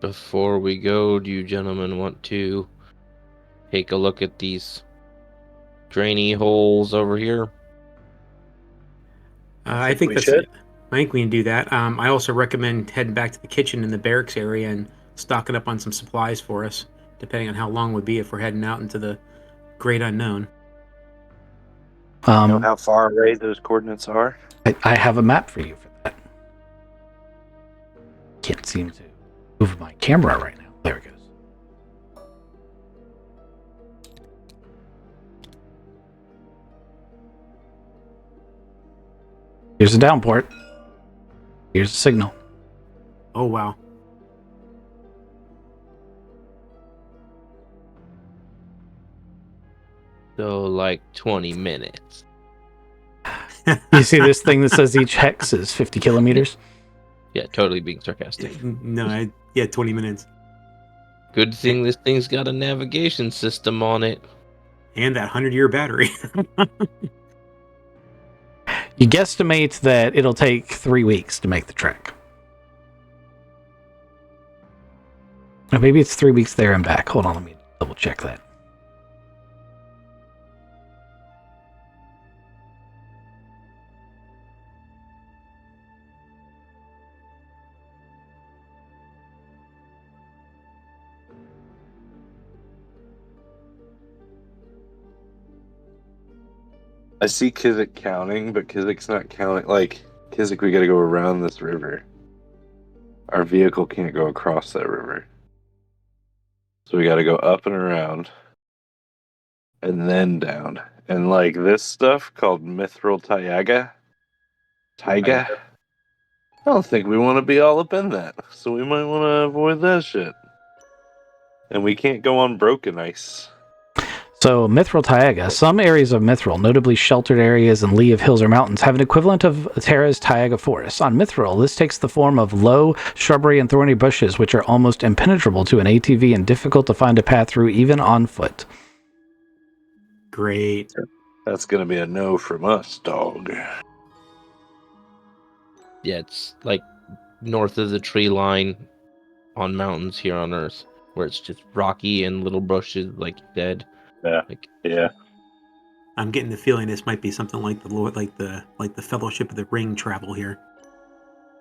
before we go, do you gentlemen want to take a look at these drainy holes over here? I think we that's. should. I think we can do that. I also recommend heading back to the kitchen in the barracks area and stocking up on some supplies for us, depending on how long it would be if we're heading out into the great unknown. You know how far away those coordinates are? I have a map for you for that. Can't seem to move my camera right now. There it goes. Here's a downport. Here's a signal. Oh wow! So, like 20 minutes. You see this thing that says each hex is 50 kilometers? Yeah, totally being sarcastic. No, 20 minutes. Good thing this thing's got a navigation system on it. And that 100-year battery. You guesstimate that it'll take 3 weeks to make the trek. Or maybe it's 3 weeks there and back. Hold on, let me double check that. I see Kizik counting, but Kizik's not counting. Like, Kizik, we gotta go around this river. Our vehicle can't go across that river. So we gotta go up and around. And then down. And, like, this stuff called Mithril Taiga. I don't think we want to be all up in that. So we might want to avoid that shit. And we can't go on broken ice. So, Mithril Taiga. Some areas of Mithril, notably sheltered areas and lee of hills or mountains, have an equivalent of Terra's Taiga forests. On Mithril, this takes the form of low shrubbery and thorny bushes, which are almost impenetrable to an ATV and difficult to find a path through even on foot. Great. That's gonna be a no from us, dog. Yeah, it's like north of the tree line on mountains here on Earth, where it's just rocky and little bushes, like you said. Yeah. Like, Yeah. I'm getting the feeling this might be something like the Fellowship of the Ring travel here.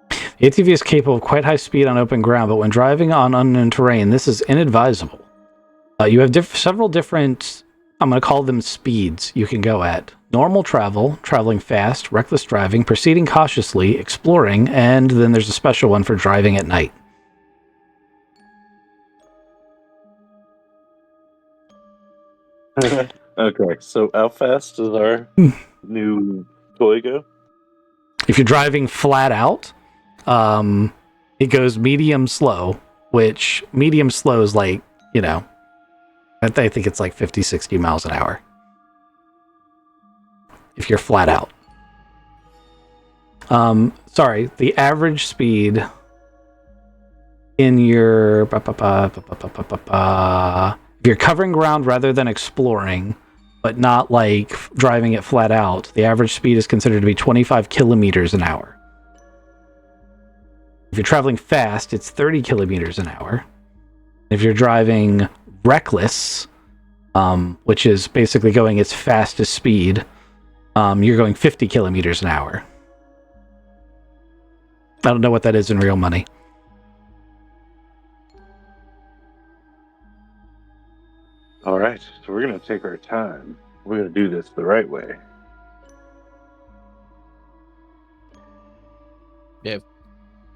The ATV is capable of quite high speed on open ground, but when driving on unknown terrain, this is inadvisable. You have several different, I'm going to call them speeds, you can go at. Normal travel, traveling fast, reckless driving, proceeding cautiously, exploring, and then there's a special one for driving at night. Okay, so how fast does our new toy go? If you're driving flat out, it goes medium slow, which medium slow is like, I think it's like 50, 60 miles an hour. If you're flat out. Sorry, the average speed in your... If you're covering ground rather than exploring, but not like driving it flat out, the average speed is considered to be 25 kilometers an hour. If you're traveling fast, it's 30 kilometers an hour. If you're driving reckless, which is basically going its fastest speed, you're going 50 kilometers an hour. I don't know what that is in real money. All right, so we're gonna take our time. We're gonna do this the right way.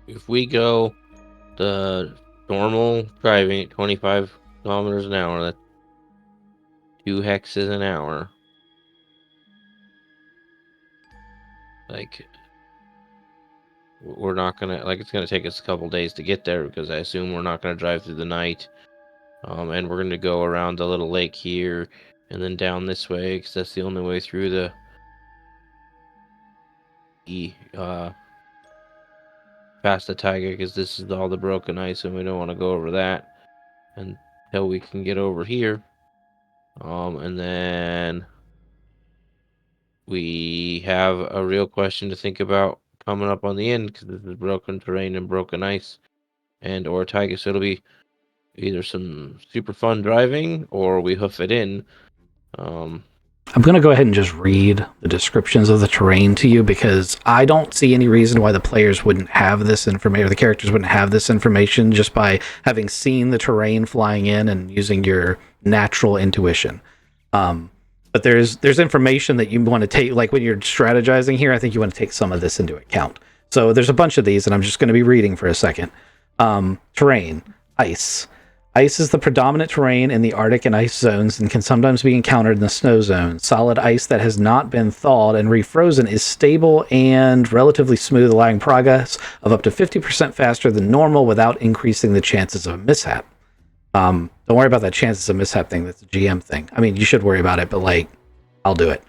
if we go the normal driving at 25 kilometers an hour, that's 2 hexes an hour. Like, we're not gonna, like, it's gonna take us a couple days to get there because I assume we're not gonna drive through the night. And we're gonna go around the little lake here and then down this way because that's the only way through the past the Taiga, because this is all the broken ice and we don't want to go over that until we can get over here. And then we have a real question to think about coming up on the end because this is broken terrain and broken ice. and or Tiger. So it'll be either some super fun driving or we hoof it in. I'm going to go ahead and just read the descriptions of the terrain to you because I don't see any reason why the players wouldn't have this information, or the characters wouldn't have this information just by having seen the terrain flying in and using your natural intuition. But there's information that you want to take, like when you're strategizing here, I think you want to take some of this into account. So there's a bunch of these, and I'm just going to be reading for a second. Terrain, ice. Ice is the predominant terrain in the Arctic and ice zones and can sometimes be encountered in the snow zone. Solid ice that has not been thawed and refrozen is stable and relatively smooth, allowing progress of up to 50% faster than normal without increasing the chances of a mishap. Don't worry about that chances of mishap thing. That's a GM thing. I mean, you should worry about it, but like, I'll do it.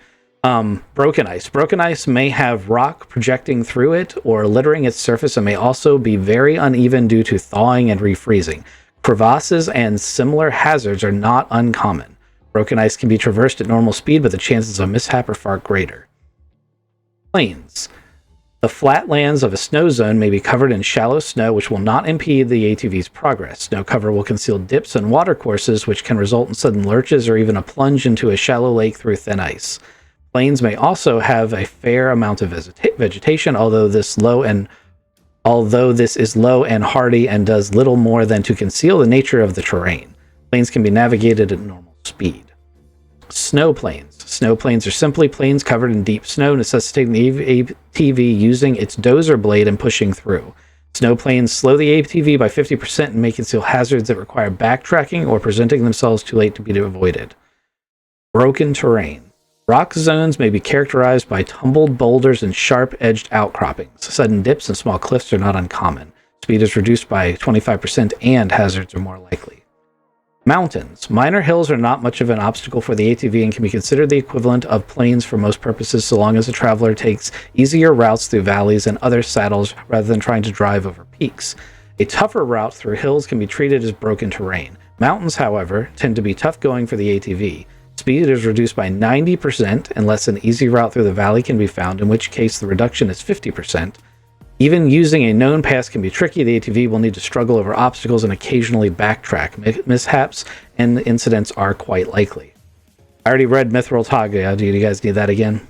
Broken ice. Broken ice may have rock projecting through it or littering its surface and may also be very uneven due to thawing and refreezing. Crevasses and similar hazards are not uncommon. Broken ice can be traversed at normal speed, but the chances of mishap are far greater. Plains. The flatlands of a snow zone may be covered in shallow snow, which will not impede the ATV's progress. Snow cover will conceal dips and watercourses, which can result in sudden lurches or even a plunge into a shallow lake through thin ice. Plains may also have a fair amount of vegetation, although this is low and hardy and does little more than to conceal the nature of the terrain. Plains can be navigated at normal speed. Snow plains. Snow plains are simply plains covered in deep snow, necessitating the ATV using its dozer blade and pushing through. Snow plains slow the ATV by 50% and may conceal hazards that require backtracking or presenting themselves too late to be avoided. Broken terrain. Rock zones may be characterized by tumbled boulders and sharp-edged outcroppings. Sudden dips and small cliffs are not uncommon. Speed is reduced by 25% and hazards are more likely. Mountains. Minor hills are not much of an obstacle for the ATV and can be considered the equivalent of plains for most purposes so long as the traveler takes easier routes through valleys and other saddles rather than trying to drive over peaks. A tougher route through hills can be treated as broken terrain. Mountains, however, tend to be tough going for the ATV. Speed is reduced by 90% unless an easy route through the valley can be found, in which case the reduction is 50%. Even using a known path can be tricky. The ATV will need to struggle over obstacles and occasionally backtrack. Mishaps and incidents are quite likely. I already read Mithril Taga. Do you guys need that again?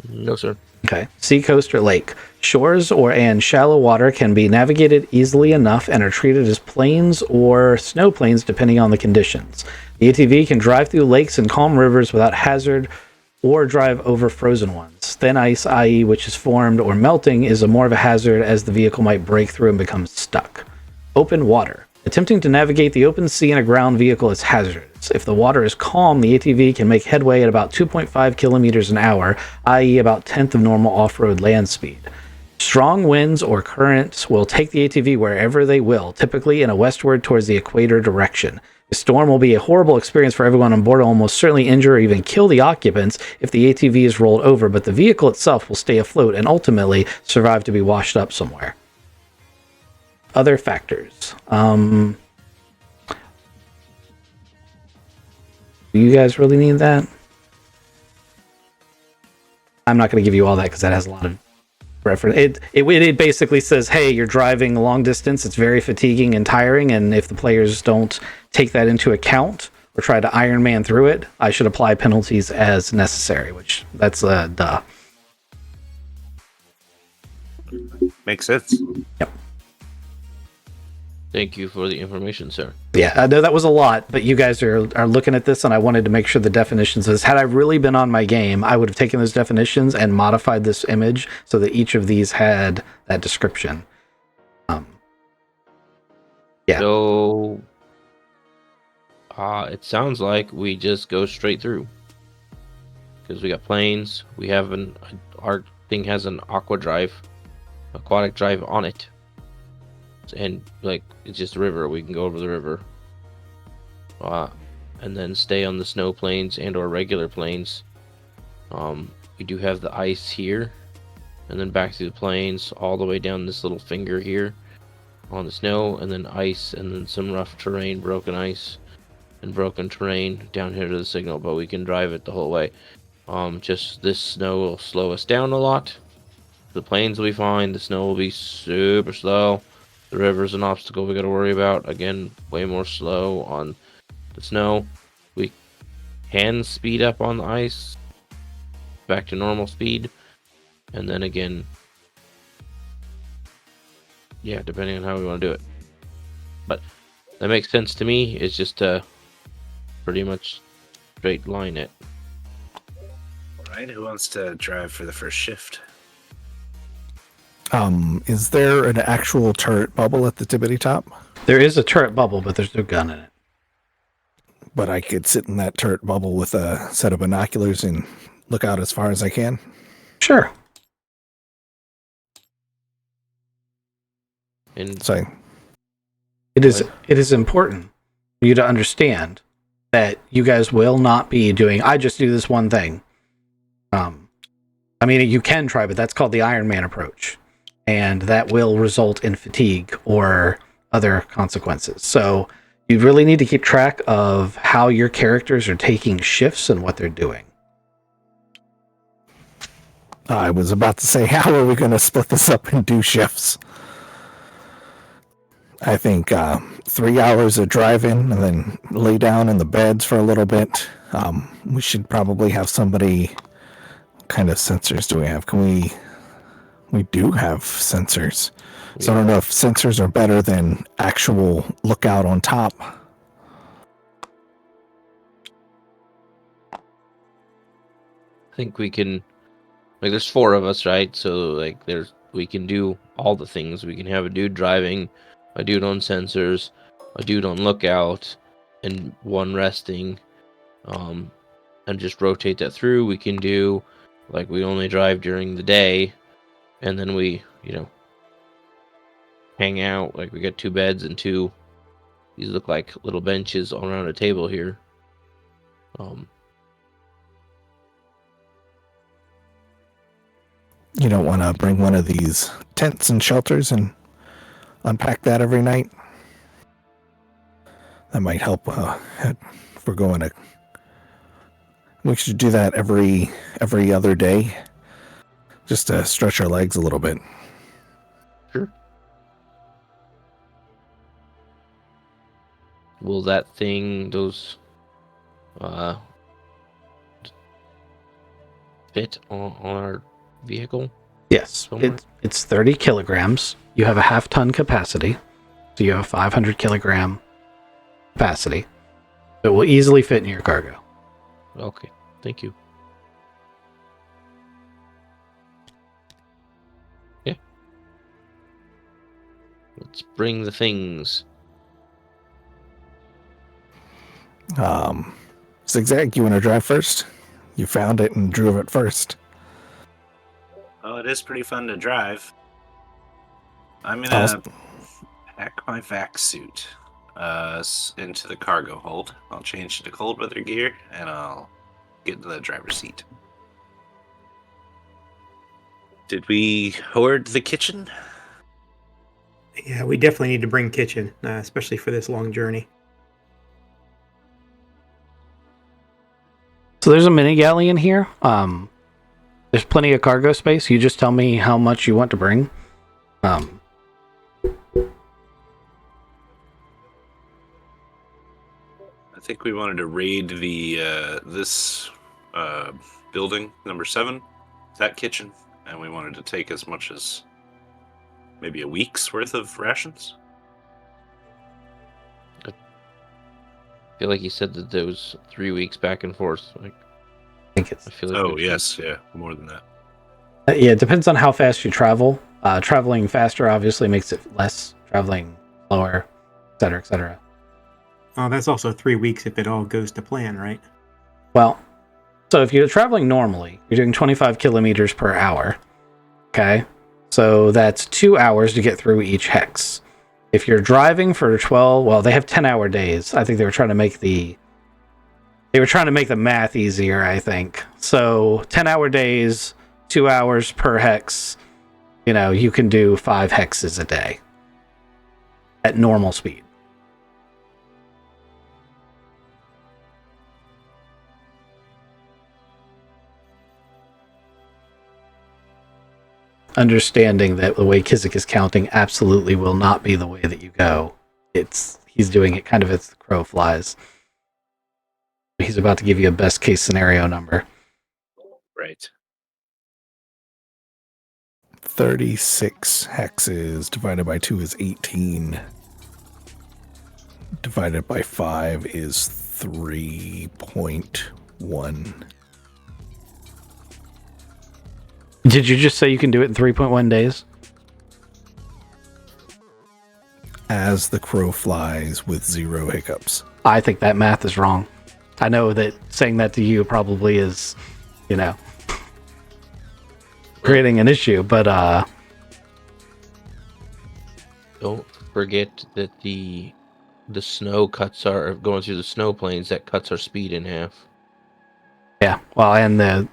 No, sir. Okay. Seacoast or lake. Shores and shallow water can be navigated easily enough and are treated as plains or snow plains depending on the conditions. The ATV can drive through lakes and calm rivers without hazard or drive over frozen ones. Thin ice, i.e. which is formed or melting, is more of a hazard as the vehicle might break through and become stuck. Open water. Attempting to navigate the open sea in a ground vehicle is hazardous. If the water is calm, the ATV can make headway at about 2.5 kilometers an hour, i.e. about 1/10 of normal off-road land speed. Strong winds or currents will take the ATV wherever they will, typically in a westward towards the equator direction. The storm will be a horrible experience for everyone on board and will almost certainly injure or even kill the occupants if the ATV is rolled over, but the vehicle itself will stay afloat and ultimately survive to be washed up somewhere. Other factors. Do you guys really need that? I'm not going to give you all that because that has a lot of reference. It basically says, hey, you're driving a long distance. It's very fatiguing and tiring, and if the players don't take that into account or try to Iron Man through it, I should apply penalties as necessary, which that's duh. Makes sense. Yep. Thank you for the information, sir. Yeah, I know that was a lot, but you guys are looking at this, and I wanted to make sure the definitions is. Had I really been on my game, I would have taken those definitions and modified this image so that each of these had that description. Yeah. So, it sounds like we just go straight through because we got planes. We have our thing has an aquatic drive on it. And like it's just a river, we can go over the river, and then stay on the snow plains and or regular plains. We do have the ice here, and then back through the plains all the way down this little finger here on the snow, and then ice, and then some rough terrain, broken ice, and broken terrain down here to the signal. But we can drive it the whole way. Just this snow will slow us down a lot. The plains will be fine. The snow will be super slow. The river's an obstacle we got to worry about. Again, way more slow on the snow. We can speed up on the ice back to normal speed. And then again, yeah, depending on how we want to do it. But that makes sense to me. It's just pretty much straight line it. All right, who wants to drive for the first shift? Is there an actual turret bubble at the tippity top? There is a turret bubble, but there's no gun in it. But I could sit in that turret bubble with a set of binoculars and look out as far as I can. Sure. And So It is important for you to understand that you guys will not be doing, I just do this one thing. I mean, you can try, but that's called the Iron Man approach. And that will result in fatigue or other consequences. So you really need to keep track of how your characters are taking shifts and what they're doing. I was about to say, how are we going to split this up and do shifts? I think 3 hours of driving and then lay down in the beds for a little bit. We should probably have somebody. What kind of sensors do we have? We do have sensors. So I don't know if sensors are better than actual lookout on top. I think we can, like, there's 4 of us, right? So like we can do all the things. We can have a dude driving, a dude on sensors, a dude on lookout, and one resting, and just rotate that through. We can do, like, we only drive during the day, and then we, hang out. Like, we got 2 beds and 2, these look like little benches all around a table here. You don't want to bring one of these tents and shelters and unpack that every night? That might help if we're going to... We should do that every other day, just to stretch our legs a little bit. Sure. Will that thing, those, fit on our vehicle? Yes, it's 30 kilograms. You have a half-ton capacity, so you have a 500 kilogram capacity. It will easily fit in your cargo. Okay, thank you. Yeah. Let's bring the things. Zigzag, you want to drive first? You found it and drove it first. Oh, it is pretty fun to drive. I'm gonna pack my vac suit into the cargo hold. I'll change to cold weather gear, and I'll get into the driver's seat. Did we hoard the kitchen? Yeah, we definitely need to bring kitchen, especially for this long journey. So there's a mini galley in here. There's plenty of cargo space. You just tell me how much you want to bring. I think we wanted to raid the this building, number 7, that kitchen, and we wanted to take as much as maybe a week's worth of rations. I feel like you said that there was 3 weeks back and forth. Like, I think it's... I feel like yes, yeah, more than that. Yeah, it depends on how fast you travel. Traveling faster obviously makes it less. Traveling slower, etc., etc. Oh, that's also 3 weeks if it all goes to plan, right? Well, so if you're traveling normally, you're doing 25 kilometers per hour. Okay? So that's 2 hours to get through each hex. If you're driving for 12, well, they have 10-hour days. I think they were trying to make the math easier, I think. So 10-hour days, 2 hours per hex. You can do 5 hexes a day at normal speed. understanding that the way Kizik is counting absolutely will not be the way that you go. He's doing it kind of as the crow flies. He's about to give you a best case scenario number. Right. 36 hexes divided by 2 is 18. Divided by 5 is 3.1. Did you just say you can do it in 3.1 days? As the crow flies with 0 hiccups. I think that math is wrong. I know that saying that to you probably is, creating an issue, but Don't forget that the snow cuts our going through the snow plains. That cuts our speed in half. yeah. Well, and the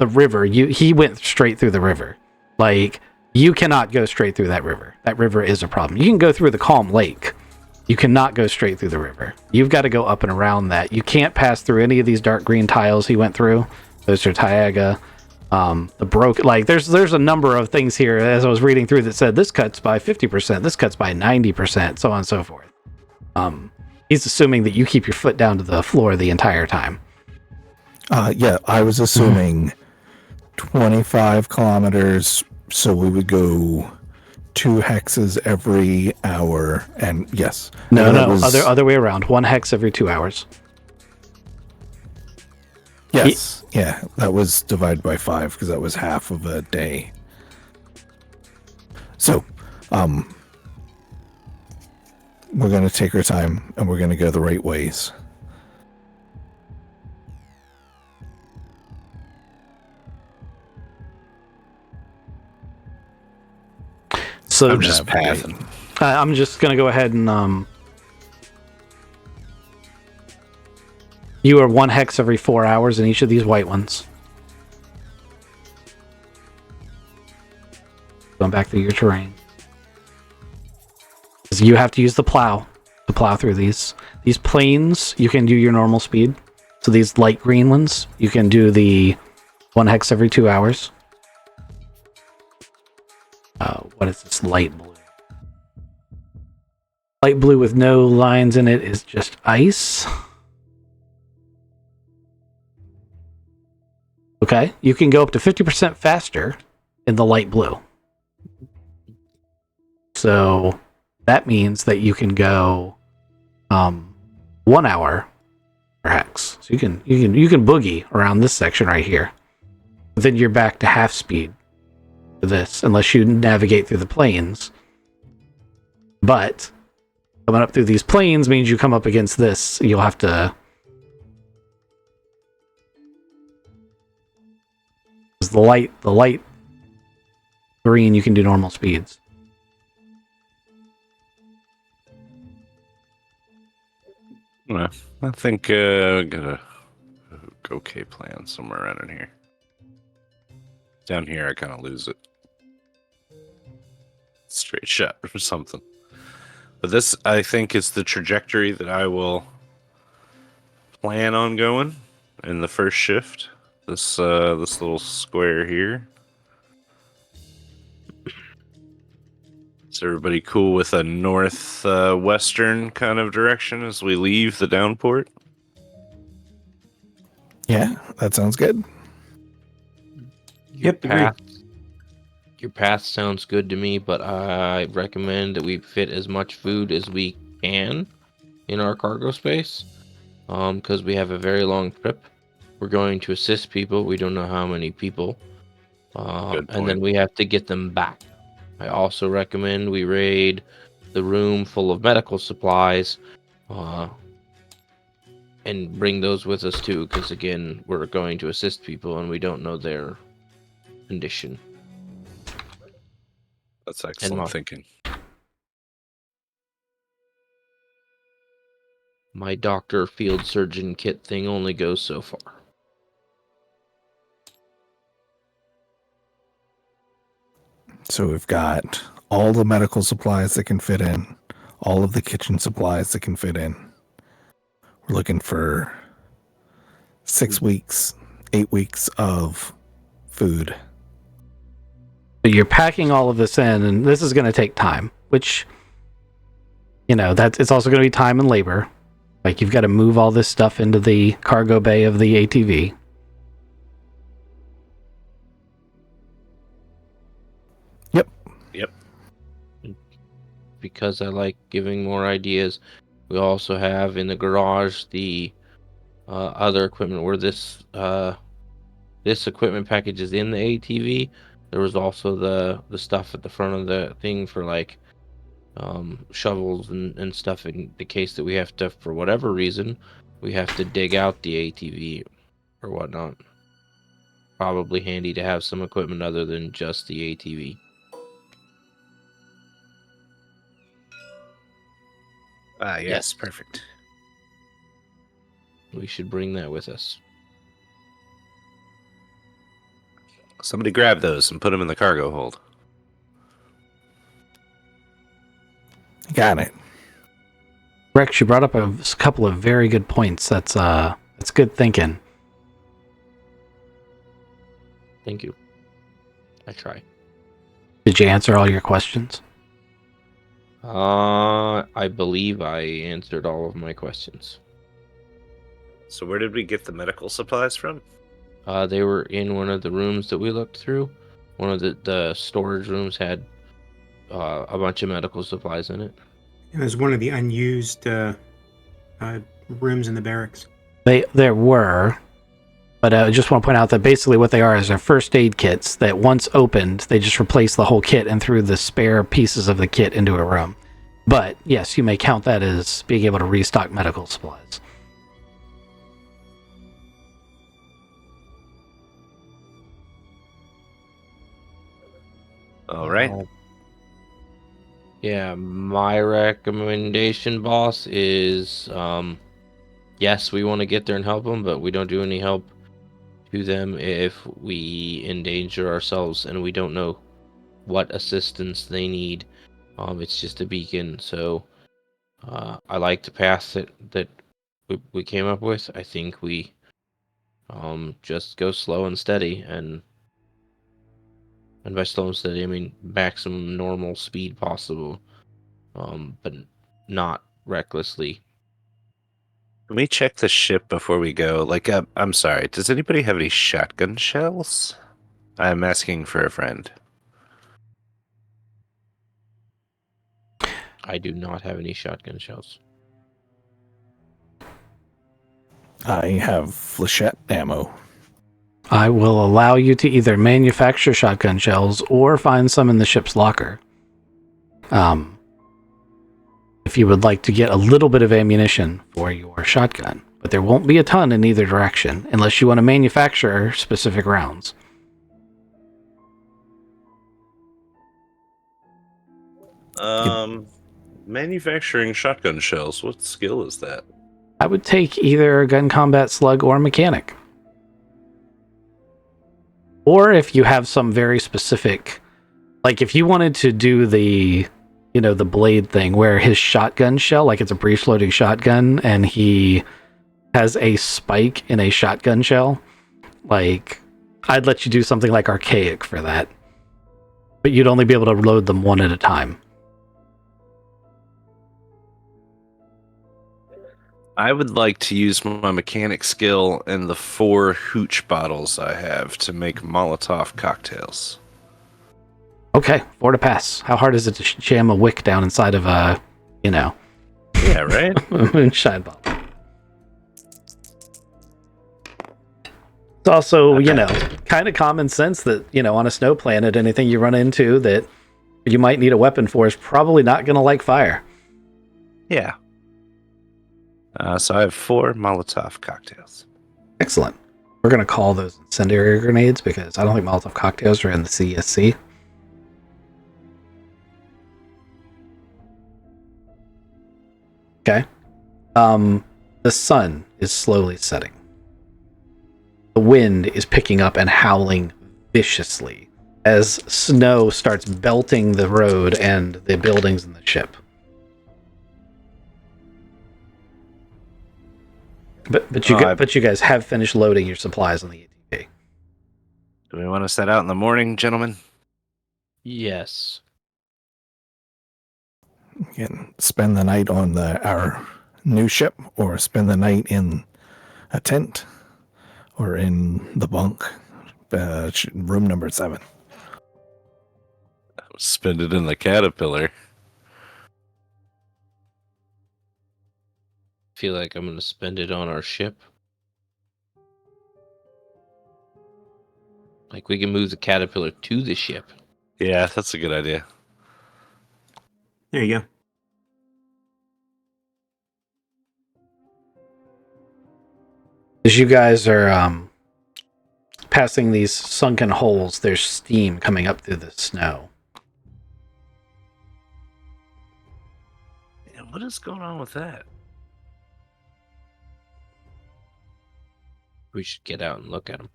river. He went straight through the river. Like, you cannot go straight through that river. That river is a problem. You can go through the calm lake. You cannot go straight through the river. You've got to go up and around that. You can't pass through any of these dark green tiles he went through. Those are Taiaga. The broke, like, there's a number of things here as I was reading through that said this cuts by 50%, this cuts by 90%, so on and so forth. He's assuming that you keep your foot down to the floor the entire time. Yeah, I was assuming 25 kilometers, so we would go 2 hexes every hour, and yes. No, other way around. 1 hex every 2 hours. Yes, yeah, that was divided by 5 because that was half of a day. So, we're going to take our time and we're going to go the right ways. So I'm just passing. I'm just gonna go ahead and you are 1 hex every 4 hours in each of these white ones. Going back through your terrain. You have to use the plow to plow through these. These plains, you can do your normal speed. So these light green ones, you can do the 1 hex every 2 hours. What is this light blue? Light blue with no lines in it is just ice. Okay, you can go up to 50% faster in the light blue. So that means that you can go 1 hour per hex. So you can boogie around this section right here. But then you're back to half speed for this, unless you navigate through the plains. But coming up through these plains means you come up against this. You'll have to. The light green, you can do normal speeds. I think I got a okay plan somewhere around in here. Down here, I kind of lose it. Straight shot or something. But this, I think, is the trajectory that I will plan on going in the first shift. This little square here. Is everybody cool with a northwestern kind of direction as we leave the downport? Yeah, that sounds good. Your path sounds good to me, but I recommend that we fit as much food as we can in our cargo space, because we have a very long trip. We're going to assist people. We don't know how many people, and then we have to get them back. I also recommend we raid the room full of medical supplies, and bring those with us too, because again, we're going to assist people and we don't know their condition. That's excellent thinking. My doctor field surgeon kit thing only goes so far. So we've got all the medical supplies that can fit in, all of the kitchen supplies that can fit in. We're looking for 6 weeks, 8 weeks of food. But you're packing all of this in, and this is going to take time, which, it's also going to be time and labor. Like, you've got to move all this stuff into the cargo bay of the ATV. Yep. Because I like giving more ideas, we also have in the garage the other equipment where this equipment package is in the ATV. There was also the stuff at the front of the thing for like shovels and stuff in the case that we have to, for whatever reason, we have to dig out the ATV or whatnot. Probably handy to have some equipment other than just the ATV. Ah, yes, perfect. We should bring that with us. Somebody grab those and put them in the cargo hold. Got it. Rex, you brought up a couple of very good points. That's good thinking. Thank you. I try. Did you answer all your questions? I believe I answered all of my questions. So where did we get the medical supplies from? They were in one of the rooms that we looked through. One of the storage rooms had a bunch of medical supplies in it. It was one of the unused rooms in the barracks. There were, but I just want to point out that basically what they are is they're first aid kits that once opened, they just replace the whole kit and threw the spare pieces of the kit into a room. But yes, you may count that as being able to restock medical supplies. All right. Yeah, my recommendation, boss, is yes, we want to get there and help them, but we don't do any help to them if we endanger ourselves and we don't know what assistance they need. It's just a beacon, so I like the path that we came up with. I think we just go slow and steady, and by slow and steady I mean maximum normal speed possible, but not recklessly. Can we check the ship before we go? Like, I'm sorry. Does anybody have any shotgun shells? I'm asking for a friend. I do not have any shotgun shells. I have flechette ammo. I will allow you to either manufacture shotgun shells or find some in the ship's locker. If you would like to get a little bit of ammunition for your shotgun, but there won't be a ton in either direction unless you want to manufacture specific rounds. Manufacturing shotgun shells. What skill is that? I would take either a gun combat slug or mechanic. Or if you have some very specific, like if you wanted to do the blade thing where his shotgun shell, like it's a breech loading shotgun and he has a spike in a shotgun shell, like I'd let you do something like archaic for that. But you'd only be able to load them one at a time. I would like to use my mechanic skill and the 4 hooch bottles I have to make Molotov cocktails. Okay, 4 to pass. How hard is it to jam a wick down inside of a, Yeah, right? moonshine bottle? It's also, kind of common sense that, on a snow planet, anything you run into that you might need a weapon for is probably not going to like fire. Yeah. So I have 4 Molotov cocktails. Excellent. We're going to call those incendiary grenades because I don't think Molotov cocktails are in the CSC. Okay. The sun is slowly setting. The wind is picking up and howling viciously as snow starts belting the road and the buildings in the ship. But you guys have finished loading your supplies on the ATV. Do we want to set out in the morning, gentlemen? Yes. You can spend the night on our new ship, or spend the night in a tent, or in the bunk, room number 7. Spend it in the caterpillar. Feel like I'm gonna spend it on our ship. Like we can move the caterpillar to the ship. Yeah, that's a good idea. There you go. As you guys are passing these sunken holes, there's steam coming up through the snow. Yeah, what is going on with that? We should get out and look at them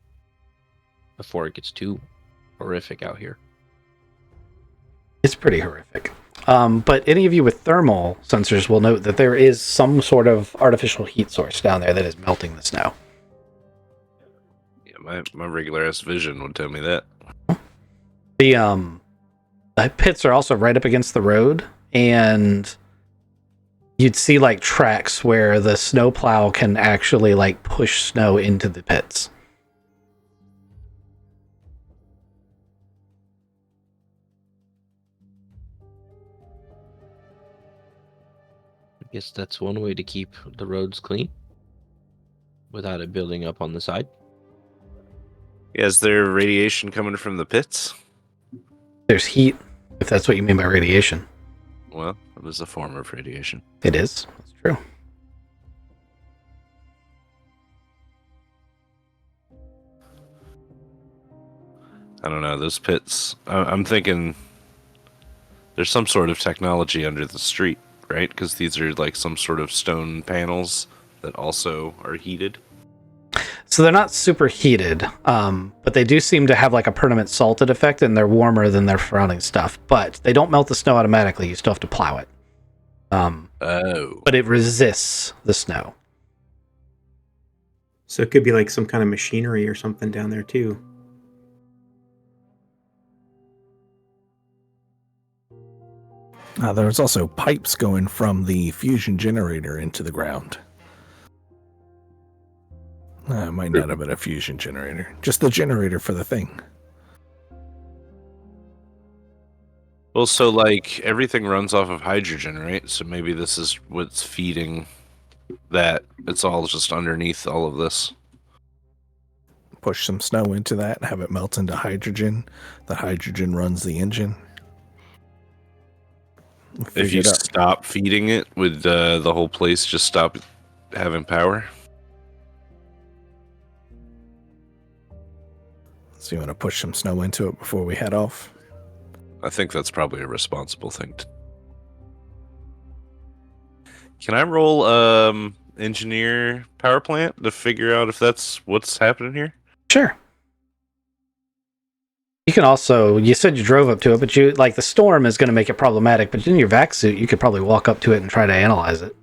before it gets too horrific out here. It's pretty horrific. But any of you with thermal sensors will note that there is some sort of artificial heat source down there that is melting the snow. Yeah, my regular ass vision would tell me that. The pits are also right up against the road, and you'd see like tracks where the snowplow can actually like push snow into the pits. I guess that's one way to keep the roads clean without it building up on the side. Yeah, is there radiation coming from the pits? There's heat, if that's what you mean by radiation. Well, it was a form of radiation. It is. That's true. I don't know, those pits. I'm thinking there's some sort of technology under the street, right? Because these are like some sort of stone panels that also are heated. So they're not super heated, but they do seem to have like a permanent salted effect, and they're warmer than their surrounding stuff. But they don't melt the snow automatically. You still have to plow it. But it resists the snow. So it could be like some kind of machinery or something down there too. There's also pipes going from the fusion generator into the ground. It might not have been a fusion generator. Just the generator for the thing. Well, so like everything runs off of hydrogen, right? So maybe this is what's feeding that. It's all just underneath all of this. Push some snow into that, have it melt into hydrogen. The hydrogen runs the engine. If you stop feeding it, would the whole place just stop having power? So you want to push some snow into it before we head off? I think that's probably a responsible thing. Can I roll engineer power plant to figure out if that's what's happening here? Sure. You can also, you said you drove up to it, but you like the storm is going to make it problematic, but in your vac suit, you could probably walk up to it and try to analyze it.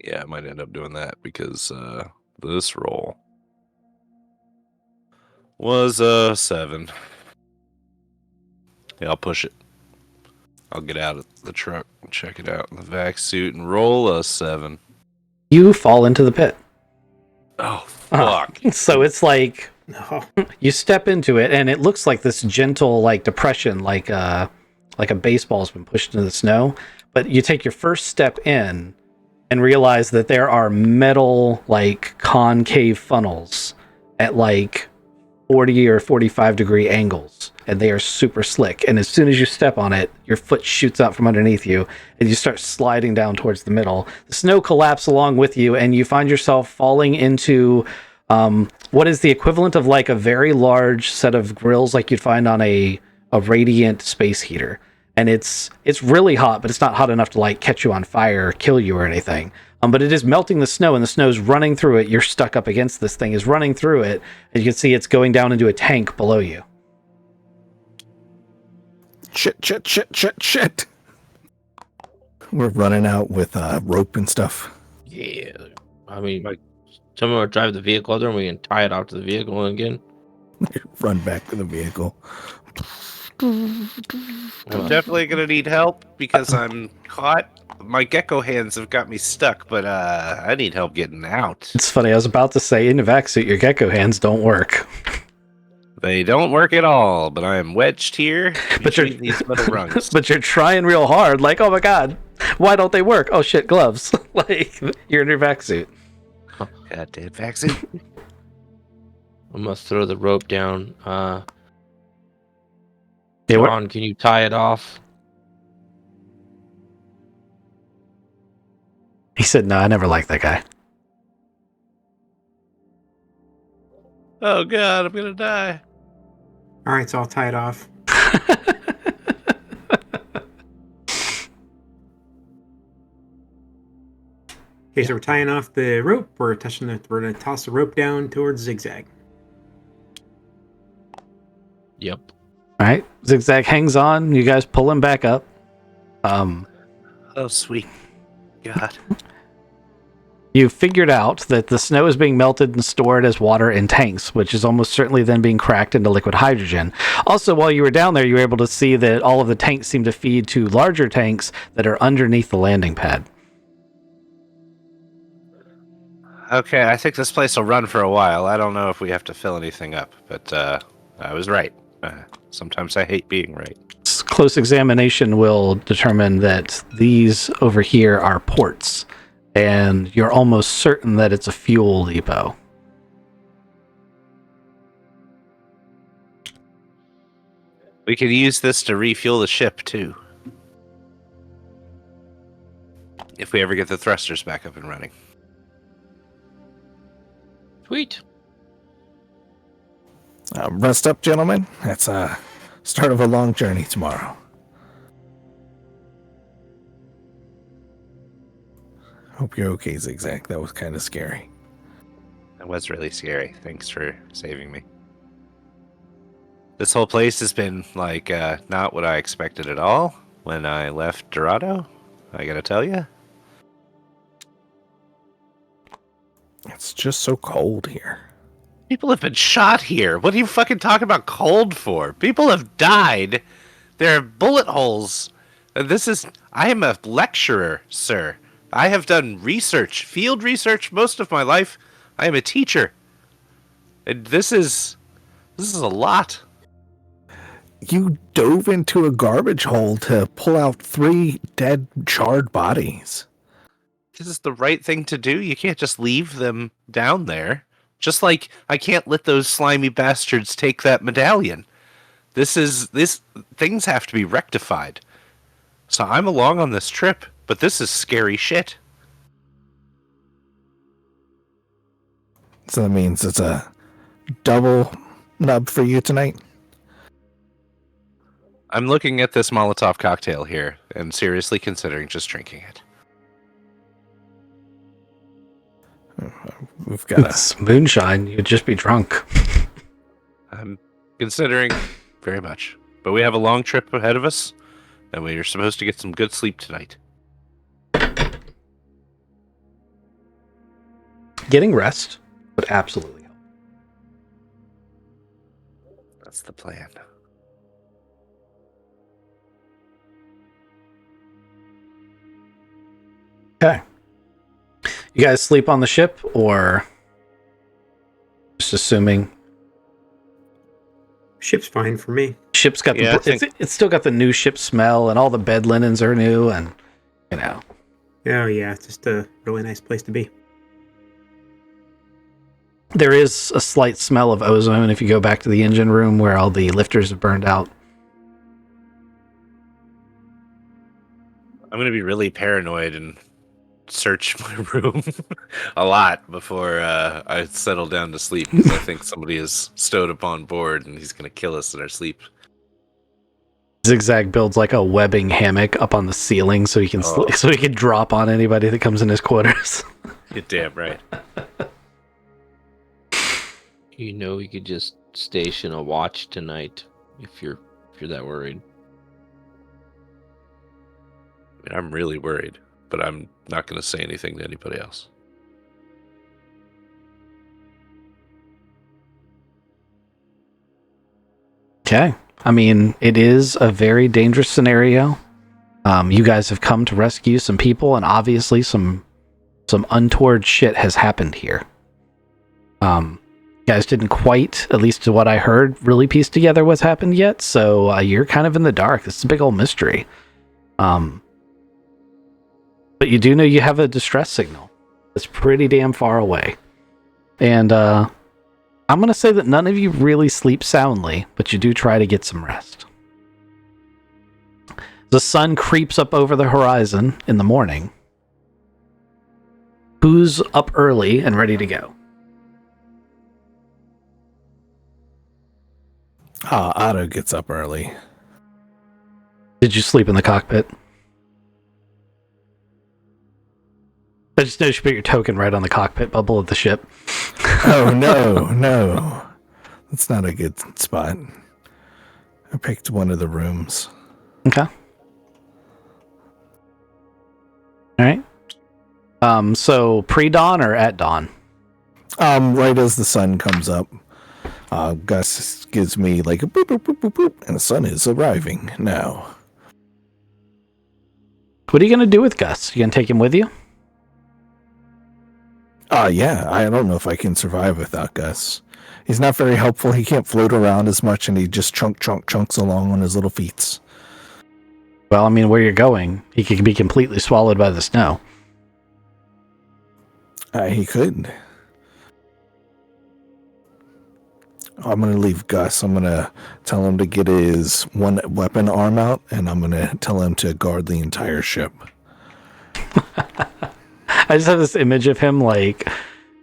Yeah, I might end up doing that because this roll was 7. Yeah, I'll push it. I'll get out of the truck and check it out in the vac suit and roll a 7. You fall into the pit. Oh, fuck. So it's like No. you step into it, and it looks like this gentle, like depression, like a baseball's been pushed into the snow. But you take your first step in, and realize that there are metal, like concave funnels at like 40 or 45 degree angles, and they are super slick. And as soon as you step on it, your foot shoots out from underneath you, and you start sliding down towards the middle. The snow collapses along with you, and you find yourself falling into what is the equivalent of like a very large set of grills like you'd find on a radiant space heater. And it's really hot, but it's not hot enough to like catch you on fire or kill you or anything. But it is melting the snow, and the snow's running through it. You're stuck up against this thing, is running through it, and you can see it's going down into a tank below you. Shit. We're running out with rope and stuff. Yeah. I mean, like, someone would drive the vehicle there and we can tie it out to the vehicle again. Run back to the vehicle. I'm definitely gonna need help because I'm caught. My gecko hands have got me stuck, but I need help getting out. It's funny, I was about to say, in a vac suit, your gecko hands don't work. They don't work at all, but I am wedged here But you're between these metal rungs. but you're trying real hard. Like, oh my god, why don't they work? Oh shit, gloves. Like, you're in your vac suit. Goddamn vaccine. I must throw the rope down. Yeah, what- John, can you tie it off? He said, no, I never liked that guy. Oh god, I'm gonna die. All right, so I'll tie it off. Okay, so we're tying off the rope. We're gonna toss the rope down towards Zigzag. Yep. All right, Zigzag hangs on. You guys pull him back up. Oh sweet god. You figured out that the snow is being melted and stored as water in tanks, which is almost certainly then being cracked into liquid hydrogen. Also, while you were down there, you were able to see that all of the tanks seem to feed to larger tanks that are underneath the landing pad. Okay, I think this place will run for a while. I don't know if we have to fill anything up, but I was right. Sometimes I hate being right. Close examination will determine that these over here are ports, and you're almost certain that it's a fuel depot. We could use this to refuel the ship too. If we ever get the thrusters back up and running. Sweet. Rest up, gentlemen. That's a start of a long journey tomorrow. Hope you're okay, Zigzag. That was kind of scary. That was really scary. Thanks for saving me. This whole place has been like not what I expected at all when I left Dorado. I gotta tell you. It's just so cold here. People have been shot here. What are you fucking talking about cold for? People have died. There are bullet holes. I am a lecturer, sir. I have done research, field research most of my life. I am a teacher. And this is a lot. You dove into a garbage hole to pull out 3 dead, charred bodies. This is the right thing to do. You can't just leave them down there. Just like I can't let those slimy bastards take that medallion. Things have to be rectified. So I'm along on this trip, but this is scary shit. So that means it's a double nub for you tonight? I'm looking at this Molotov cocktail here and seriously considering just drinking it. We've got It's moonshine. You'd just be drunk. I'm considering very much. But we have a long trip ahead of us, and we are supposed to get some good sleep tonight. Getting rest would absolutely help. That's the plan. Okay. You guys sleep on the ship, or just assuming? Ship's fine for me. Ship's got Yeah, it's still got the new ship smell, and all the bed linens are new, and you know. Oh yeah, it's just a really nice place to be. There is a slight smell of ozone if you go back to the engine room where all the lifters have burned out. I'm going to be really paranoid and search my room a lot before I settle down to sleep, because I think somebody is stowed up on board and he's going to kill us in our sleep. Zigzag builds like a webbing hammock up on the ceiling so he can so he can drop on anybody that comes in his quarters. You're damn right. You know, you could just station a watch tonight if you're that worried. I mean, I'm really worried, but I'm not going to say anything to anybody else. Okay. I mean, it is a very dangerous scenario. You guys have come to rescue some people, and obviously some untoward shit has happened here. You guys didn't quite, at least to what I heard, really piece together what's happened yet, so you're kind of in the dark. This is a big old mystery. But you do know you have a distress signal. It's pretty damn far away. And I'm going to say that none of you really sleep soundly, but you do try to get some rest. The sun creeps up over the horizon in the morning. Who's up early and ready to go? Otto gets up early. Did you sleep in the cockpit? I just noticed you put your token right on the cockpit bubble of the ship. Oh, no. That's not a good spot. I picked one of the rooms. Okay. All right. So pre-dawn or at dawn? Right as the sun comes up, Gus gives me like a boop, boop, boop, boop, boop, and the sun is arriving now. What are you going to do with Gus? You going to take him with you? Yeah, I don't know if I can survive without Gus. He's not very helpful. He can't float around as much, and he just chunks along on his little feet. Well, I mean, where you're going, he could be completely swallowed by the snow. He could. I'm going to leave Gus. I'm going to tell him to get his one weapon arm out, and I'm going to tell him to guard the entire ship. I just have this image of him like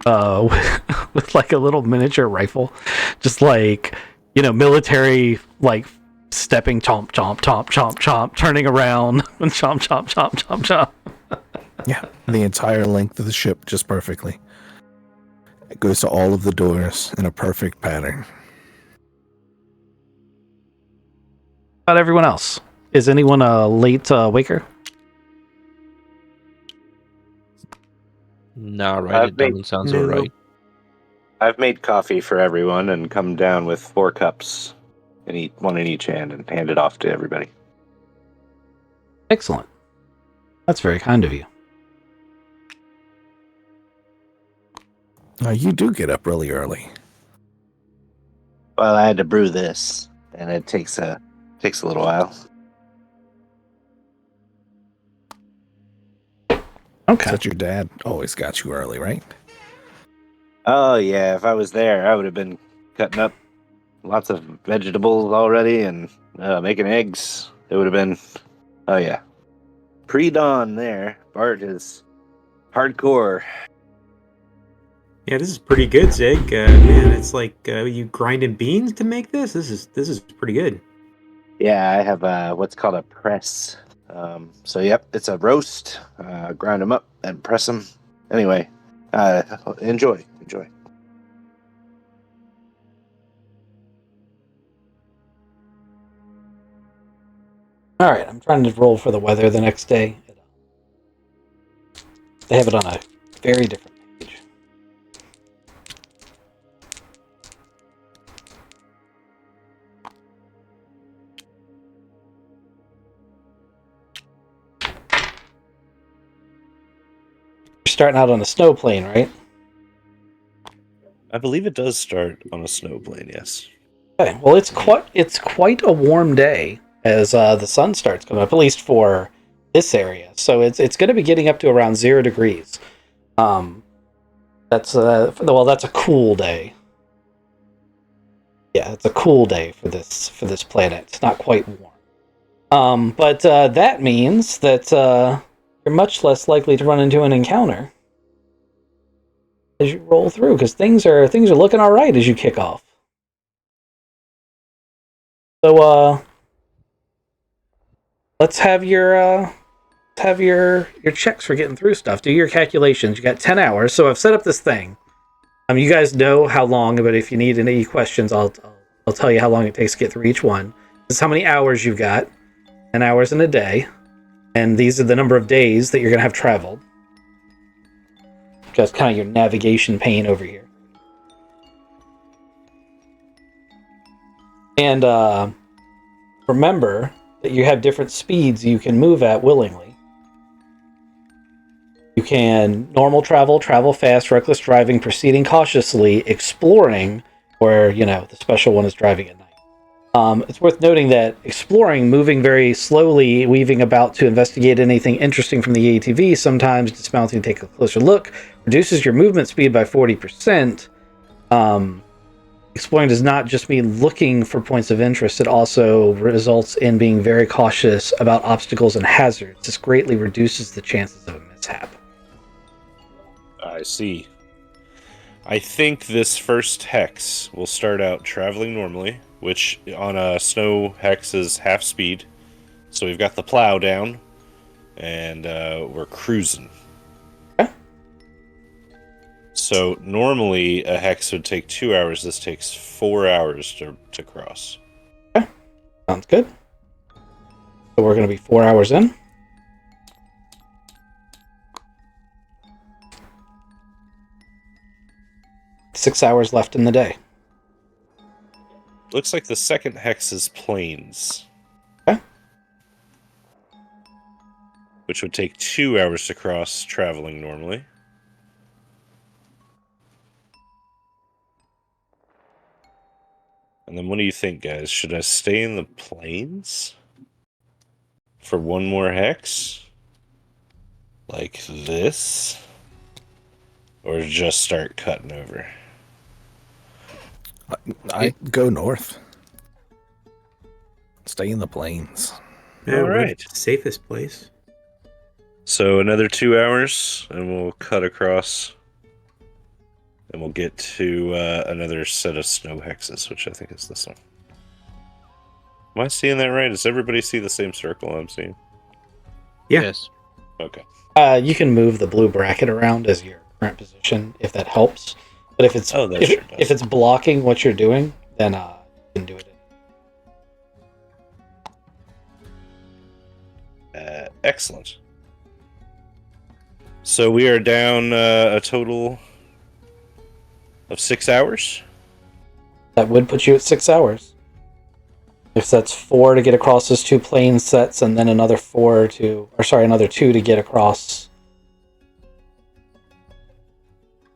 with like a little miniature rifle, just like, you know, military, like stepping chomp chomp chomp chomp chomp, turning around and chomp chomp chomp chomp chomp. Yeah, the entire length of the ship, just perfectly. It goes to all of the doors in a perfect pattern. About everyone else, is anyone a late waker? Nah, right. It doesn't sound so right. I've made coffee for everyone and come down with 4 cups, and one in each hand, and hand it off to everybody. Excellent. That's very kind of you. You do get up really early. Well, I had to brew this, and it takes a little while. Okay. But your dad always got you early, right? Oh yeah, if I was there, I would have been cutting up lots of vegetables already and making eggs. It would have been, oh yeah, pre-dawn there. Bart is hardcore. Yeah, this is pretty good, Zig. Man, it's like you grinding beans to make this. This is pretty good. Yeah, I have what's called a press. So yep, it's a roast. Grind them up and press them. Anyway, enjoy. All right, I'm trying to roll for the weather the next day. They have it on a very different page. You're starting out on a snow plane, right? I believe it does start on a snow plane, yes. Okay. Well, it's quite a warm day as the sun starts coming up, at least for this area. So it's going to be getting up to around 0 degrees. That's a cool day. Yeah, it's a cool day for this planet. It's not quite warm. But that means that you're much less likely to run into an encounter as you roll through, because things are looking all right as you kick off. So let's have your checks for getting through stuff. Do your calculations. You got 10 hours. So I've set up this thing. You guys know how long, but if you need any questions, I'll tell you how long it takes to get through each one. This is how many hours you've got. 10 hours in a day. And these are the number of days that you're going to have traveled. Just kind of your navigation pane over here. And remember that you have different speeds you can move at willingly. You can normal travel, travel fast, reckless driving, proceeding cautiously, exploring, or, the special one is driving at night. It's worth noting that exploring, moving very slowly, weaving about to investigate anything interesting from the ATV, sometimes dismounting to take a closer look, reduces your movement speed by 40%. Exploring does not just mean looking for points of interest, it also results in being very cautious about obstacles and hazards. This greatly reduces the chances of a mishap. I see. I think this first hex will start out traveling normally, which on a snow hex is half speed. So we've got the plow down, and we're cruising. Okay. So normally a hex would take 2 hours. This takes 4 hours to cross. Sounds good. So we're going to be 4 hours in. Six hours left in the day. Looks like the second hex is plains. Okay. Which would take 2 hours to cross traveling normally. And then what do you think, guys? Should I stay in the plains for one more hex? Like this? Or just start cutting over? I go north. Stay in the plains. Yeah, All we're right. the safest place. So another 2 hours, and we'll cut across. And we'll get to another set of snow hexes, which I think is this one. Am I seeing that right? Does everybody see the same circle I'm seeing? Yeah. Yes. Okay. You can move the blue bracket around as your current position if that helps. But if it's Oh, that sure does. if it's blocking what you're doing, then you can do it. Excellent. So we are down a total of 6 hours. That would put you at 6 hours. If that's 4 to get across those two plane sets, and then another 2 to get across.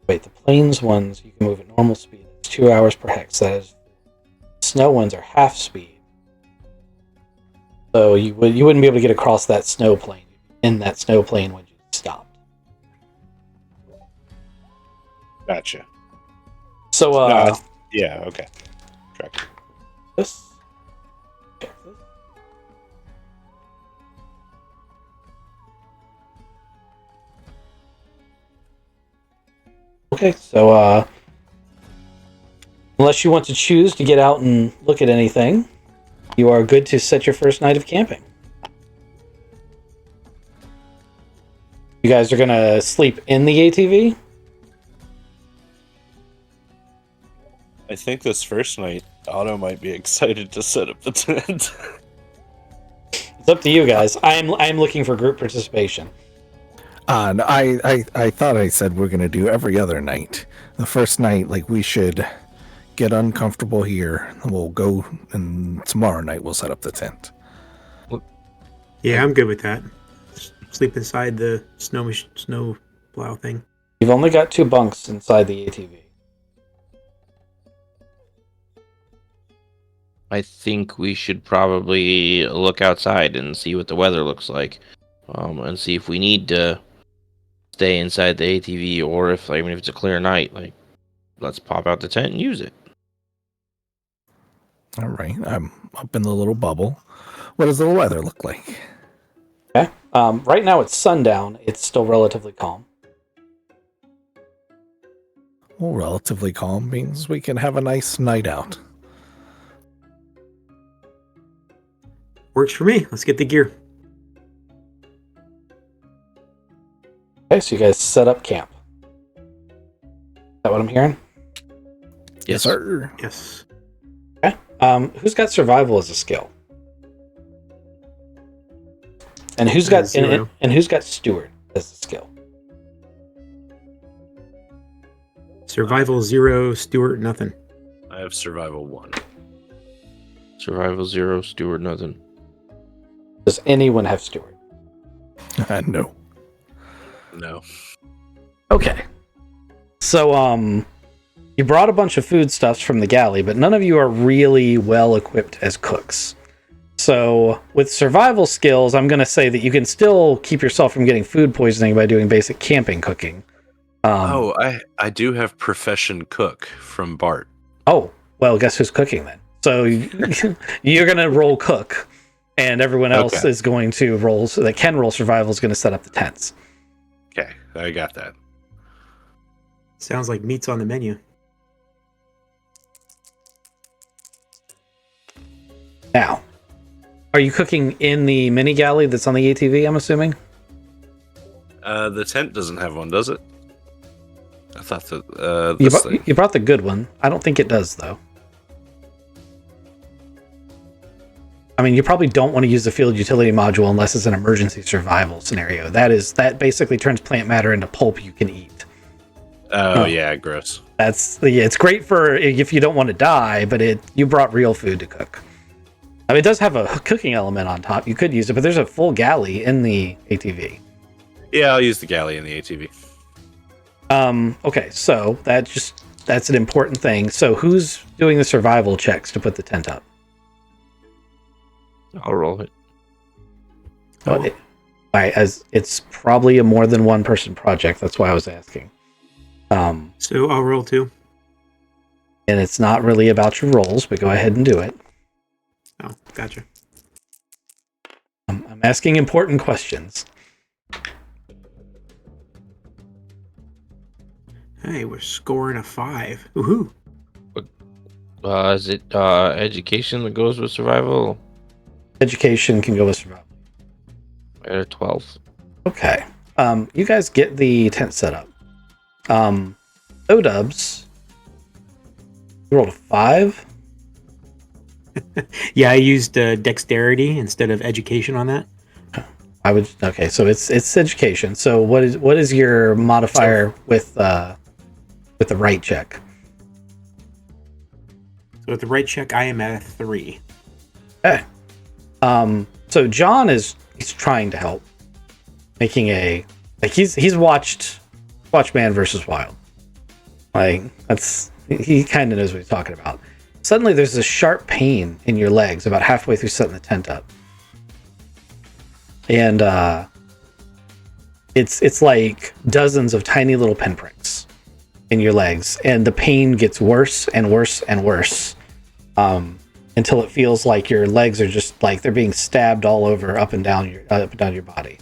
Wait, the plains ones you can move at normal speed. It's 2 hours per hex. That is, snow ones are half speed. So you wouldn't be able to get across that snow plane. In that snow plane when you stopped. Gotcha. So Yeah, okay. Track. this. Okay, so unless you want to choose to get out and look at anything, you are good to set your first night of camping. You guys are gonna sleep in the ATV? I think this first night, Otto might be excited to set up the tent. It's up to you guys. I'm looking for group participation. And I thought I said we're gonna do every other night. The first night, like, we should get uncomfortable here. We'll go, and tomorrow night we'll set up the tent. Yeah, I'm good with that. Sleep inside the snow plow thing. You've only got 2 bunks inside the ATV. I think we should probably look outside and see what the weather looks like, and see if we need to stay inside the ATV, or if, even if it's a clear night, let's pop out the tent and use it. All right, I'm up in the little bubble. What does the weather look like? Okay. Right now it's sundown. It's still relatively calm. Well, relatively calm means we can have a nice night out. Works for me. Let's get the gear. Okay, so you guys set up camp. Is that what I'm hearing? Yes, sir. Yes. Okay. Who's got survival as a skill? And who's got Zero. and who's got steward as a skill? Survival 0, Stewart nothing. I have survival 1. Survival 0, steward nothing. Does anyone have steward? No. No. Okay. So, you brought a bunch of foodstuffs from the galley, but none of you are really well equipped as cooks. So, with survival skills, I'm going to say that you can still keep yourself from getting food poisoning by doing basic camping cooking. I do have profession cook from Bart. Oh, well, guess who's cooking then? So, you're going to roll cook, and everyone else Okay. is going to roll, so that can roll survival is going to set up the tents. Okay, I got that. Sounds like meat's on the menu. Now, are you cooking in the mini galley that's on the ATV, I'm assuming? The tent doesn't have one, does it? I thought that thing. You brought the good one. I don't think it does, though. I mean, you probably don't want to use the field utility module unless it's an emergency survival scenario. That basically turns plant matter into pulp you can eat. Oh yeah, gross. It's great for if you don't want to die, but you brought real food to cook. I mean, it does have a cooking element on top. You could use it, but there's a full galley in the ATV. Yeah, I'll use the galley in the ATV. Okay, so that's an important thing. So who's doing the survival checks to put the tent up? I'll roll it. Well, as it's probably a more than one person project. That's why I was asking. So I'll roll 2. And it's not really about your rolls, but go ahead and do it. Oh, gotcha. I'm asking important questions. Hey, we're scoring a 5. Woohoo! Is it education that goes with survival? Education can go with survival. I got a 12. Okay. You guys get the tent set up. O-dubs. You rolled a 5. Yeah, I used dexterity instead of education on that. Okay, so it's education. So what is your modifier with the right check? So with the right check, I am at a 3. Okay. So John he's trying to help, making he's watched Man vs. Wild. He kind of knows what he's talking about. Suddenly, there's a sharp pain in your legs about halfway through setting the tent up, and it's like dozens of tiny little pinpricks in your legs, and the pain gets worse and worse and worse. Until it feels like your legs are just like they're being stabbed all over up and down your body.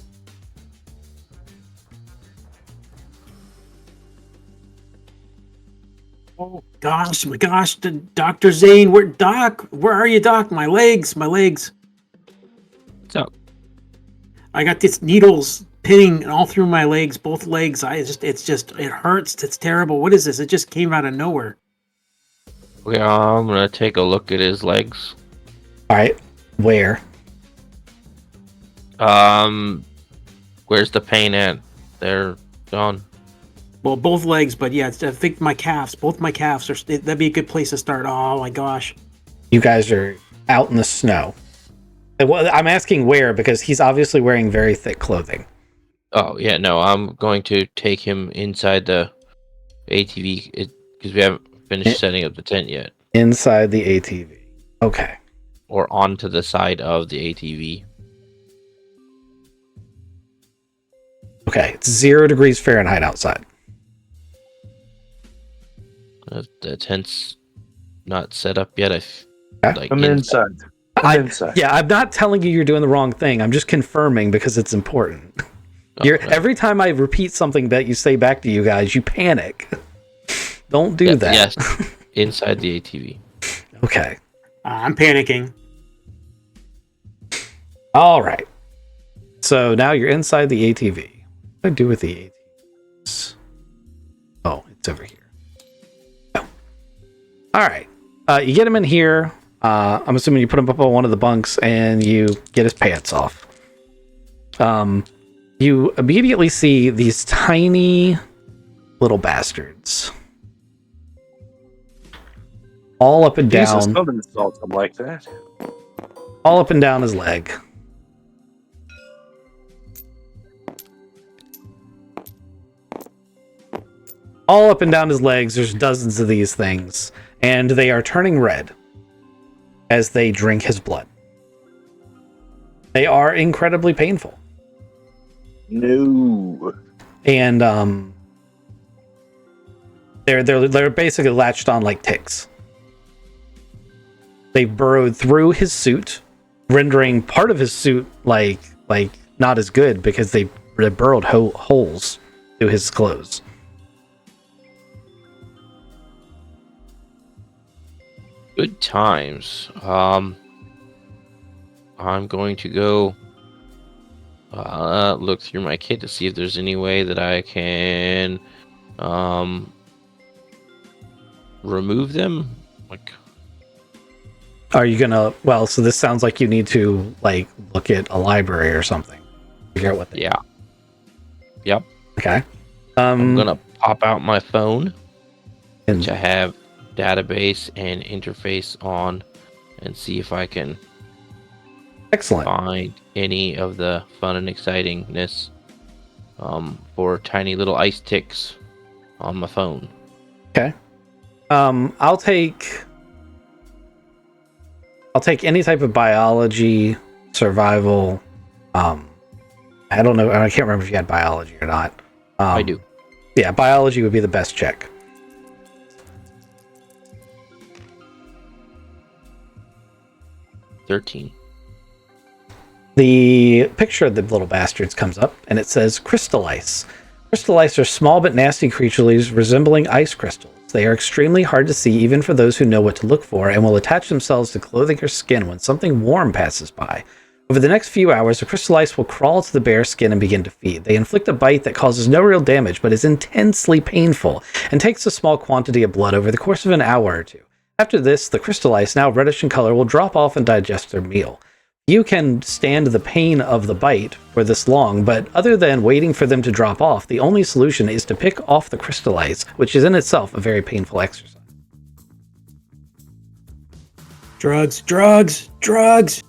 Oh gosh, my gosh, Dr. Zane, where are you, Doc? My legs. What's up? I got these needles pinning all through my legs, both legs. It hurts. It's terrible. What is this? It just came out of nowhere. Okay, I'm gonna take a look at his legs. All right, where? Where's the pain at? They're gone. Well, both legs, but yeah, I think my calves. Both my calves that'd be a good place to start. Oh my gosh. You guys are out in the snow. Well, I'm asking where because he's obviously wearing very thick clothing. Oh yeah, no, I'm going to take him inside the ATV because we haven't finished setting up the tent yet. Inside the ATV. Okay. Or onto the side of the ATV. Okay, it's 0 degrees Fahrenheit outside. The tent's not set up yet. I'm inside. I'm inside. Yeah, I'm not telling you you're doing the wrong thing. I'm just confirming because it's important. No. Every time I repeat something that you say back to you guys, you panic. Don't do that. Yes, inside the ATV. Okay. I'm panicking. All right. So now you're inside the ATV. What do I do with the ATVs? Oh, it's over here. Oh. All right. You get him in here. I'm assuming you put him up on one of the bunks and you get his pants off. You immediately see these tiny little bastards all up and Jesus, down, don't insult him like that. all up and down his leg. All up and down his legs, there's dozens of these things, and they are turning red as they drink his blood. They are incredibly painful. No. And they're basically latched on like ticks. They burrowed through his suit, rendering part of his suit like not as good because they burrowed holes through his clothes. Good times. I'm going to go look through my kit to see if there's any way that I can remove them. Like, Are you gonna? Well, so this sounds like you need to like look at a library or something. Figure out what. yeah. Yep. Okay. I'm gonna pop out my phone, and which I have database and interface on, and see if I can excellent. find any of the fun and excitingness for tiny little ice ticks on my phone. Okay. I'll take any type of biology, survival. I don't know. I can't remember if you had biology or not. I do. Yeah, biology would be the best check. The picture of the little bastards comes up, and it says crystal ice. Crystal ice are small but nasty creatures resembling ice crystals. They are extremely hard to see even for those who know what to look for, and will attach themselves to clothing or skin when something warm passes by. Over the next few hours, the crystal ice will crawl to the bare skin and begin to feed. They inflict a bite that causes no real damage, but is intensely painful, and takes a small quantity of blood over the course of an hour or two. After this, the crystal ice, now reddish in color, will drop off and digest their meal. You can stand the pain of the bite for this long, but other than waiting for them to drop off, the only solution is to pick off the crystal ice, which is in itself a very painful exercise. Drugs, drugs, drugs!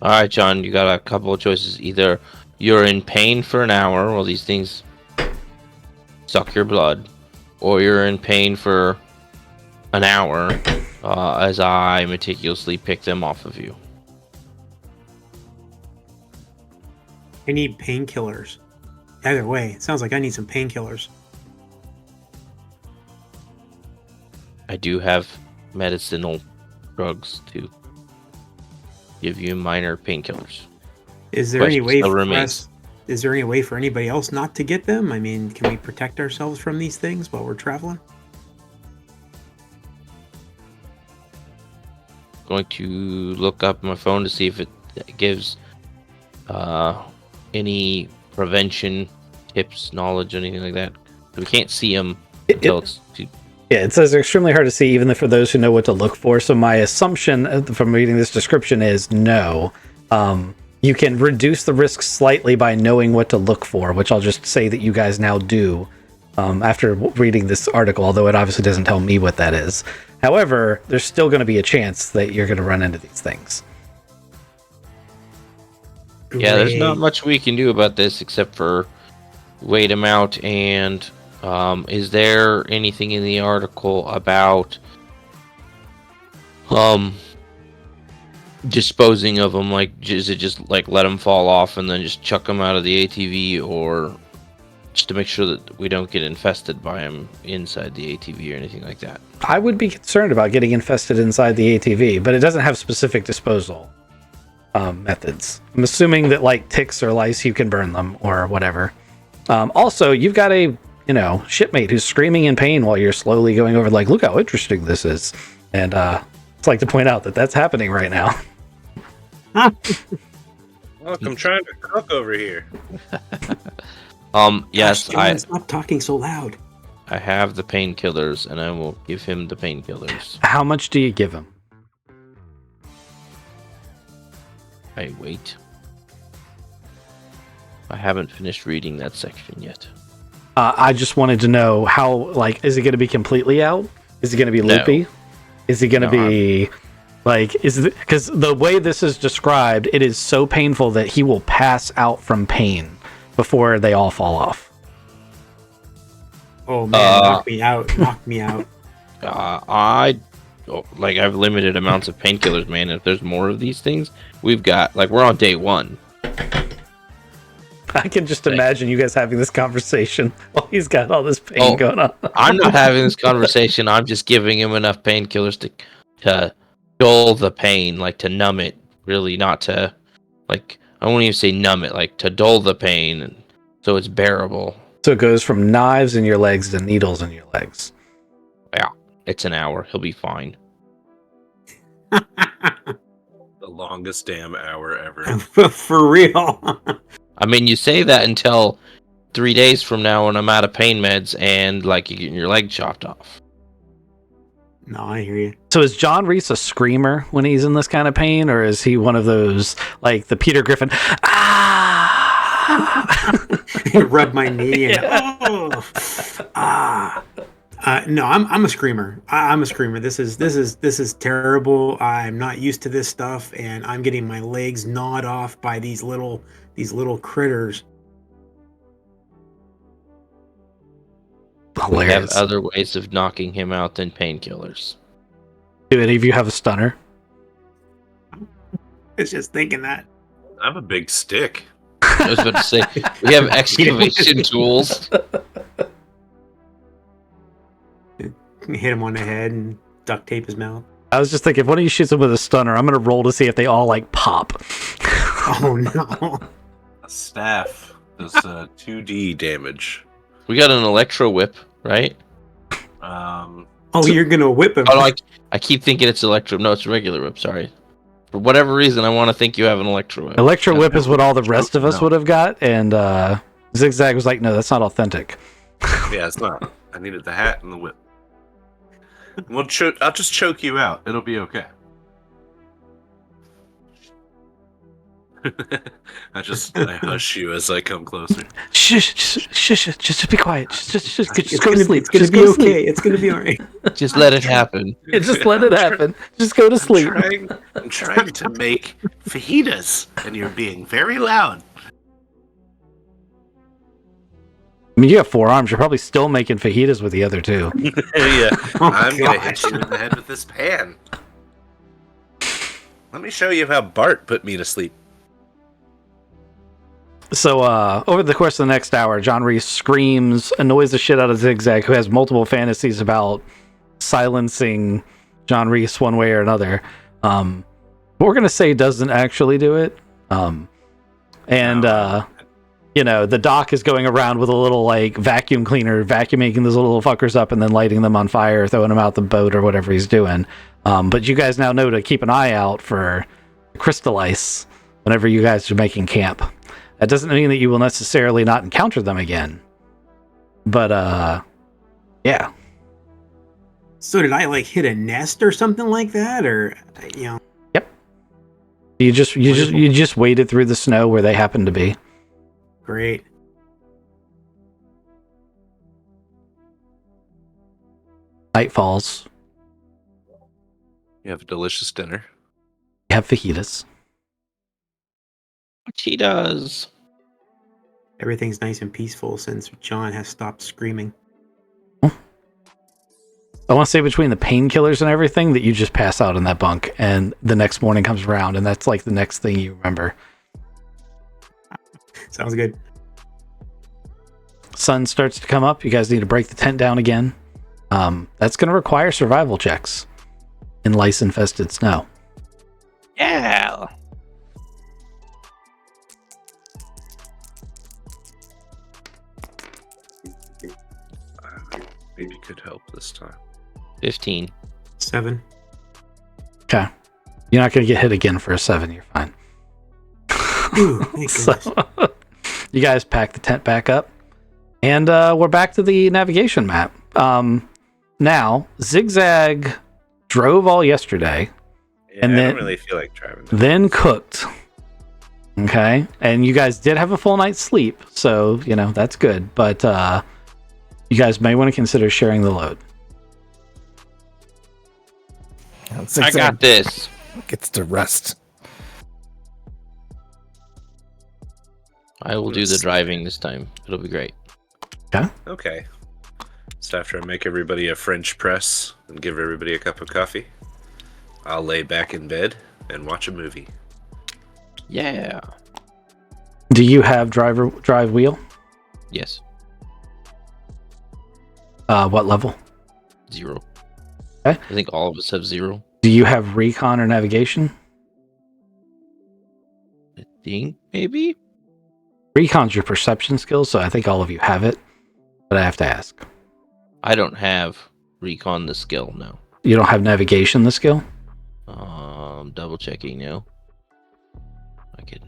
Alright, John, you got a couple of choices. Either you're in pain for an hour while these things suck your blood, or you're in pain for an hour as I meticulously pick them off of you. I need painkillers. Either way, it sounds like I need some painkillers. I do have medicinal drugs to give you minor painkillers. Is there any way Still for remains. us? Is there any way for anybody else not to get them? I mean, can we protect ourselves from these things while we're traveling? Going to look up my phone to see if it gives any prevention tips, knowledge, anything like that. We can't see them until it's too. Yeah, it says they're extremely hard to see, even for those who know what to look for. So my assumption from reading this description is no. You can reduce the risk slightly by knowing what to look for, which I'll just say that you guys now do after reading this article, although it obviously doesn't tell me what that is. However, there's still going to be a chance that you're going to run into these things. Yeah, there's not much we can do about this except for wait them out. And is there anything in the article about disposing of them? Like, is it just like let them fall off and then just chuck them out of the ATV, or just to make sure that we don't get infested by them inside the ATV or anything like that? I would be concerned about getting infested inside the ATV, but it doesn't have specific disposal methods. I'm assuming that like ticks or lice, you can burn them or whatever. Also, you've got a shipmate who's screaming in pain while you're slowly going over, like, look how interesting this is. And I'd like to point out that that's happening right now. Look, I'm trying to cook over here. Yes, Gosh, stop talking so loud. I have the painkillers, and I will give him the painkillers. How much do you give him? I wait. I haven't finished reading that section yet. I just wanted to know how, like, is it going to be completely out? Is it going to be No. loopy? Is he going to be like, because the way this is described, it is so painful that he will pass out from pain before they all fall off. Oh man, knock me out. Knock me out. I have limited amounts of painkillers, man. If there's more of these things, we're on day 1. I can just imagine you guys having this conversation while he's got all this pain going on. I'm not having this conversation. I'm just giving him enough painkillers to dull the pain, like to numb it. Really, not to I won't even say numb it, like to dull the pain, and so it's bearable. So it goes from knives in your legs to needles in your legs. Yeah, it's an hour. He'll be fine. The longest damn hour ever. For real. I mean, you say that until 3 days from now when I'm out of pain meds and you're getting your leg chopped off. No, I hear you. So is John Reese a screamer when he's in this kind of pain, or is he one of those like the Peter Griffin? Rub my knee and no, I'm a screamer. I'm a screamer. This is terrible. I'm not used to this stuff, and I'm getting my legs gnawed off by these little critters. We have other ways of knocking him out than painkillers. Do any of you have a stunner? It's just thinking that. I have a big stick. I was about to say, we have excavation tools. Hit him on the head and duct tape his mouth. I was just thinking, if one of you shoots him with a stunner, I'm going to roll to see if they all pop. Oh no. A staff does 2d damage. We got an electro whip, right? Oh, you're going to whip him. Oh, I keep thinking it's electro. No, it's a regular whip, sorry. For whatever reason, I want to think you have an electro whip. Electro whip is what all the rest of us would have got, and Zigzag was like, no, that's not authentic. Yeah, it's not. I needed the hat and the whip. I'll just choke you out. It'll be okay. I hush you as I come closer. Shush, just be quiet. Just It's go to sleep. It's going to be okay. It's going to be all right. Just let it happen. Just let it happen. Just go to sleep. I'm trying to make fajitas, and you're being very loud. I mean, you have 4 arms. You're probably still making fajitas with the other 2. Yeah, Oh, I'm going to hit gosh. you in the head with this pan. Let me show you how Bart put me to sleep. So, over the course of the next hour, John Reese screams, annoys the shit out of Zigzag, who has multiple fantasies about silencing John Reese one way or another. But we're going to say doesn't actually do it. The doc is going around with a little, vacuum cleaner, vacuuming those little fuckers up and then lighting them on fire, throwing them out the boat or whatever he's doing. But you guys now know to keep an eye out for crystal ice whenever you guys are making camp. That doesn't mean that you will necessarily not encounter them again. But, yeah. So did I hit a nest or something like that, or Yep. You just waded through the snow where they happen to be. Great. Night falls. You have a delicious dinner. You have fajitas. Cheetahs. Everything's nice and peaceful since John has stopped screaming. I want to say between the painkillers and everything that you just pass out in that bunk, and the next morning comes around, and that's the next thing you remember. Sounds good. Sun starts to come up. You guys need to break the tent down again. That's going to require survival checks in lice-infested snow. Yeah. Maybe could help this time. 15. 7. Okay. You're not going to get hit again for a 7. You're fine. Ooh, thank goodness. So, you guys pack the tent back up, and we're back to the navigation map. Now, Zigzag drove all yesterday, Yeah, and I then don't really feel like driving. then cooked. Okay, and you guys did have a full night's sleep, so that's good. But you guys may want to consider sharing the load. I got this. Gets to rest. I will do the driving this time. It'll be great. Okay. So after I make everybody a French press and give everybody a cup of coffee, I'll lay back in bed and watch a movie. Yeah. Do you have drive wheel? Yes. What level? 0. Okay. I think all of us have 0. Do you have recon or navigation? I think maybe. Recon's your perception skill, so I think all of you have it. But I have to ask. I don't have recon the skill, no. You don't have navigation the skill? Double checking now. I can.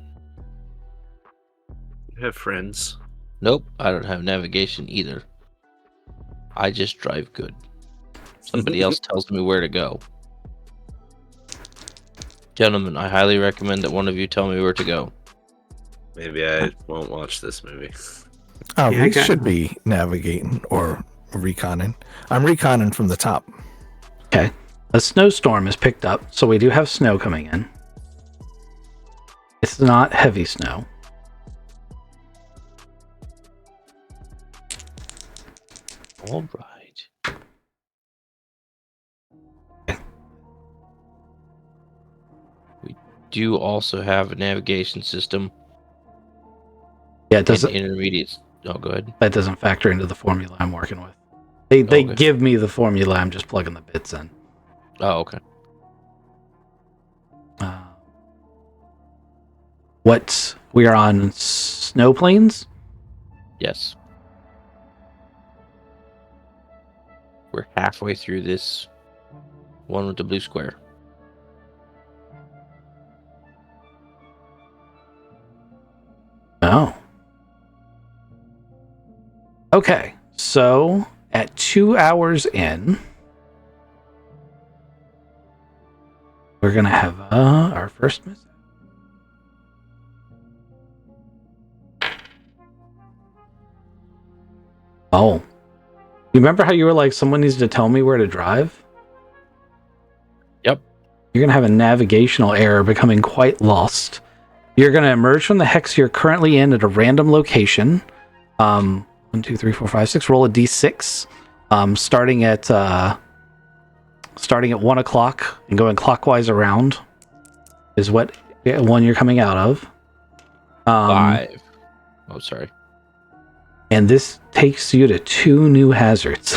You have friends. Nope, I don't have navigation either. I just drive good. Somebody else tells me where to go. Gentlemen, I highly recommend that one of you tell me where to go. Maybe I won't watch this movie. We should be navigating or reconning. I'm reconning from the top. Okay. A snowstorm is picked up, so we do have snow coming in. It's not heavy snow. All right. We do also have a navigation system. Yeah, it doesn't. Intermediate. Oh, go ahead. That doesn't factor into the formula I'm working with. They Okay. give me the formula. I'm just plugging the bits in. Oh, okay. We are on snow plains? Yes. We're halfway through this one with the blue square. Oh. Okay, so at 2 hours in, we're gonna have our first miss. Oh. You remember how you were like, someone needs to tell me where to drive? Yep. You're gonna have a navigational error, becoming quite lost. You're gonna emerge from the hex you're currently in at a random location. 1, 2, 3, 4, 5, 6. Roll a d6. Starting at 1 o'clock and going clockwise around is what one you're coming out of. 5. Oh, sorry. And this takes you to 2 new hazards.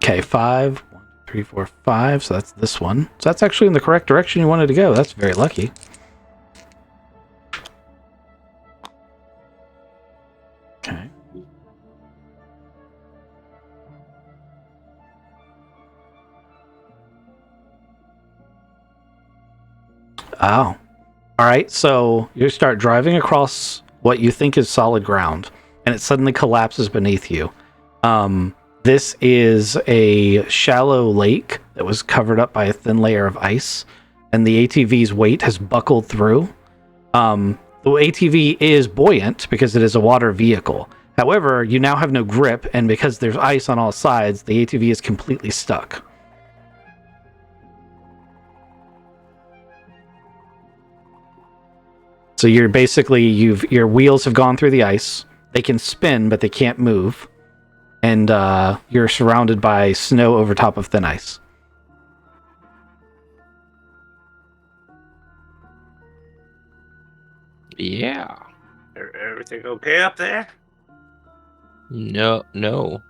Okay, 5. 1, 2, 3, 4, 5. So that's this one. So that's actually in the correct direction you wanted to go. That's very lucky. Okay. Oh. All right, so you start driving across what you think is solid ground, and it suddenly collapses beneath you. This is a shallow lake that was covered up by a thin layer of ice, and the ATV's weight has buckled through. The ATV is buoyant because it is a water vehicle. However, you now have no grip, and because there's ice on all sides, the ATV is completely stuck. So you're basically, your wheels have gone through the ice. They can spin, but they can't move. And you're surrounded by snow over top of thin ice. Yeah. Everything okay up there? No. Nope.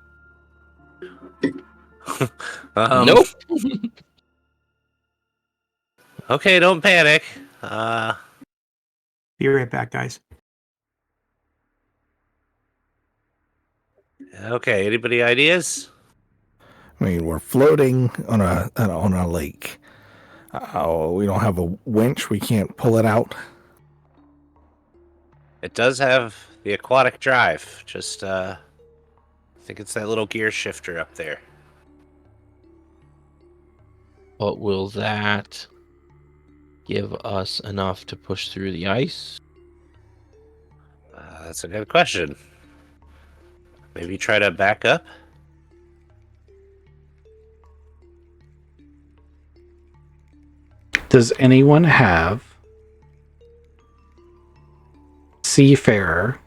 Okay, don't panic. Be right back, guys. Okay, anybody ideas? I mean, we're floating on a lake. We don't have a winch. We can't pull it out. It does have the aquatic drive. Just, I think it's that little gear shifter up there. But will that give us enough to push through the ice? That's a good question. Maybe try to back up? Does anyone have Seafarer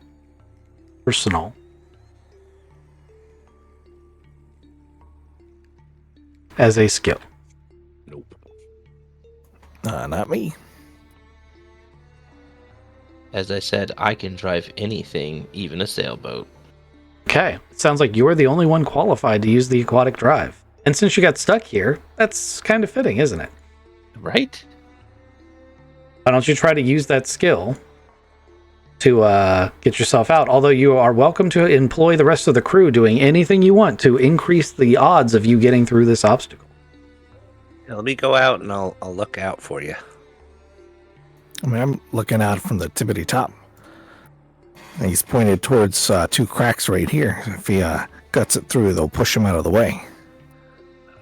personal as a skill? Nope. Not me. As I said, I can drive anything, even a sailboat. Okay, it sounds like you're the only one qualified to use the aquatic drive. And since you got stuck here, that's kind of fitting, isn't it? Right? Why don't you try to use that skill to get yourself out? Although you are welcome to employ the rest of the crew doing anything you want to increase the odds of you getting through this obstacle. Yeah, let me go out and I'll look out for you. I mean, I'm looking out from the tippity top. And he's pointed towards 2 cracks right here. If he guts it through, they'll push him out of the way.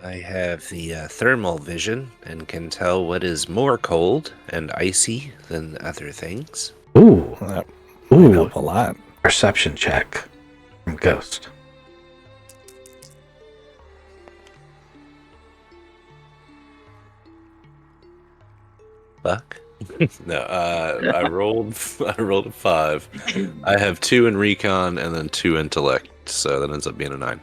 I have the thermal vision and can tell what is more cold and icy than other things. Ooh. That might help a lot. Perception check from Ghost. Fuck. No, I rolled a 5. I have 2 in recon and then 2 intellect, so that ends up being a 9.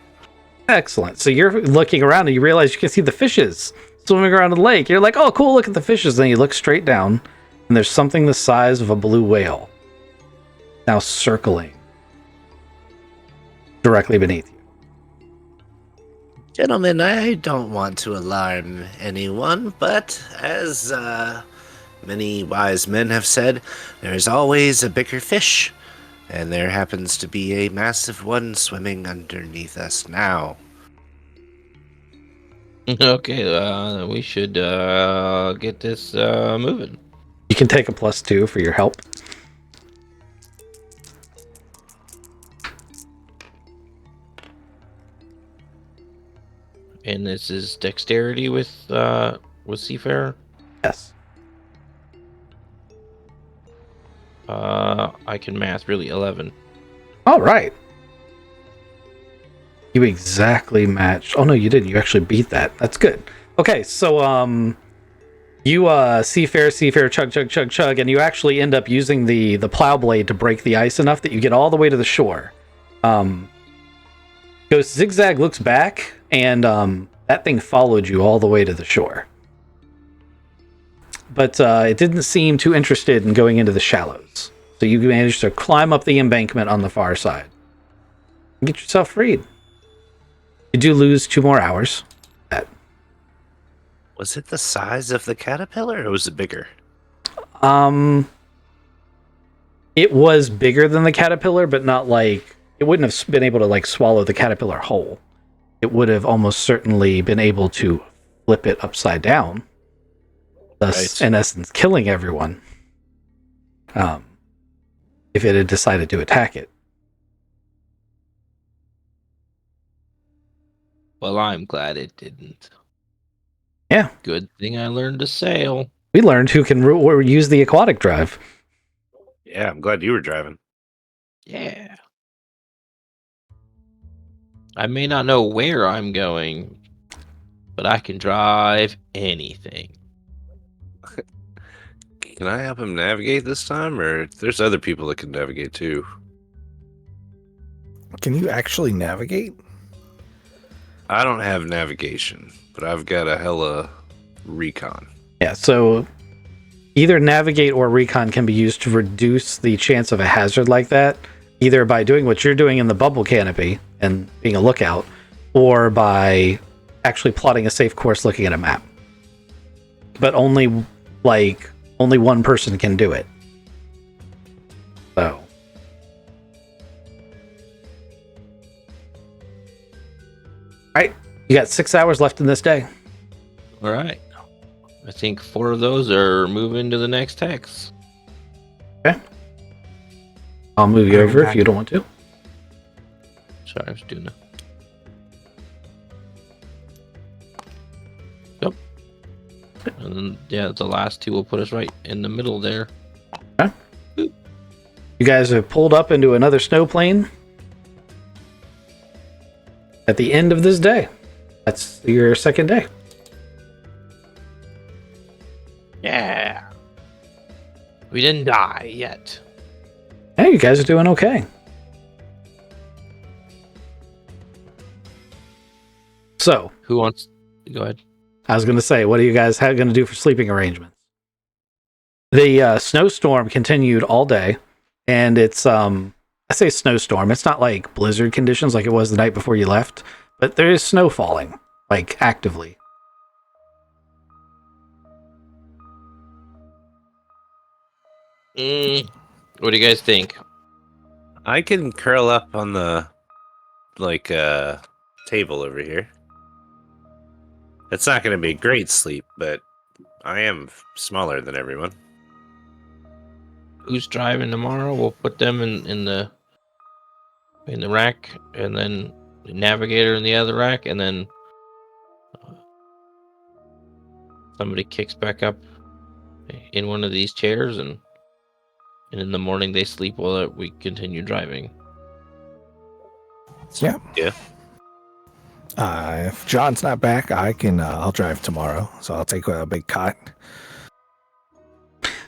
Excellent. So you're looking around and you realize you can see the fishes swimming around the lake. You're like, oh, cool, look at the fishes. Then you look straight down and there's something the size of a blue whale now circling directly beneath you. Gentlemen, I don't want to alarm anyone, but as many wise men have said, there is always a bigger fish, and there happens to be a massive one swimming underneath us now. Okay, we should get this moving. You can take a +2 for your help. And this is dexterity with Seafarer. Yes. I can math really 11. All right. You exactly matched. Oh no, you didn't. You actually beat that. That's good. Okay, so you Seafarer, chug, and you actually end up using the plow blade to break the ice enough that you get all the way to the shore. Ghost Zigzag looks back, and that thing followed you all the way to the shore. But it didn't seem too interested in going into the shallows. So you managed to climb up the embankment on the far side and get yourself freed. You do lose 2 more hours. Was it the size of the caterpillar, or was it bigger? It was bigger than the caterpillar, but not like... It wouldn't have been able to like swallow the caterpillar whole. It would have almost certainly been able to flip it upside down, thus, in essence, killing everyone. If it had decided to attack it. Well, I'm glad it didn't. Yeah. Good thing I learned to sail. We learned who can use the aquatic drive. Yeah, I'm glad you were driving. Yeah. I may not know where I'm going, but I can drive anything. Can I help him navigate this time, or there's other people that can navigate too? Can you actually navigate? I don't have navigation, but I've got a hella recon. Yeah, so either navigate or recon can be used to reduce the chance of a hazard like that, either by doing what you're doing in the bubble canopy and being a lookout, or by actually plotting a safe course looking at a map. But only one person can do it. So. Alright, you got 6 hours left in this day. All right. I think 4 of those are moving to the next hex. Okay. I'll move you over if you don't want to. Sorry, I was doing that. Yep. And then, yeah, the last 2 will put us right in the middle there. Okay. You guys have pulled up into another snow plane at the end of this day. That's your second day. Yeah. We didn't die yet. Hey, you guys are doing okay. So, Who wants to go ahead? I was going to say, what are you guys going to do for sleeping arrangements? The snowstorm continued all day, and it's, I say snowstorm. It's not like blizzard conditions like it was the night before you left, but there is snow falling, like actively. What do you guys think? I can curl up on the table over here. It's not going to be a great sleep, but I am smaller than everyone. Who's driving tomorrow? We'll put them in the rack, and then the navigator in the other rack, and then somebody kicks back up in one of these chairs, and in the morning they sleep while we continue driving. Yeah. Yeah. If John's not back, I'll drive tomorrow, so I'll take a big cot.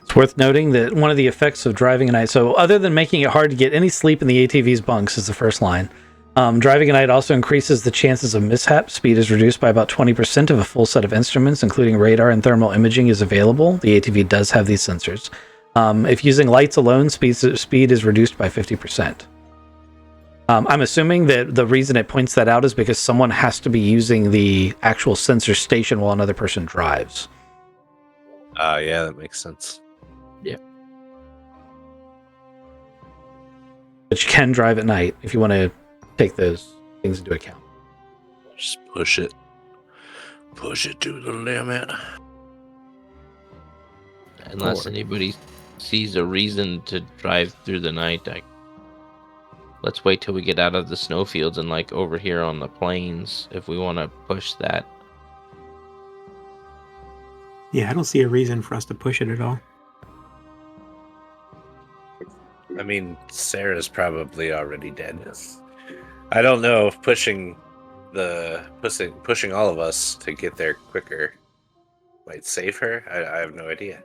It's worth noting that one of the effects of driving at night, so other than making it hard to get any sleep in the ATV's bunks, is the first line. Driving at night also increases the chances of mishap. Speed is reduced by about 20% if a full set of instruments, including radar and thermal imaging, is available. The ATV does have these sensors. If using lights alone, speed is reduced by 50%. I'm assuming that the reason it points that out is because someone has to be using the actual sensor station while another person drives. Yeah, that makes sense. Yeah. But you can drive at night if you want to take those things into account. Just push it. Push it to the limit. Unless anybody sees a reason to drive through the night, let's wait till we get out of the snowfields and like over here on the plains if we want to push that. Yeah, I don't see a reason for us to push it at all. I mean, Sarah's probably already dead. I don't know if pushing all of us to get there quicker might save her. I have no idea.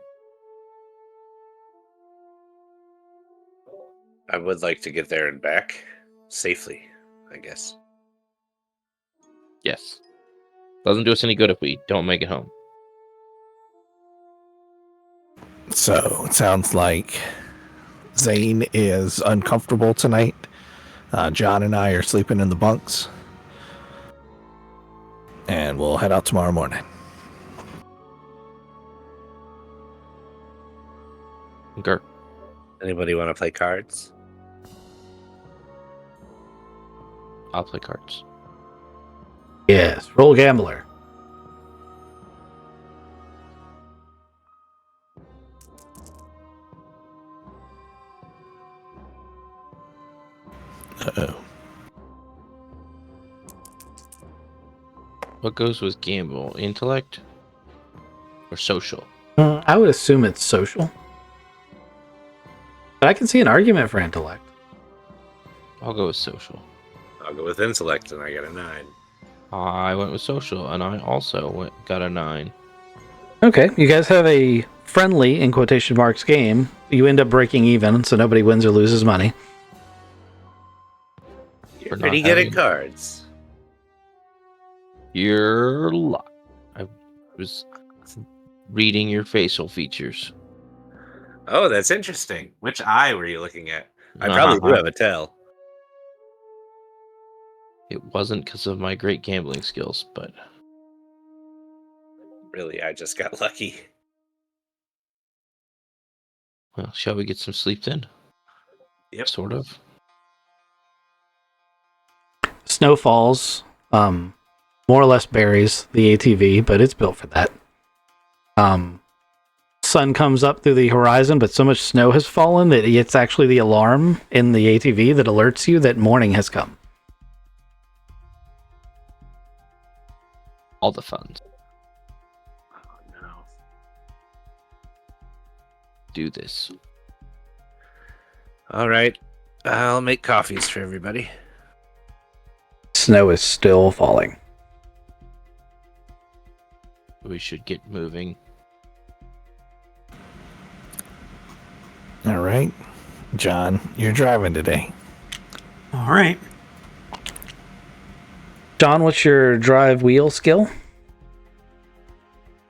I would like to get there and back safely, I guess. Yes. Doesn't do us any good if we don't make it home. So it sounds like Zane is uncomfortable tonight. John and I are sleeping in the bunks. And we'll head out tomorrow morning. Gert. Anybody want to play cards? I'll play cards. Yes, roll gambler. Uh-oh. What goes with gamble? Intellect or social? I would assume it's social. But I can see an argument for intellect. I'll go with social. I'll go with intellect, and I got a 9. I went with social, and I also got a 9. Okay, you guys have a friendly, in quotation marks, game. You end up breaking even, so nobody wins or loses money. You're pretty good at cards. You're luck. I was reading your facial features. Oh, that's interesting. Which eye were you looking at? I probably do have a tell. It wasn't because of my great gambling skills, but... Really, I just got lucky. Well, shall we get some sleep then? Yep. Sort of. Snow falls, more or less buries the ATV, but it's built for that. Sun comes up through the horizon, but so much snow has fallen that it's actually the alarm in the ATV that alerts you that morning has come. All the fun. Oh, no. Do this. All right. I'll make coffees for everybody. Snow is still falling. We should get moving. All right. John, you're driving today. All right. John, what's your drive wheel skill?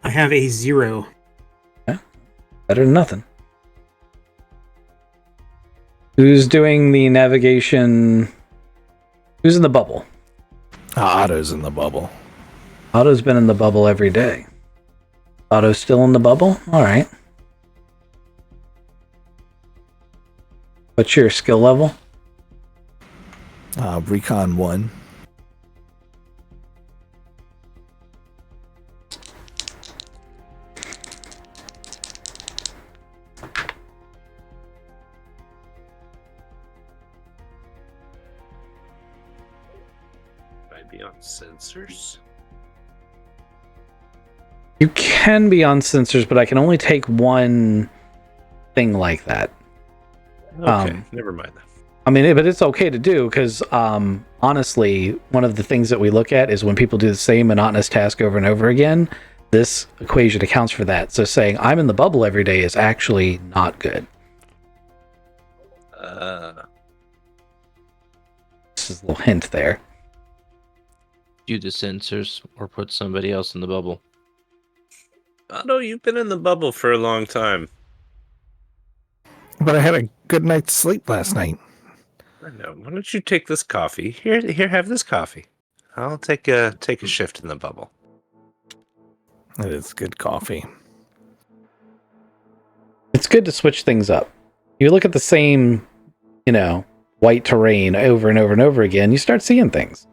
I have a 0. Yeah, better than nothing. Who's doing the navigation? Who's in the bubble? Otto's in the bubble. Otto's been in the bubble every day. Otto's still in the bubble? All right. What's your skill level? Recon 1. I'd be on sensors. You can be on sensors, but I can only take one thing like that. Okay, never mind that. I mean, but it's okay to do because, honestly, one of the things that we look at is when people do the same monotonous task over and over again, this equation accounts for that. So saying I'm in the bubble every day is actually not good. This is a little hint there. Do the sensors or put somebody else in the bubble. Otto, you've been in the bubble for a long time. But I had a good night's sleep last night. I know. Why don't you take this coffee? Here, have this coffee. I'll take a shift in the bubble. It is good coffee. It's good to switch things up. You look at the same, white terrain over and over and over again, you start seeing things.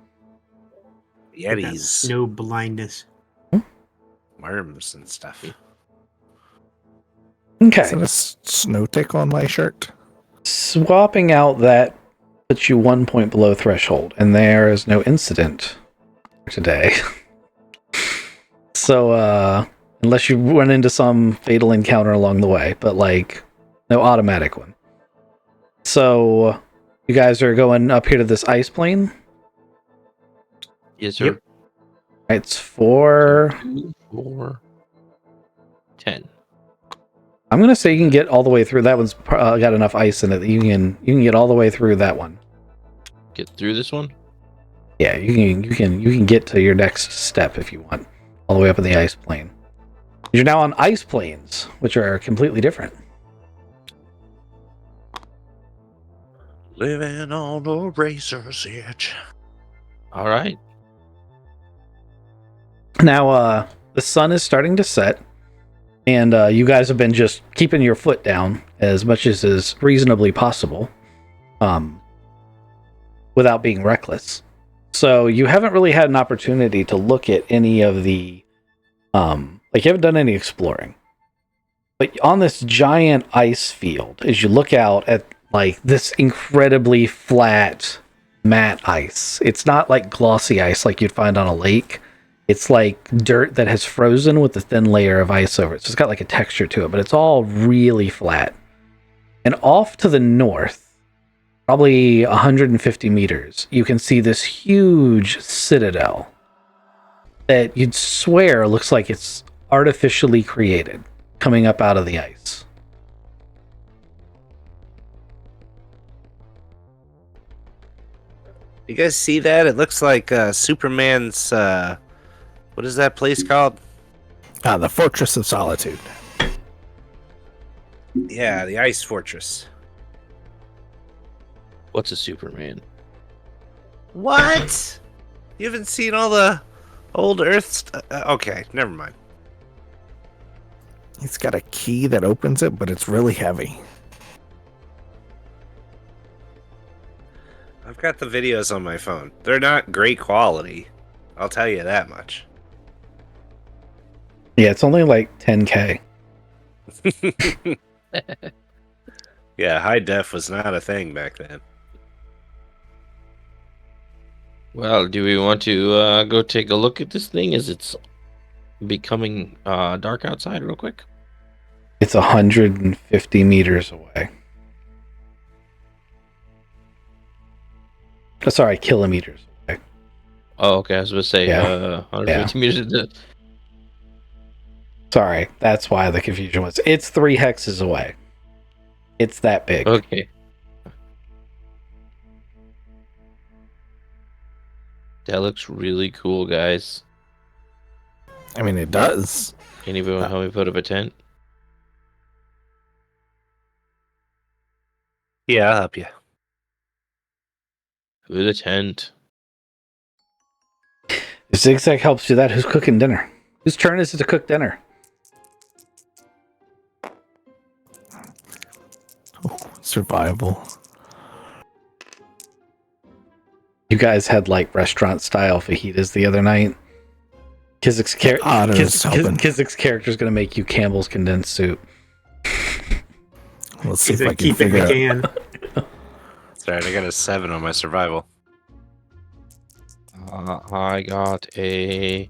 Yetis, No blindness. worms, and stuff. Okay. Is that a snow tick on my shirt? Swapping out that puts you 1 point below threshold, and there is no incident today. So, unless you run into some fatal encounter along the way, but no automatic one. So, you guys are going up here to this ice plane? Yes, sir. Yep. It's 4. 2, 4, 10. I'm gonna say you can get all the way through. That one's got enough ice in it that you can get all the way through that one. Get through this one? Yeah, you can get to your next step if you want, all the way up in the ice plane. You're now on ice planes, which are completely different. Living on a razor's edge. All right. Now, the sun is starting to set, and you guys have been just keeping your foot down as much as is reasonably possible, without being reckless. So you haven't really had an opportunity to look at any of the, you haven't done any exploring. But on this giant ice field, as you look out at this incredibly flat, matte ice, it's not like glossy ice like you'd find on a lake. It's like dirt that has frozen with a thin layer of ice over it. So it's got a texture to it, but it's all really flat. And off to the north, probably 150 meters, you can see this huge citadel that you'd swear looks like it's artificially created, coming up out of the ice. You guys see that? It looks like Superman's. What is that place called? The Fortress of Solitude. Yeah, the Ice Fortress. What's a Superman? What? You haven't seen all the old Earth okay, never mind. It's got a key that opens it, but it's really heavy. I've got the videos on my phone. They're not great quality. I'll tell you that much. Yeah, it's only 10K. Yeah, high def was not a thing back then. Well, do we want to go take a look at this thing as it's becoming dark outside real quick? It's 150 meters away. Oh, sorry, kilometers away. Oh, okay. I was going to say Yeah. 150 meters. Sorry, that's why the confusion was. It's 3 hexes away. It's that big. Okay. That looks really cool, guys. I mean, it does. Can you help me put up a tent? Yeah, I'll help you. With a tent. If Zigzag helps do that, who's cooking dinner? Whose turn is it to cook dinner? Survival. You guys had like restaurant style fajitas the other night. Kizik's character is going to make you Campbell's condensed soup. Let's see He's if I like, can keep it in figure the out. can. Sorry, I got a 7 on my survival. I got a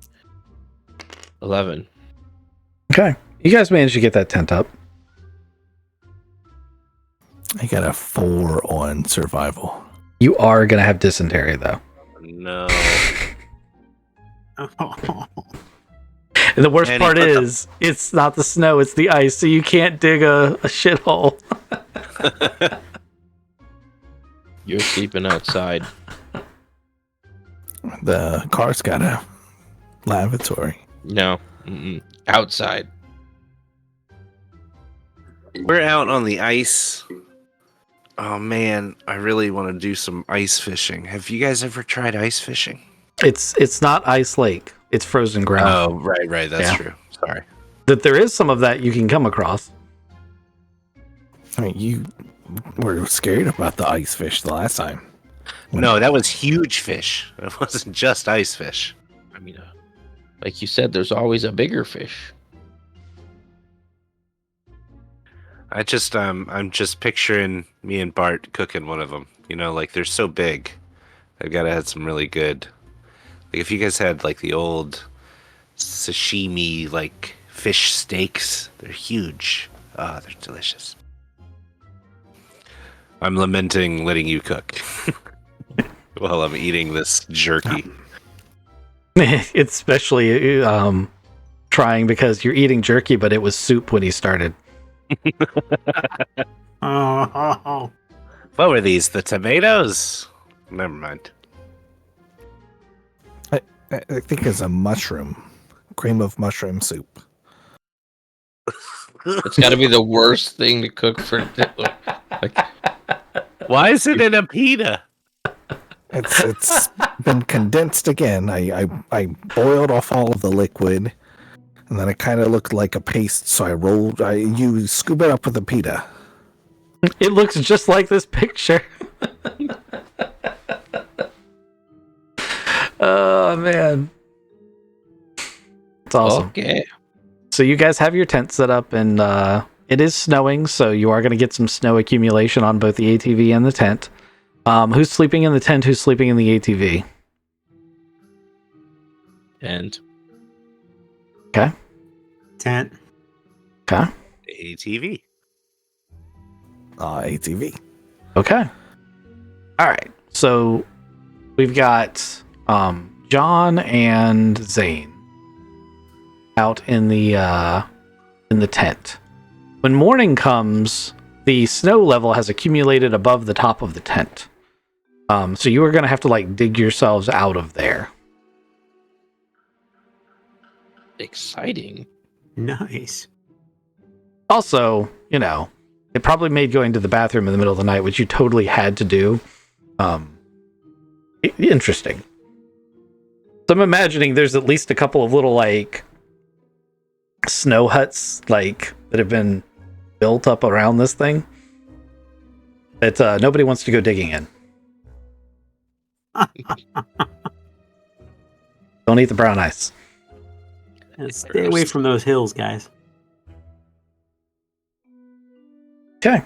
11. Okay. You guys managed to get that tent up. I got a 4 on survival. You are going to have dysentery, though. No. And the worst And he part put the- is, it's not the snow, it's the ice, so you can't dig a shithole. You're sleeping outside. The car's got a lavatory. No. Mm-mm. Outside. We're out on the ice. Oh man, I really want to do some ice fishing. Have you guys ever tried ice fishing? It's not ice lake, it's frozen ground. Oh, right, that's Yeah. true. Sorry. That there is some of that you can come across. I mean, you were scared about the ice fish the last time. No, that was huge fish. It wasn't just ice fish. I mean, like you said, there's always a bigger fish. I'm just picturing me and Bart cooking one of them. You know, like they're so big. They've got to have some really good. Like if you guys had like the old sashimi like fish steaks, they're huge. Ah, they're delicious. I'm lamenting letting you cook while I'm eating this jerky. It's especially trying because you're eating jerky, but it was soup when he started. Oh, What were these? The tomatoes? Never mind. I think it's a mushroom. Cream of mushroom soup. It's got to be the worst thing to cook for dinner. Like, Why is it in a pita? It's been condensed again. I boiled off all of the liquid, and then it kind of looked like a paste. So you scoop it up with a pita. It looks just like this picture. Oh man, it's awesome. okay. So you guys have your tent set up, and it is snowing, so you are going to get some snow accumulation on both the ATV and the tent. Who's sleeping in the tent? Who's sleeping in the ATV? And Okay. tent. Okay. ATV. ATV. Okay. All right. So we've got John and Zane out in the tent. When morning comes, the snow level has accumulated above the top of the tent. So you are going to have to like dig yourselves out of there. exciting. Nice. Also, you know, it probably made going to the bathroom in the middle of the night, which you totally had to do, interesting. So I'm imagining there's at least a couple of little, like, snow huts, like, that have been built up around this thing that nobody wants to go digging in. Don't eat the brown ice. Stay away from those hills, guys. Okay.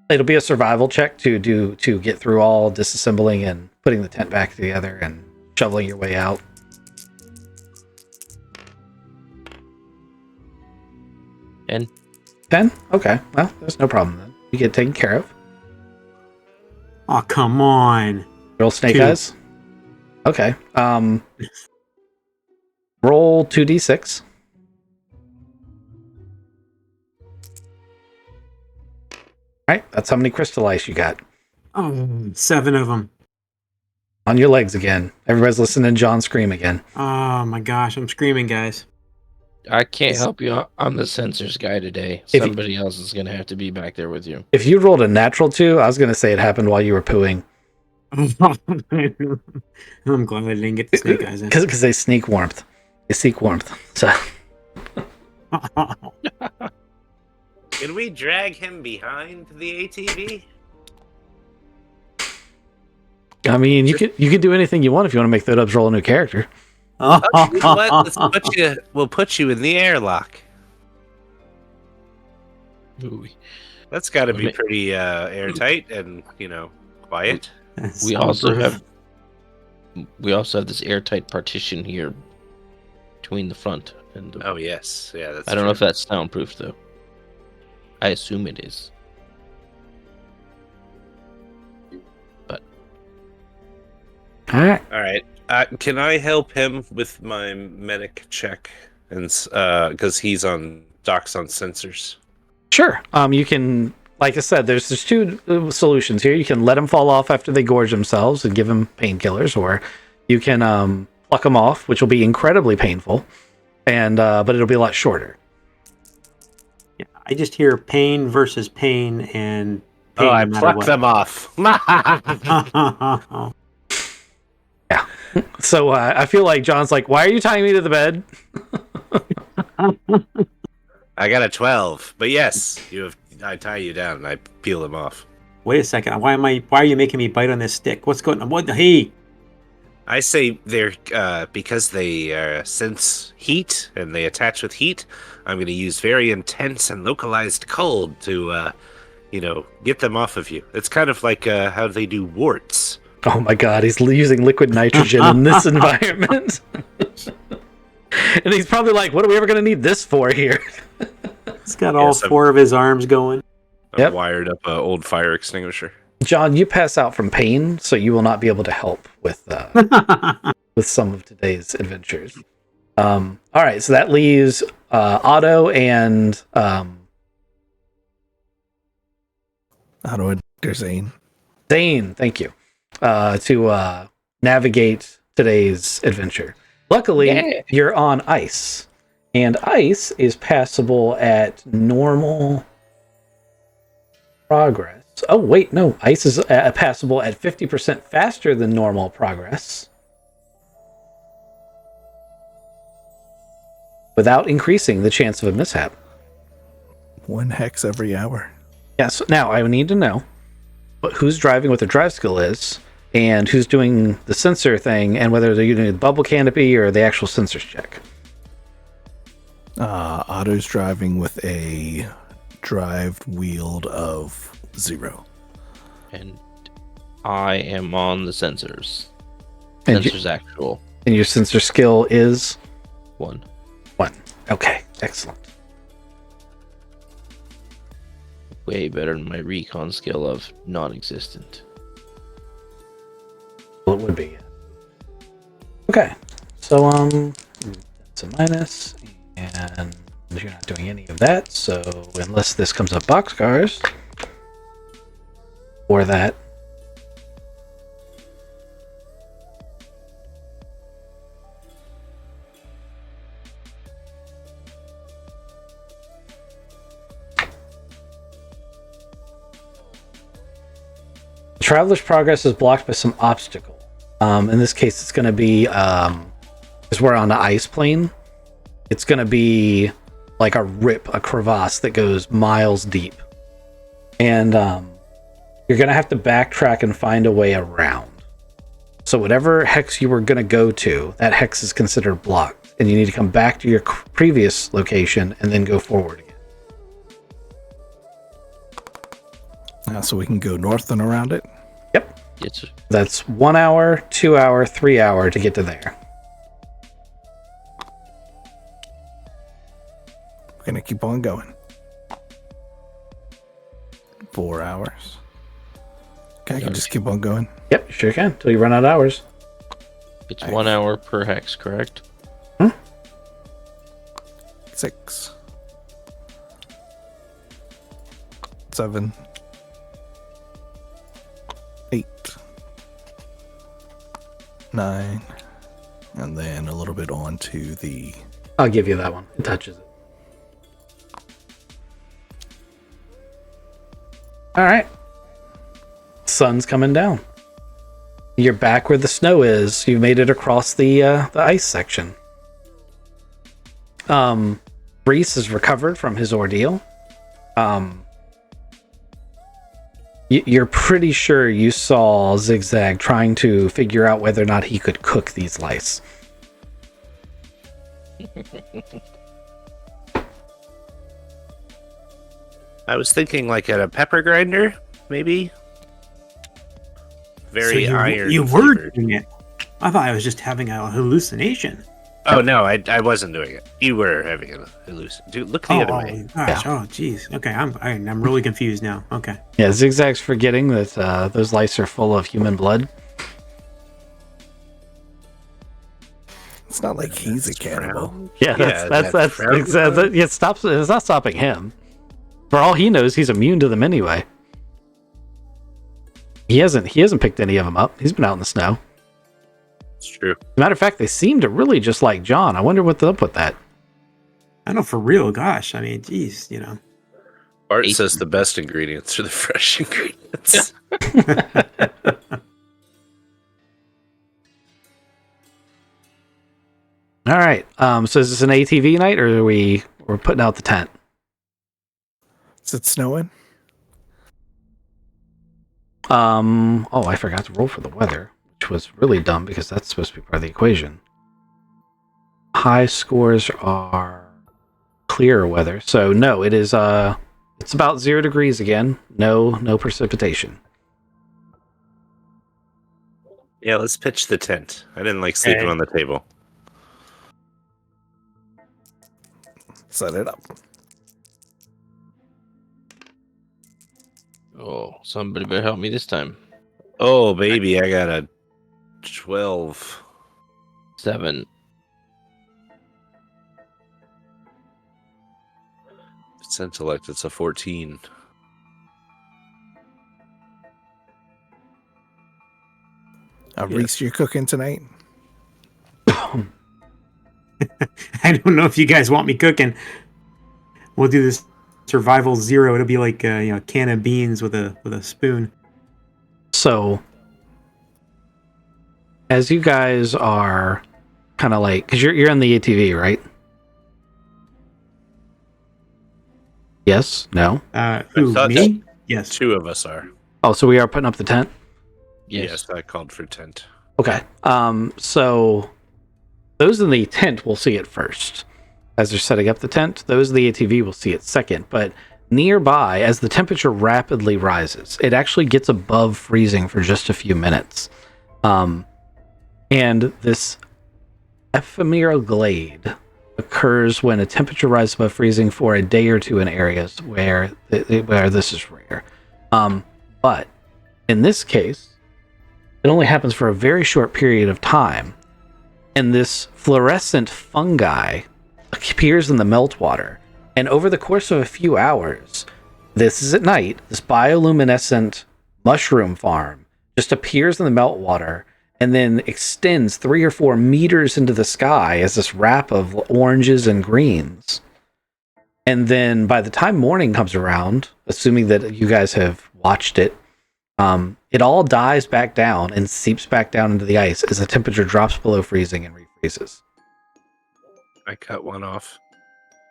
It'll be a survival check to get through all disassembling and putting the tent back together and shoveling your way out. 10? Okay. Well, there's no problem then. You get taken care of. Oh, come on. Roll snake 2. eyes. Okay. Roll 2d6. Right, that's how many crystal ice you got. Oh, 7 of them. On your legs again. Everybody's listening to John scream again. Oh my gosh, I'm screaming, guys. I can't help you on the sensors guy today. Somebody else is going to have to be back there with you. If you rolled a natural 2, I was going to say it happened while you were pooing. I'm glad I didn't get the snake eyes in. Because they sneak warmth. They seek warmth. So. Can we drag him behind the ATV? I mean, you can do anything you want if you want to make the Dubs roll a new character. Oh, you know what? We'll put you in the airlock. Ooh. That's got to be pretty airtight and quiet. We also have this airtight partition here between the front and the... Oh yes, yeah. That's I don't know if that's soundproof though. I assume it is. But all right. Can I help him with my medic check? And because he's on Doc's on sensors. Sure. You can, like I said, there's 2 solutions here. You can let them fall off after they gorge themselves and give them painkillers, or you can pluck them off, which will be incredibly painful, and but it'll be a lot shorter. Yeah, I just hear pain versus pain and pain. Oh, I pluck them off. Yeah. So I feel like John's like, why are you tying me to the bed? I got a 12, but yes, I tie you down and I peel them off. Wait a second. Why are you making me bite on this stick? What's going on? What the hey? I say they're because they sense heat and they attach with heat. I'm going to use very intense and localized cold to, get them off of you. It's kind of like how they do warts. Oh my God, he's using liquid nitrogen in this environment. And he's probably like, what are we ever going to need this for here? He's got all 4 of his arms going. I've wired up an old fire extinguisher. John, you pass out from pain, so you will not be able to help with with some of today's adventures. All right, so that leaves Otto and Otto and Zane. Zane, thank you, to navigate today's adventure. Luckily, you're on ice, and ice is passable at normal progress. Oh, wait, no. Ice is passable at 50% faster than normal progress without increasing the chance of a mishap. 1 hex every hour. Yes. Now, I need to know who's driving, what their drive skill is, and who's doing the sensor thing, and whether they're using the bubble canopy or the actual sensors check. Otto's driving with a drive wield of 0. And I am on the sensors. And Sensors actual. And your sensor skill is? 1. 1. Okay, excellent. Way better than my recon skill of non-existent. Well, it would be. Okay, so that's a minus, and you're not doing any of that, so unless this comes up boxcars, or that. Traveler's progress is blocked by some obstacle. In this case, it's going to be, because we're on the ice plane, it's going to be like a rip, a crevasse that goes miles deep. And you're going to have to backtrack and find a way around. So whatever hex you were going to go to, that hex is considered blocked. And you need to come back to your previous location and then go forward again. So we can go north and around it? Yep. Yes, sir. That's 1 hour, 2 hour, 3 hour to get to there. We're going to keep on going. 4 hours. Okay, I can just keep on going. Yep, you sure can, until you run out of hours. It's 1 hour per hex, correct? 6. 7. 8, 9, and then a little bit on to the... I'll give you that one. It touches it. All right. Sun's coming down. You're back where the snow is. You made it across the ice section. Reese has recovered from his ordeal. You're pretty sure you saw Zigzag trying to figure out whether or not he could cook these lice. I was thinking like at a pepper grinder, maybe. Very iron. You were flavored. doing it. I thought I was just having a hallucination. Oh no, I wasn't doing it. You were having a hallucination. Dude, look the other way. Gosh, oh jeez. Okay, I'm really confused now. Okay. Yeah, Zigzag's forgetting that those lice are full of human blood. It's not like he's a cannibal. Yeah, that's it's not stopping him. For all he knows, he's immune to them anyway. He hasn't picked any of them up. He's been out in the snow. It's true. As a matter of fact, they seem to really just like John. I wonder what's up with that. I know, for real. Gosh, I mean, geez, Bart says the best ingredients are the fresh ingredients. All right. So is this an ATV night, or we're putting out the tent? Is it snowing? Oh, I forgot to roll for the weather, which was really dumb because that's supposed to be part of the equation. High scores are clear weather, so no, it is. It's about 0 degrees again. No precipitation. Yeah, let's pitch the tent. I didn't like sleeping on the table. Set it up. Oh, somebody better help me this time. Oh, baby, I got a 12. 7. It's intellect. It's a 14. Reese, you're cooking tonight? I don't know if you guys want me cooking. We'll do this survival 0. It'll be like a can of beans with a spoon. So, as you guys are kind of like, because you're in the ATV, right? Yes? No? Who, thought me? Yes. 2 of us are. Oh, so we are putting up the tent? Yes, I called for tent. Okay. So those in the tent will see it first. As they're setting up the tent, those in the ATV will see it second. But nearby, as the temperature rapidly rises, it actually gets above freezing for just a few minutes. And this ephemeral glade occurs when a temperature rises above freezing for a day or two in areas where this is rare. But in this case, it only happens for a very short period of time. And this fluorescent fungi appears in the meltwater. And over the course of a few hours, this is at night, this bioluminescent mushroom farm just appears in the meltwater and then extends 3 or 4 meters into the sky as this wrap of oranges and greens. And then by the time morning comes around, assuming that you guys have watched it, it all dies back down and seeps back down into the ice as the temperature drops below freezing and refreezes. I cut one off.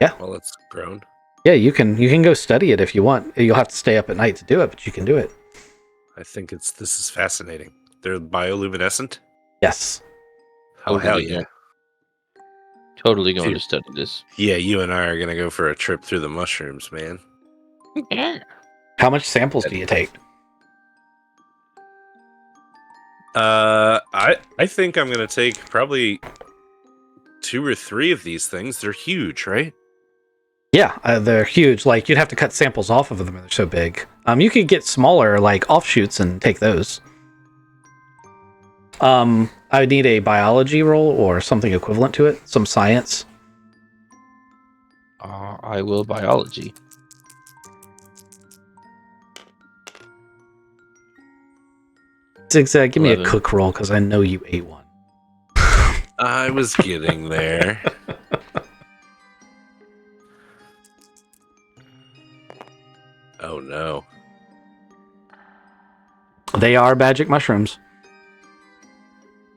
Yeah. Well, it's grown. Yeah, you can go study it if you want. You'll have to stay up at night to do it, but you can do it. I think this is fascinating. They're bioluminescent? Yes. Oh, hell Totally, yeah. Totally going Dude. to study this. Yeah, you and I are going to go for a trip through the mushrooms, man. How much samples do you take? I think I'm going to take probably 2 or 3 of these things. They're huge, right? Yeah, they're huge. Like, you'd have to cut samples off of them. They're so big. You could get smaller, like, offshoots and take those. I would need a biology roll or something equivalent to it. Some science. I will biology. Zigzag, give me a 11. cook roll because I know you ate one. I was getting there. Oh no. They are magic mushrooms.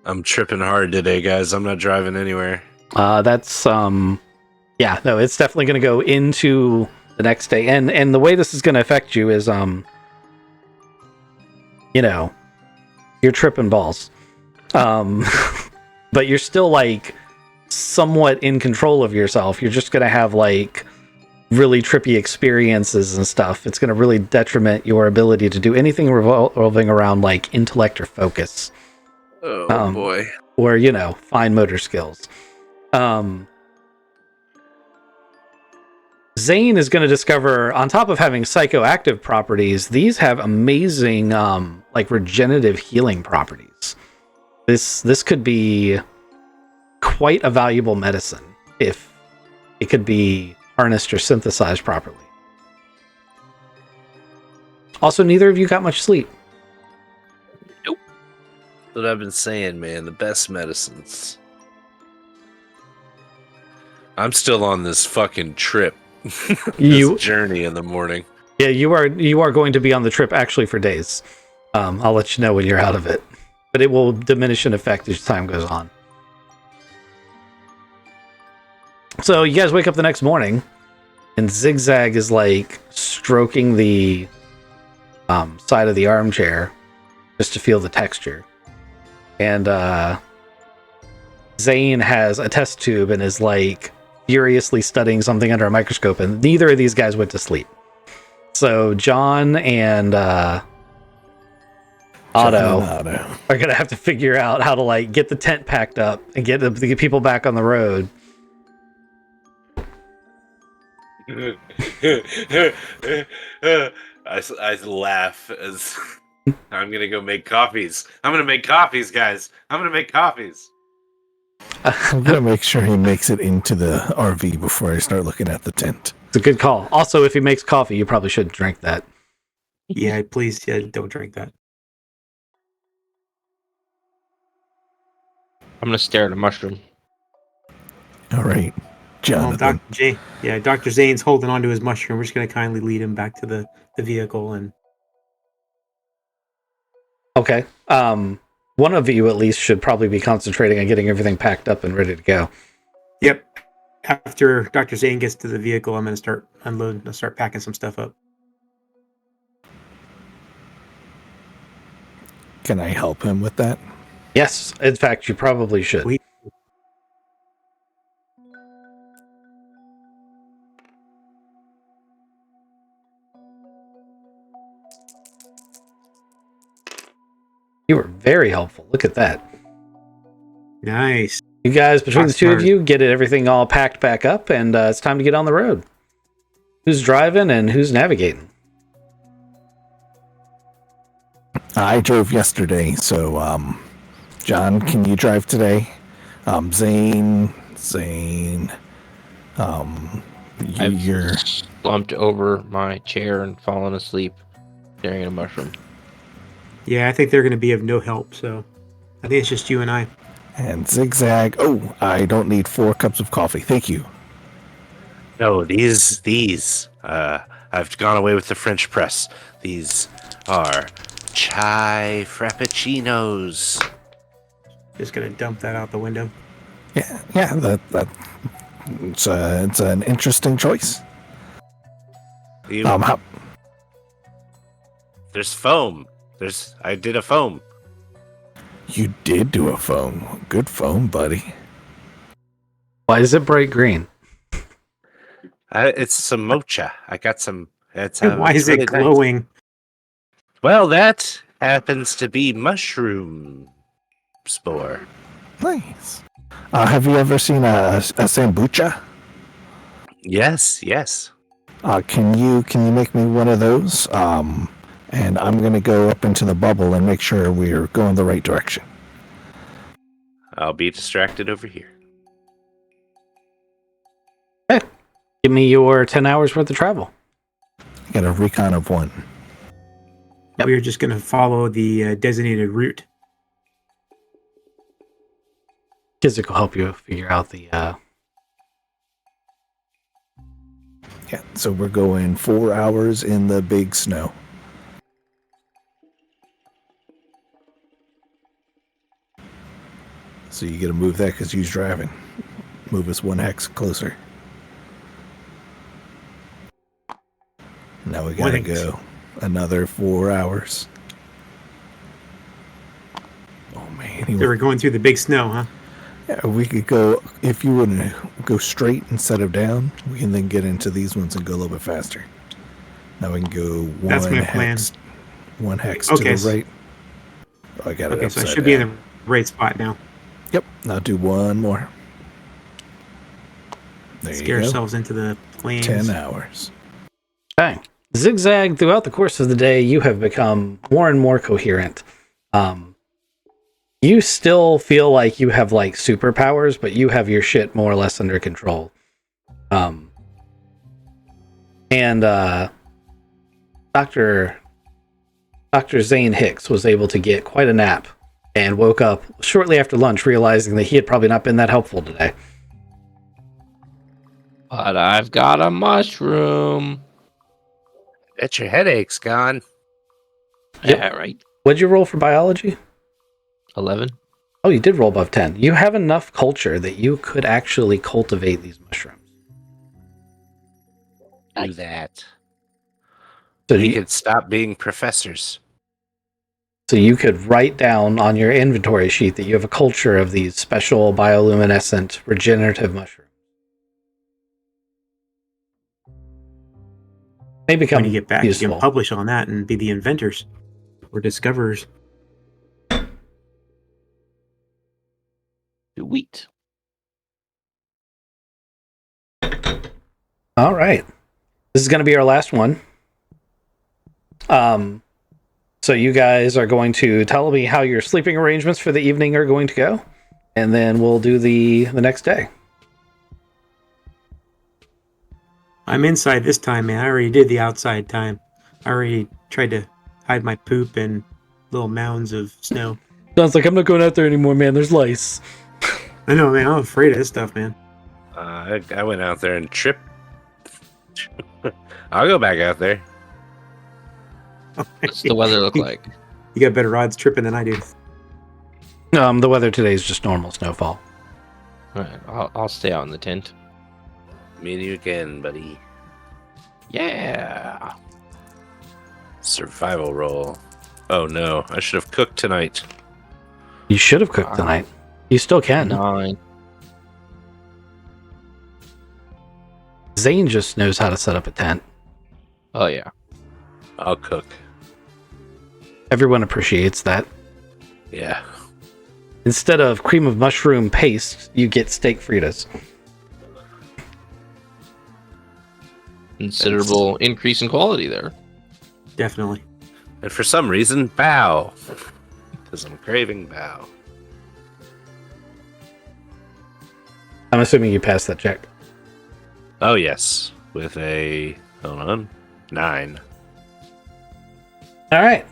I'm tripping hard today, guys. I'm not driving anywhere. That's yeah, no, it's definitely going to go into the next day, and the way this is going to affect you is you know, you're tripping balls, but you're still like somewhat in control of yourself. You're just going to have like really trippy experiences and stuff. It's going to really detriment your ability to do anything revolving around like intellect or focus. Oh boy. Or, you know, fine motor skills. Zane is going to discover, on top of having psychoactive properties, these have amazing, like, regenerative healing properties. This could be quite a valuable medicine if it could be harnessed or synthesized properly. Also, neither of you got much sleep. What I've been saying, man, the best medicines. I'm still on this fucking trip. This journey in the morning. Yeah, you are going to be on the trip actually for days. I'll let you know when you're out of it. But it will diminish in effect as time goes on. So you guys wake up the next morning, and Zigzag is like stroking the side of the armchair just to feel the texture. And Zane has a test tube and is like furiously studying something under a microscope, and neither of these guys went to sleep. So John and Otto are gonna have to figure out how to like get the tent packed up and get the people back on the road. I laugh as I'm gonna go make coffees. I'm gonna make coffees, guys. I'm gonna make coffees. I'm gonna make sure he makes it into the RV before I start looking at the tent. It's a good call. Also, if he makes coffee, you probably shouldn't drink that. Yeah, please, don't drink that. I'm gonna stare at a mushroom. All right, Jonathan. Well, Dr. Zane's holding onto his mushroom. We're just gonna kindly lead him back to the vehicle and. Okay. One of you at least should probably be concentrating on getting everything packed up and ready to go. Yep. After Dr. Zane gets to the vehicle, I'm going to start unloading. I'll start packing some stuff up. Can I help him with that? Yes. In fact, you probably should. You were very helpful. Look at that. Nice. You guys, between the two of you, get everything all packed back up, and it's time to get on the road. Who's driving and who's navigating? I drove yesterday, so John, can you drive today? Zane, you're slumped over my chair and fallen asleep, staring at a mushroom. Yeah, I think they're going to be of no help, so I think it's just you and I. And Zigzag. Oh, I don't need 4 cups of coffee. Thank you. No, these. I've gone away with the French press. These are chai frappuccinos. Just gonna dump that out the window. Yeah. That it's an interesting choice. There's foam. I did a foam. You did do a foam. Good foam, buddy. Why is it bright green? It's some mocha. I got some. Why is it glowing? Nice. Well, that happens to be mushroom spore. Nice. Have you ever seen a sambucha? Yes. Can you make me one of those? And I'm going to go up into the bubble and make sure we're going the right direction. I'll be distracted over here. Hey, give me your 10 hours worth of travel. I got a recon of 1. Yep. We're just going to follow the designated route. Kizik will help you figure out the. Yeah, so we're going 4 hours in the big snow. So you got to move that because you're driving. Move us 1 hex closer. Now we got to go another 4 hours. Oh, man. They were going through the big snow, huh? Yeah, we could go, if you want to go straight instead of down, we can then get into these ones and go a little bit faster. Now we can go That's one my hex, plan. 1 hex Okay, to the right. Oh, I got it Okay, so I upside should be in down. the right spot now. Yep, I'll do one more. There Scare you go. ourselves into the plains. 10 hours. Okay. Zigzag throughout the course of the day, you have become more and more coherent. You still feel like you have like superpowers, but you have your shit more or less under control. And Dr. Zane Hicks was able to get quite a nap and woke up shortly after lunch, realizing that he had probably not been that helpful today. But I've got a mushroom. Bet your headache's gone. Yep. Yeah, right. What'd you roll for biology? 11. Oh, you did roll above 10. You have enough culture that you could actually cultivate these mushrooms. Do that. So We could stop being professors. So you could write down on your inventory sheet that you have a culture of these special bioluminescent regenerative mushrooms. They become When you get back, useful. you can publish on that and be the inventors or discoverers. Sweet. All right. This is going to be our last one. So you guys are going to tell me how your sleeping arrangements for the evening are going to go, and then we'll do the next day. I'm inside this time, man. I already did the outside time. I already tried to hide my poop in little mounds of snow. Sounds like I'm not going out there anymore, man. There's lice. I know, man. I'm afraid of this stuff, man. I went out there and tripped. I'll go back out there. What's the weather look like? You got better odds tripping than I do. The weather today is just normal snowfall. All right, I'll stay out in the tent. Me and you again, buddy. Yeah. Survival roll. Oh no, I should have cooked tonight. You should have cooked tonight. You still can. 9. Zane just knows how to set up a tent. Oh yeah. I'll cook. Everyone appreciates that. Yeah. Instead of cream of mushroom paste, you get steak fritas. Considerable increase in quality there. Definitely. And for some reason, bao. Because I'm craving bao. I'm assuming you passed that check. Oh yes. With a, hold on, 9. All right.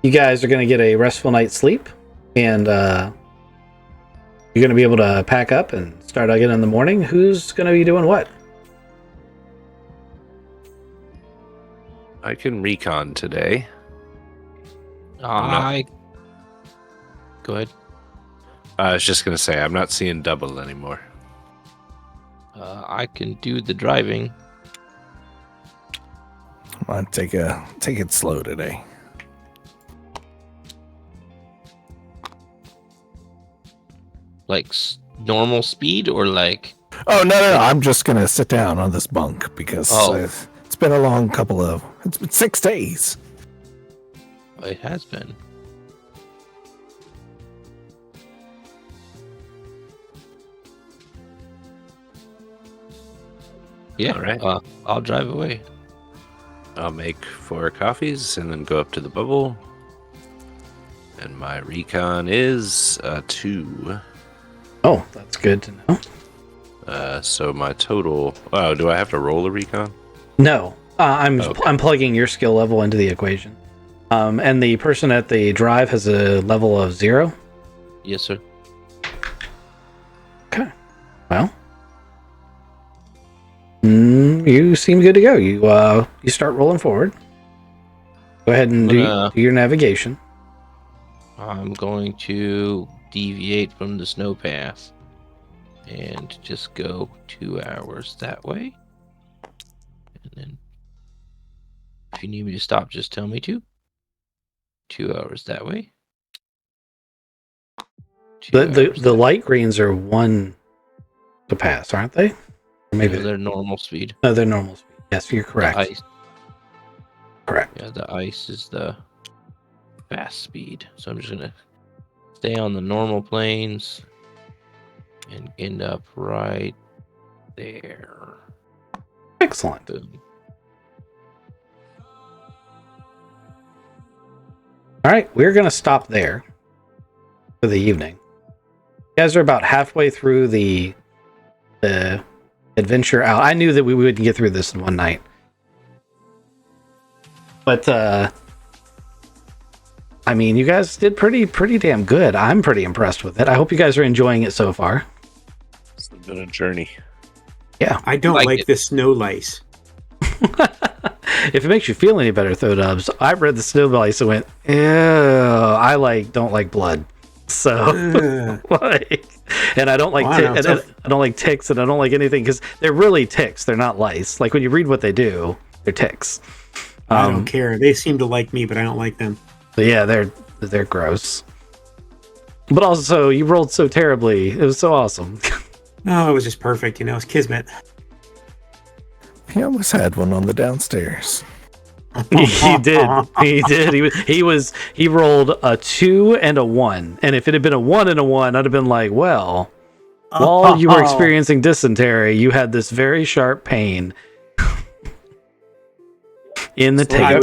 You guys are going to get a restful night's sleep, and you're going to be able to pack up and start again in the morning. Who's going to be doing what? I can recon today. Go ahead. I was just going to say, I'm not seeing double anymore. I can do the driving. Come on, take it slow today. Like normal speed or like... Oh, no. I'm just going to sit down on this bunk because it's been a long it's been 6 days. It has been. Yeah, All right. I'll drive away. I'll make 4 coffees and then go up to the bubble. And my recon is 2. Oh, that's good to know. So my total... Oh, do I have to roll a recon? No, I'm Okay. I'm plugging your skill level into the equation. And the person at the drive has a level of 0. Yes, sir. Okay. Well, you seem good to go. You start rolling forward. Go ahead and do your navigation. I'm going to deviate from the snow path and just go 2 hours that way. And then if you need me to stop, just tell me to. 2 hours that way. The light greens are 1 to pass, aren't they? Or maybe they're normal speed. No, they're normal speed. Yes, you're correct. The ice. Correct. Yeah, the ice is the fast speed. So I'm just gonna stay on the normal planes and end up right there. Excellent. Boom. All right, we're going to stop there for the evening. You guys are about halfway through the adventure out. I knew that we wouldn't get through this in one night. But, I mean, you guys did pretty damn good. I'm pretty impressed with it. I hope you guys are enjoying it so far. It's been a journey. Yeah. I don't like the snow lice. If it makes you feel any better, Thodubs, I read the snow lice and went, ew, I don't like blood. So, and I don't like I don't like ticks, and I don't like anything because they're really ticks. They're not lice. Like when you read what they do, they're ticks. I don't care. They seem to like me, but I don't like them. But yeah, they're gross. But also, you rolled so terribly. It was so awesome. No, it was just perfect. It's kismet. He almost had one on the downstairs. He did. He rolled a 2 and a 1. And if it had been a 1 and a 1, I'd have been like, well, while you were experiencing dysentery, you had this very sharp pain in the taint. I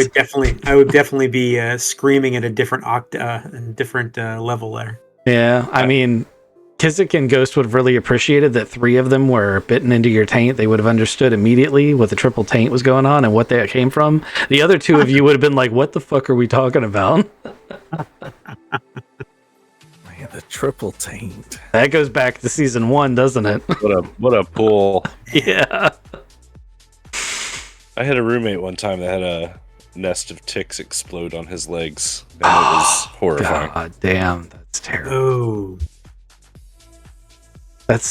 would definitely be screaming at a different level there. Yeah, I mean, Kizik and Ghost would have really appreciated that 3 of them were bitten into your taint. They would have understood immediately what the triple taint was going on and what that came from. The other 2 of you would have been like, what the fuck are we talking about? Yeah, the triple taint. That goes back to season 1, doesn't it? What a pull. Yeah. I had a roommate one time that had a nest of ticks explode on his legs, and it was horrifying. God damn, that's terrible. Oh.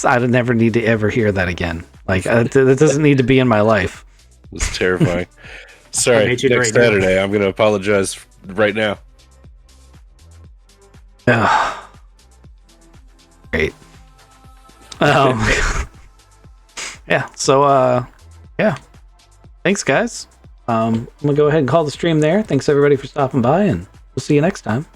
I'd never need to ever hear that again. Like, that doesn't need to be in my life. It was terrifying. Sorry, next Saturday, I'm going to apologize right now. Great. Yeah, so, yeah. Thanks, guys. I'm going to go ahead and call the stream there. Thanks, everybody, for stopping by, and we'll see you next time.